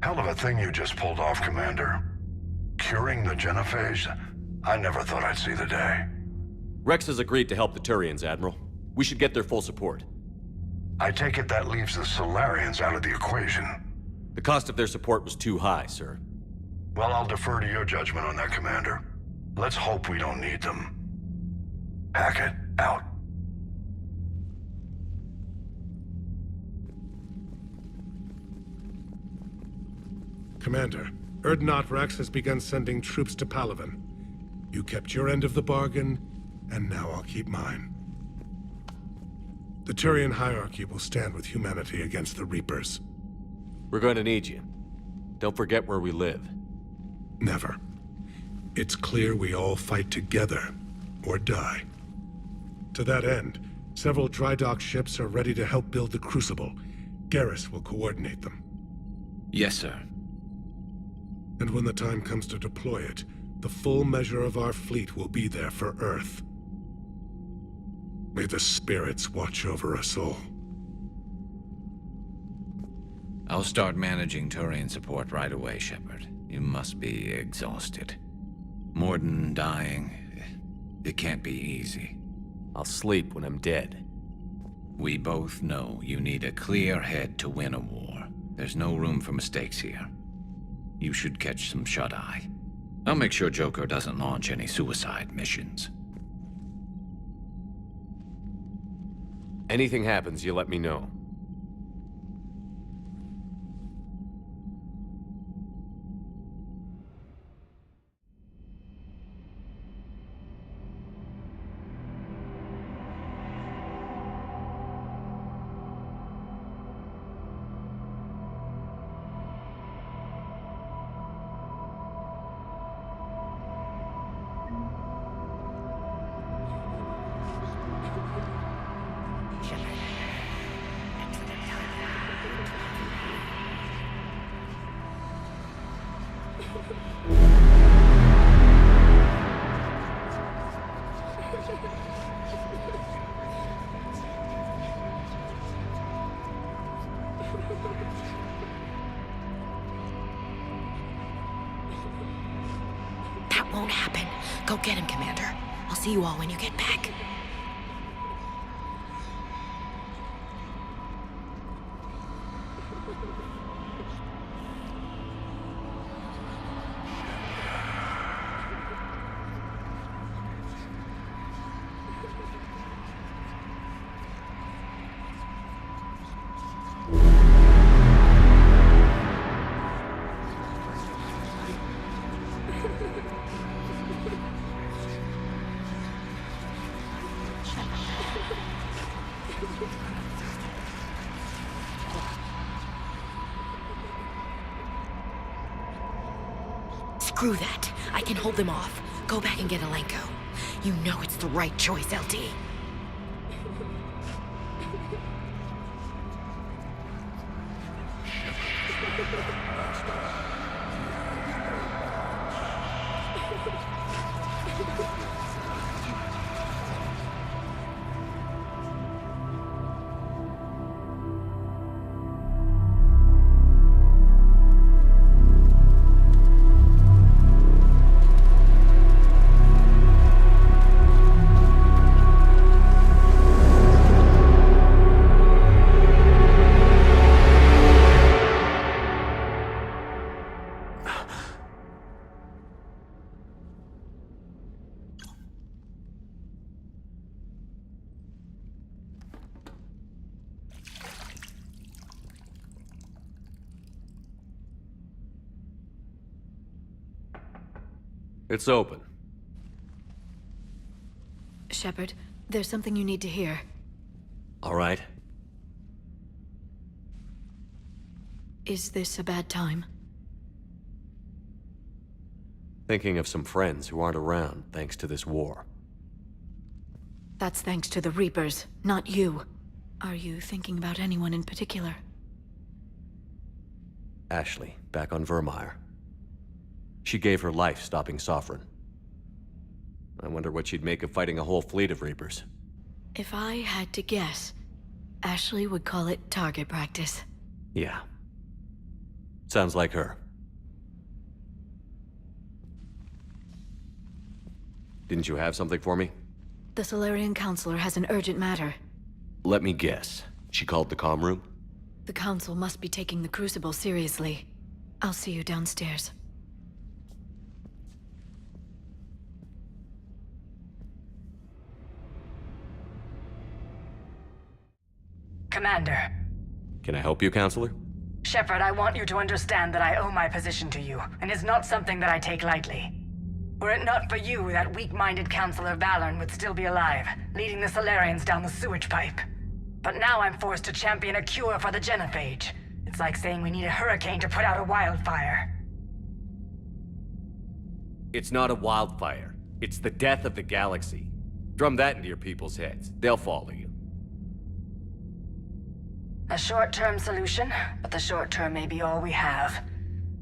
Hell of a thing you just pulled off, Commander. Curing the Genophage? I never thought I'd see the day. Rex has agreed to help the Turians, Admiral. We should get their full support. I take it that leaves the Solarians out of the equation. The cost of their support was too high, sir. Well, I'll defer to your judgment on that, Commander. Let's hope we don't need them. Hackett, out. Commander, Urdnot Rex has begun sending troops to Palaven. You kept your end of the bargain, and now I'll keep mine. The Turian hierarchy will stand with humanity against the Reapers. We're going to need you. Don't forget where we live. Never. It's clear we all fight together, or die. To that end, several dry dock ships are ready to help build the Crucible. Garrus will coordinate them. Yes, sir. And when the time comes to deploy it, the full measure of our fleet will be there for Earth. May the spirits watch over us all. I'll start managing Turian support right away, Shepard. You must be exhausted. Mordin dying, it can't be easy. I'll sleep when I'm dead. We both know you need a clear head to win a war. There's no room for mistakes here. You should catch some shut-eye. I'll make sure Joker doesn't launch any suicide missions. Anything happens, you let me know. That won't happen. Go get him, Commander. I'll see you all when you get back. Screw that. I can hold them off. Go back and get Alenko. You know it's the right choice, LT. It's open. Shepard, there's something you need to hear. All right. Is this a bad time? Thinking of some friends who aren't around thanks to this war. That's thanks to the Reapers, not you. Are you thinking about anyone in particular? Ashley, back on Vermeer. She gave her life stopping Sovereign. I wonder what she'd make of fighting a whole fleet of Reapers. If I had to guess, Ashley would call it target practice. Yeah. Sounds like her. Didn't you have something for me? The Salarian Counselor has an urgent matter. Let me guess. She called the comm room? The Council must be taking the Crucible seriously. I'll see you downstairs. Commander. Can I help you, Counselor? Shepard, I want you to understand that I owe my position to you, and it's not something that I take lightly. Were it not for you, that weak-minded Counselor Valorn would still be alive, leading the Salarians down the sewage pipe. But now I'm forced to champion a cure for the genophage. It's like saying we need a hurricane to put out a wildfire. It's not a wildfire. It's the death of the galaxy. Drum that into your people's heads. They'll follow you. A short-term solution, but the short term may be all we have.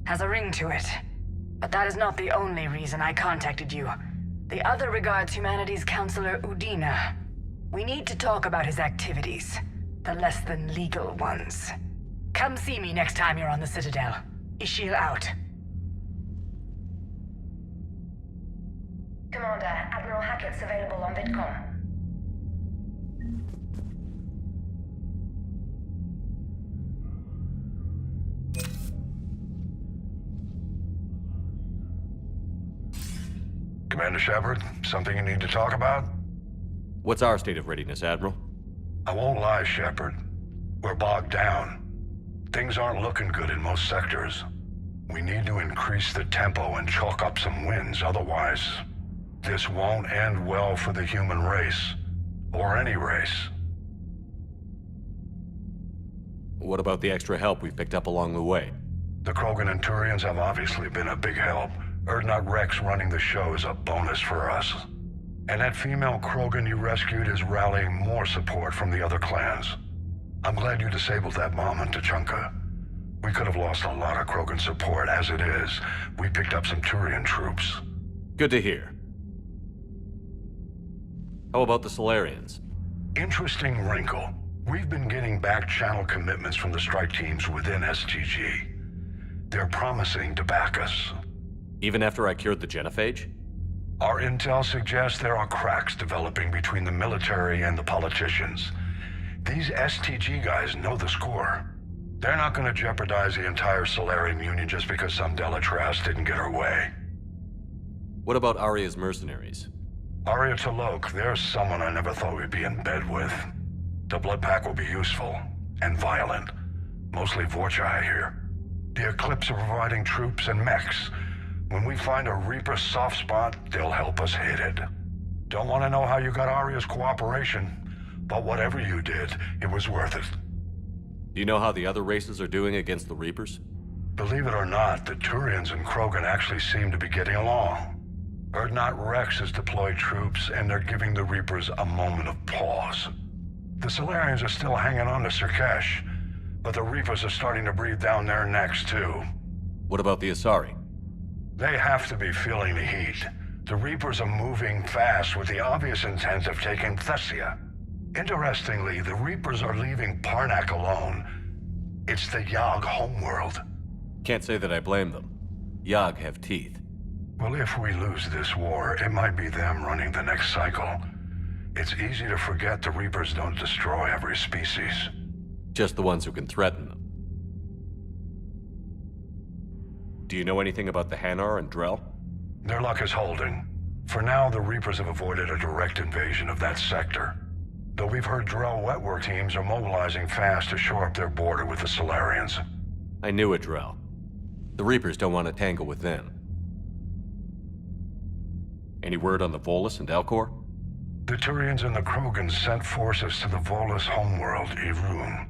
Has a ring to it. But that is not the only reason I contacted you. The other regards humanity's Counselor Udina. We need to talk about his activities. The less than legal ones. Come see me next time you're on the Citadel. Ishil out. Commander, Admiral Hackett's available on VidCom. Commander Shepard, something you need to talk about? What's our state of readiness, Admiral? I won't lie, Shepard. We're bogged down. Things aren't looking good in most sectors. We need to increase the tempo and chalk up some wins, otherwise, this won't end well for the human race. Or any race. What about the extra help we've picked up along the way? The Krogan and Turians have obviously been a big help. Urdnot Rex running the show is a bonus for us. And that female Krogan you rescued is rallying more support from the other clans. I'm glad you disabled that bomb on Tuchanka. We could have lost a lot of Krogan support. As it is, we picked up some Turian troops. Good to hear. How about the Solarians? Interesting wrinkle. We've been getting back channel commitments from the strike teams within STG. They're promising to back us. Even after I cured the genophage? Our intel suggests there are cracks developing between the military and the politicians. These STG guys know the score. They're not going to jeopardize the entire Solarian Union just because some Delatras didn't get her way. What about Aria's mercenaries? Aria T'Loak, there's someone I never thought we'd be in bed with. The Blood Pack will be useful, and violent. Mostly Vorchai here. The Eclipse are providing troops and mechs. When we find a Reaper soft spot, they'll help us hit it. Don't want to know how you got Aria's cooperation, but whatever you did, it was worth it. Do you know how the other races are doing against the Reapers? Believe it or not, the Turians and Krogan actually seem to be getting along. Urdnot Rex has deployed troops, and they're giving the Reapers a moment of pause. The Solarians are still hanging on to Surkesh, but the Reapers are starting to breathe down their necks too. What about the Asari? They have to be feeling the heat. The Reapers are moving fast with the obvious intent of taking Thessia. Interestingly, the Reapers are leaving Parnak alone. It's the Yogg homeworld. Can't say that I blame them. Yogg have teeth. Well, if we lose this war, it might be them running the next cycle. It's easy to forget the Reapers don't destroy every species. Just the ones who can threaten them. Do you know anything about the Hanar and Drell? Their luck is holding. For now, the Reapers have avoided a direct invasion of that sector. Though we've heard Drell Wetwork teams are mobilizing fast to shore up their border with the Solarians. I knew it, Drell. The Reapers don't want to tangle with them. Any word on the Volus and Elcor? The Turians and the Krogans sent forces to the Volus homeworld, Irun.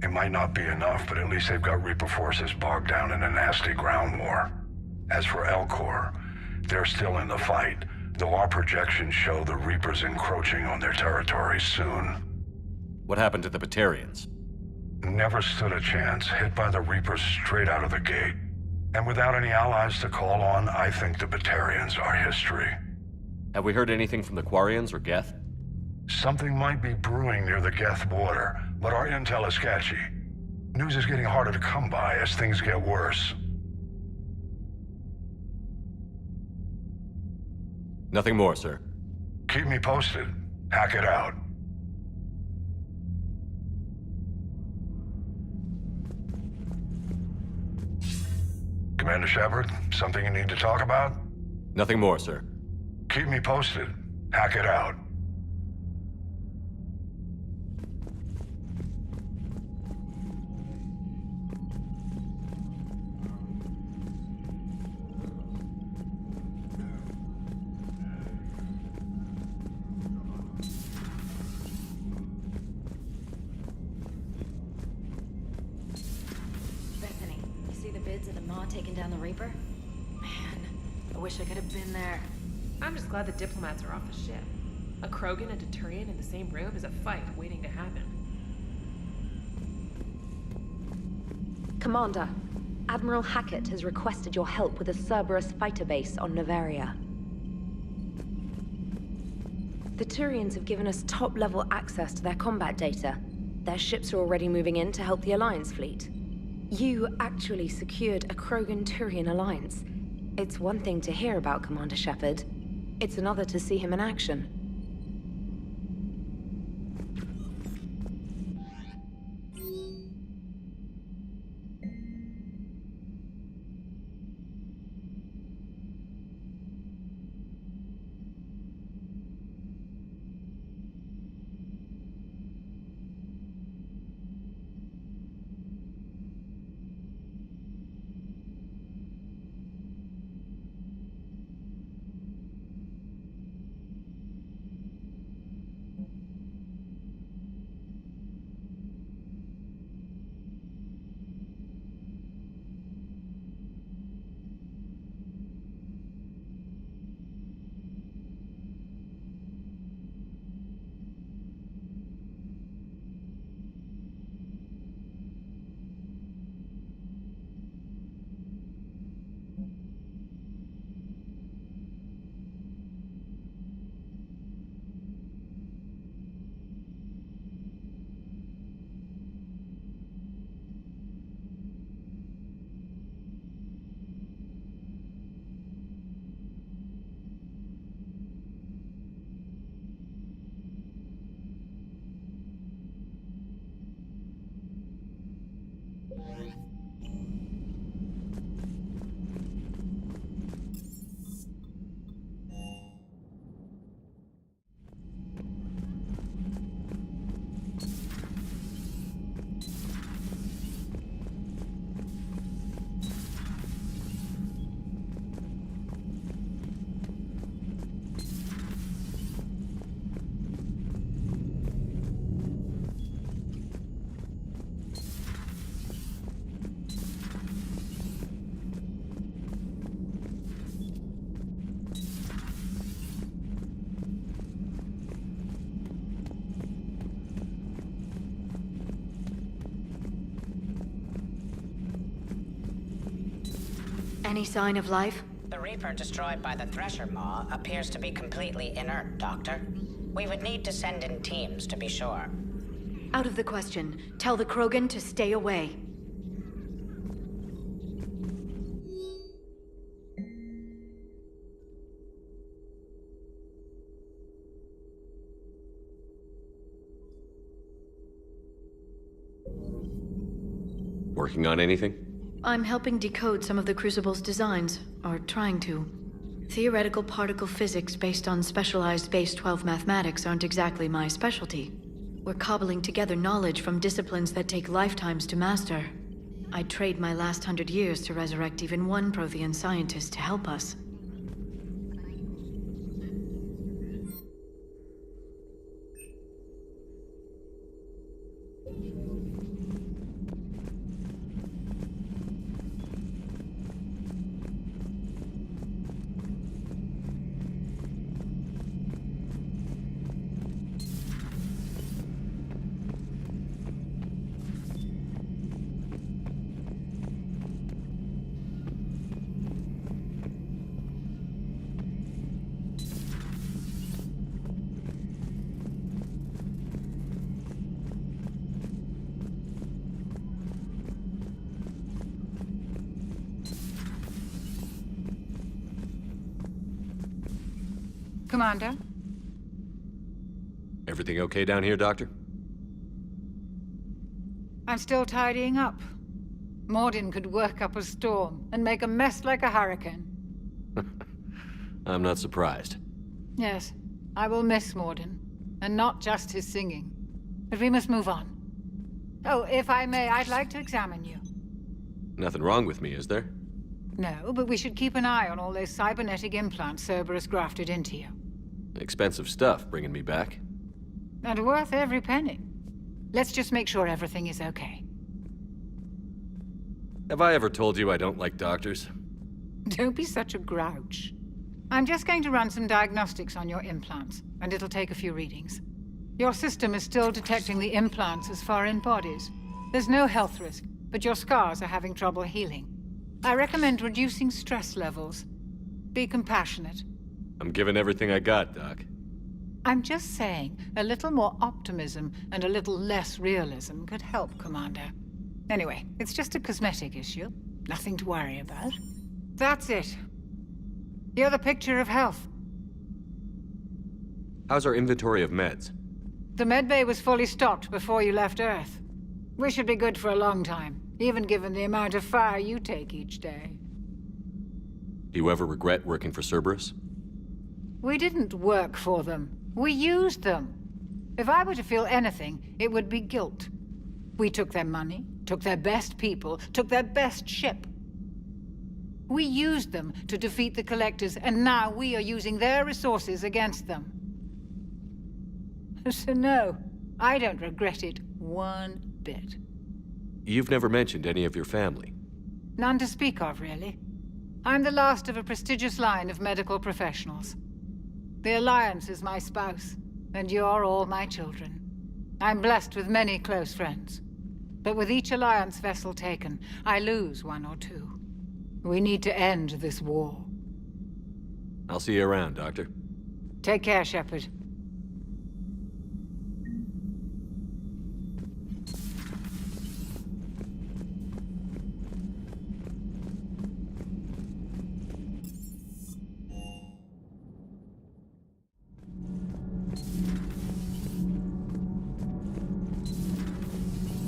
It might not be enough, but at least they've got Reaper forces bogged down in a nasty ground war. As for Elcor, they're still in the fight, though our projections show the Reapers encroaching on their territory soon. What happened to the Batarians? Never stood a chance, hit by the Reapers straight out of the gate. And without any allies to call on, I think the Batarians are history. Have we heard anything from the Quarians or Geth? Something might be brewing near the Geth border, but our intel is sketchy. News is getting harder to come by as things get worse. Nothing more, sir. Keep me posted. Hack it out. Commander Shepard, something you need to talk about? Nothing more, sir. Keep me posted. Hack it out. Bethany, you see the bids of the Maw taking down the Reaper? Man, I wish I could have been there. I'm just glad the diplomats are off the ship. A Krogan and a Turian in the same room is a fight waiting to happen. Commander, Admiral Hackett has requested your help with a Cerberus fighter base on Noveria. The Turians have given us top-level access to their combat data. Their ships are already moving in to help the Alliance fleet. You actually secured a Krogan-Turian alliance. It's one thing to hear about Commander Shepard. It's another to see him in action. Any sign of life? The Reaper destroyed by the Thresher Maw appears to be completely inert, Doctor. We would need to send in teams to be sure. Out of the question. Tell the Krogan to stay away. Working on anything? I'm helping decode some of the Crucible's designs, or trying to. Theoretical particle physics based on specialized Base 12 mathematics aren't exactly my specialty. We're cobbling together knowledge from disciplines that take lifetimes to master. I'd trade my last 100 years to resurrect even one Prothean scientist to help us. Commander? Everything okay down here, Doctor? I'm still tidying up. Mordin could work up a storm and make a mess like a hurricane. I'm not surprised. Yes, I will miss Mordin. And not just his singing. But we must move on. Oh, if I may, I'd like to examine you. Nothing wrong with me, is there? No, but we should keep an eye on all those cybernetic implants Cerberus grafted into you. Expensive stuff bringing me back. And worth every penny. Let's just make sure everything is okay. Have I ever told you I don't like doctors? Don't be such a grouch. I'm just going to run some diagnostics on your implants, and it'll take a few readings. Your system is still detecting the implants as foreign bodies. There's no health risk, but your scars are having trouble healing. I recommend reducing stress levels. Be compassionate. I'm giving everything I got, Doc. I'm just saying, a little more optimism and a little less realism could help, Commander. Anyway, it's just a cosmetic issue. Nothing to worry about. That's it. You're the picture of health. How's our inventory of meds? The medbay was fully stocked before you left Earth. We should be good for a long time, even given the amount of fire you take each day. Do you ever regret working for Cerberus? We didn't work for them. We used them. If I were to feel anything, it would be guilt. We took their money, took their best people, took their best ship. We used them to defeat the Collectors, and now we are using their resources against them. So no, I don't regret it one bit. You've never mentioned any of your family. None to speak of, really. I'm the last of a prestigious line of medical professionals. The Alliance is my spouse, and you're all my children. I'm blessed with many close friends. But with each Alliance vessel taken, I lose one or two. We need to end this war. I'll see you around, Doctor. Take care, Shepard.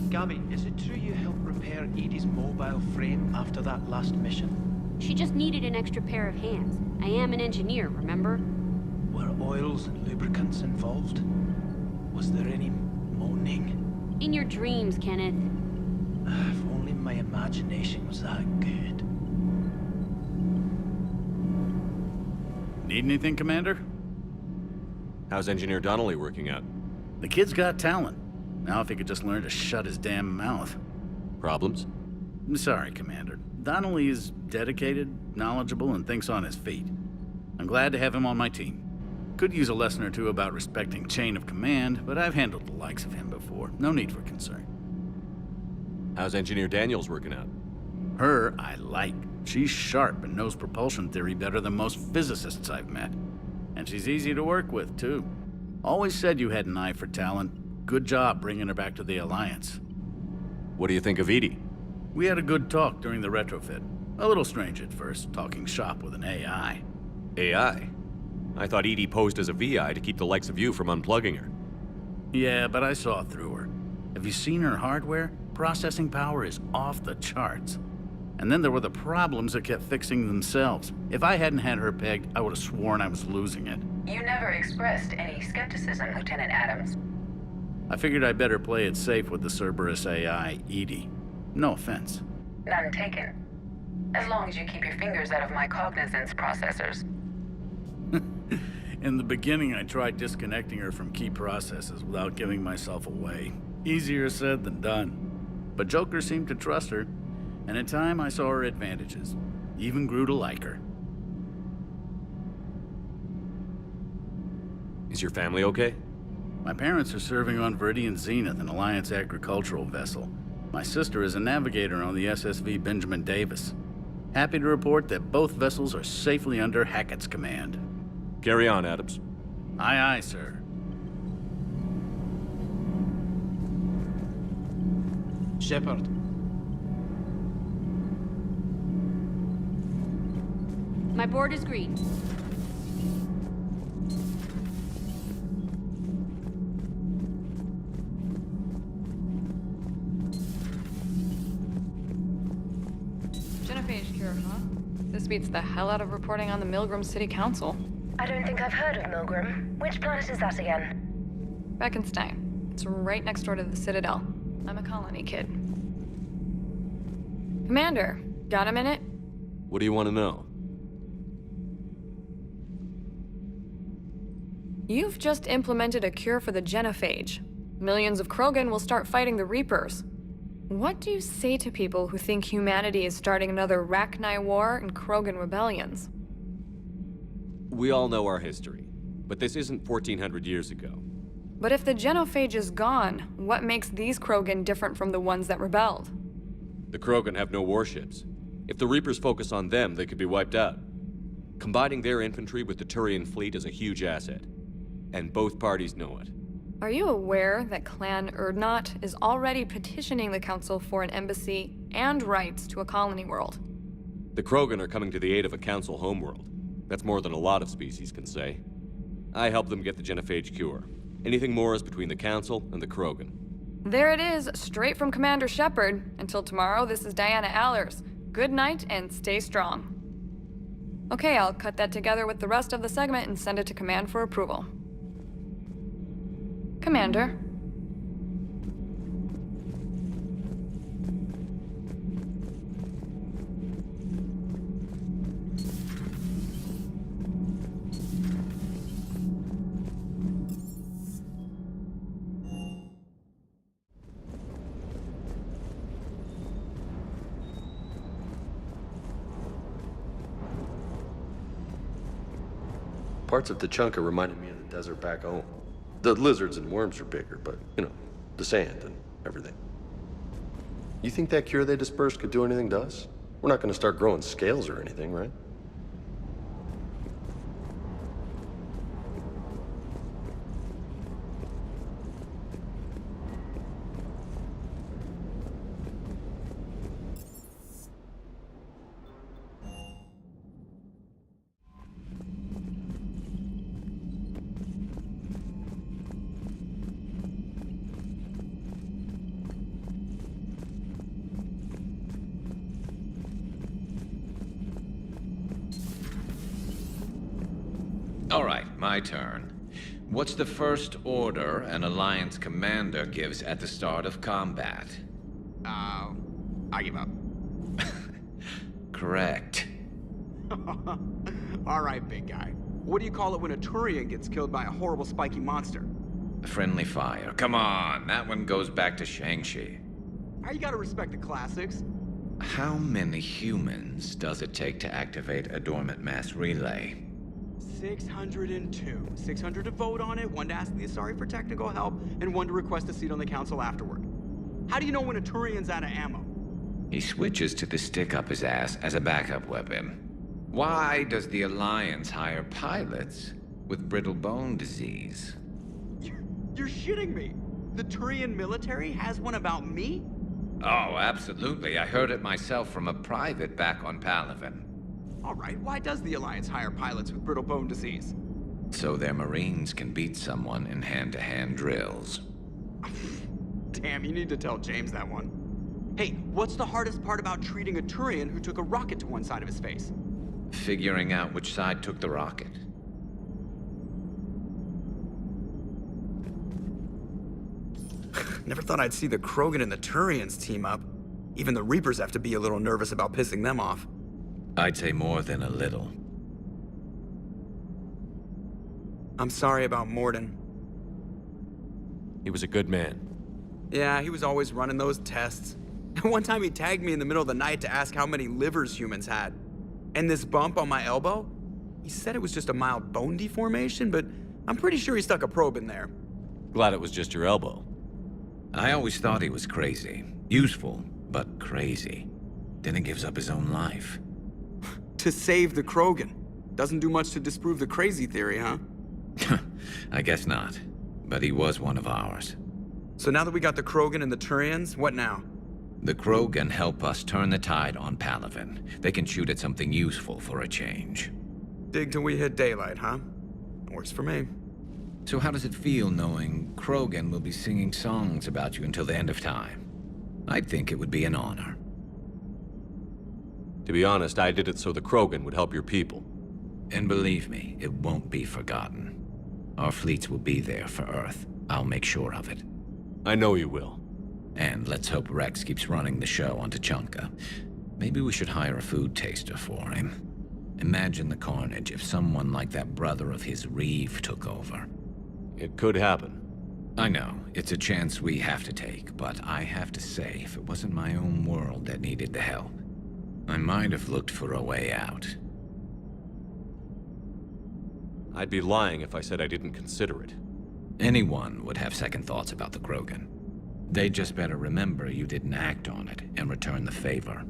Gabby, is it true you helped repair Edie's mobile frame after that last mission? She just needed an extra pair of hands. I am an engineer, remember? Were oils and lubricants involved? Was there any moaning? In your dreams, Kenneth. If only my imagination was that good. Need anything, Commander? How's Engineer Donnelly working out? The kid's got talent. Now if he could just learn to shut his damn mouth. Problems? I'm sorry, Commander. Donnelly is dedicated, knowledgeable, and thinks on his feet. I'm glad to have him on my team. Could use a lesson or two about respecting chain of command, but I've handled the likes of him before. No need for concern. How's Engineer Daniels working out? Her, I like. She's sharp and knows propulsion theory better than most physicists I've met. And she's easy to work with, too. Always said you had an eye for talent. Good job bringing her back to the Alliance. What do you think of Edie? We had a good talk during the retrofit. A little strange at first, talking shop with an AI. AI? I thought Edie posed as a VI to keep the likes of you from unplugging her. Yeah, but I saw through her. Have you seen her hardware? Processing power is off the charts. And then there were the problems that kept fixing themselves. If I hadn't had her pegged, I would have sworn I was losing it. You never expressed any skepticism, Lieutenant Adams. I figured I'd better play it safe with the Cerberus AI, Edie. No offense. None taken. As long as you keep your fingers out of my cognizance processors. In the beginning, I tried disconnecting her from key processes without giving myself away. Easier said than done. But Joker seemed to trust her, and in time I saw her advantages. Even grew to like her. Is your family okay? My parents are serving on Viridian Zenith, an Alliance agricultural vessel. My sister is a navigator on the SSV Benjamin Davis. Happy to report that both vessels are safely under Hackett's command. Carry on, Adams. Aye, aye, sir. Shepard. My board is green. Genophage cure, huh? This beats the hell out of reporting on the Milgram City Council. I don't think I've heard of Milgram. Which planet is that again? Beckenstein. It's right next door to the Citadel. I'm a colony kid. Commander, got a minute? What do you want to know? You've just implemented a cure for the genophage. Millions of Krogan will start fighting the Reapers. What do you say to people who think humanity is starting another Rachni War and Krogan rebellions? We all know our history, but this isn't 1400 years ago. But if the genophage is gone, what makes these Krogan different from the ones that rebelled? The Krogan have no warships. If the Reapers focus on them, they could be wiped out. Combining their infantry with the Turian fleet is a huge asset, and both parties know it. Are you aware that Clan Urdnot is already petitioning the Council for an embassy and rights to a colony world? The Krogan are coming to the aid of a Council homeworld. That's more than a lot of species can say. I helped them get the genophage cure. Anything more is between the Council and the Krogan. There it is, straight from Commander Shepard. Until tomorrow, this is Diana Allers. Good night and stay strong. Okay, I'll cut that together with the rest of the segment and send it to Command for approval. Commander. Parts of Tuchanka reminded me of the desert back home. The lizards and worms are bigger, but, you know, the sand and everything. You think that cure they dispersed could do anything to us? We're not gonna start growing scales or anything, right? All right, my turn. What's the first order an Alliance commander gives at the start of combat? I give up. Correct. All right, big guy. What do you call it when a Turian gets killed by a horrible spiky monster? Friendly fire. Come on, that one goes back to Shang-Chi. You gotta respect the classics. How many humans does it take to activate a dormant mass relay? 602. 600 to vote on it, 1 to ask the Asari for technical help, and 1 to request a seat on the council afterward. How do you know when a Turian's out of ammo? He switches to the stick up his ass as a backup weapon. Why does the Alliance hire pilots with brittle bone disease? You're shitting me! The Turian military has one about me? Oh, absolutely. I heard it myself from a private back on Palaven. Alright, why does the Alliance hire pilots with brittle bone disease? So their Marines can beat someone in hand-to-hand drills. Damn, you need to tell James that one. Hey, what's the hardest part about treating a Turian who took a rocket to one side of his face? Figuring out which side took the rocket. Never thought I'd see the Krogan and the Turians team up. Even the Reapers have to be a little nervous about pissing them off. I'd say more than a little. I'm sorry about Mordin. He was a good man. Yeah, he was always running those tests. One time he tagged me in the middle of the night to ask how many livers humans had. And this bump on my elbow? He said it was just a mild bone deformation, but I'm pretty sure he stuck a probe in there. Glad it was just your elbow. I always thought he was crazy. Useful, but crazy. Then he gives up his own life. To save the Krogan. Doesn't do much to disprove the crazy theory, huh? I guess not. But he was one of ours. So now that we got the Krogan and the Turians, what now? The Krogan help us turn the tide on Palaven. They can shoot at something useful for a change. Dig till we hit daylight, huh? Works for me. So how does it feel knowing Krogan will be singing songs about you until the end of time? I'd think it would be an honor. To be honest, I did it so the Krogan would help your people. And believe me, it won't be forgotten. Our fleets will be there for Earth. I'll make sure of it. I know you will. And let's hope Rex keeps running the show on Tuchanka. Maybe we should hire a food taster for him. Imagine the carnage if someone like that brother of his, Reeve, took over. It could happen. I know, it's a chance we have to take, but I have to say, if it wasn't my own world that needed the help, I might have looked for a way out. I'd be lying if I said I didn't consider it. Anyone would have second thoughts about the Krogan. They just better remember you didn't act on it and return the favor.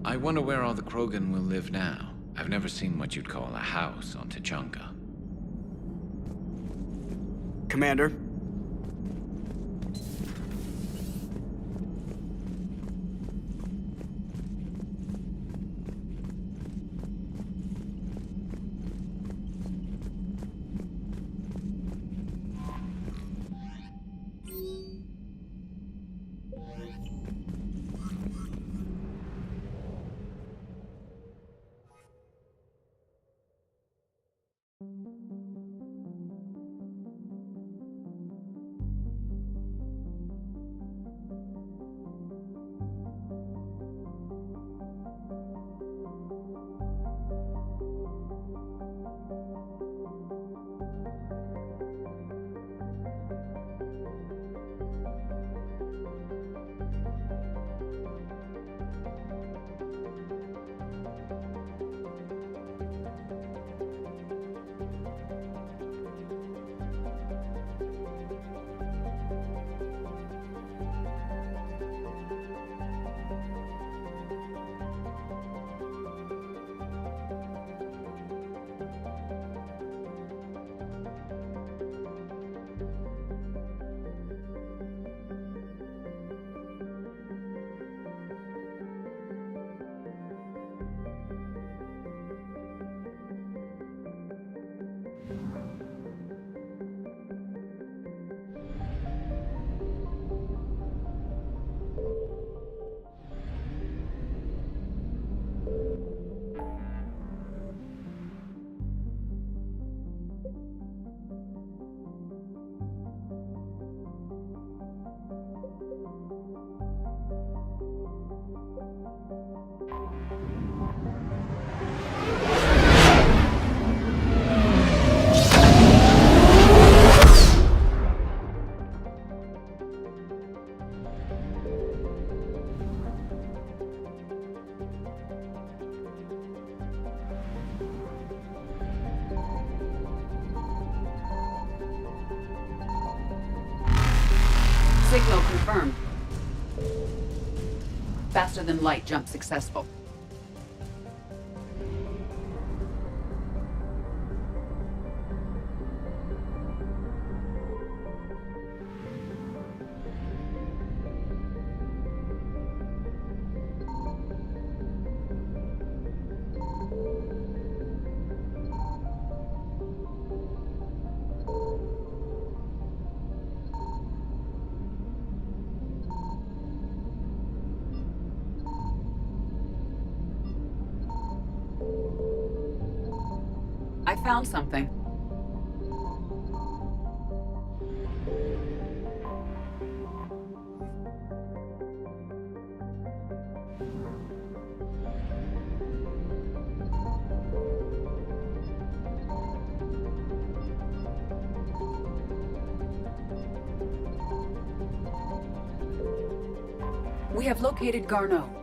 I wonder where all the Krogan will live now. I've never seen what you'd call a house on Tuchanka. Commander? Signal confirmed. Faster than light jump successful. I found something. We have located Garneau.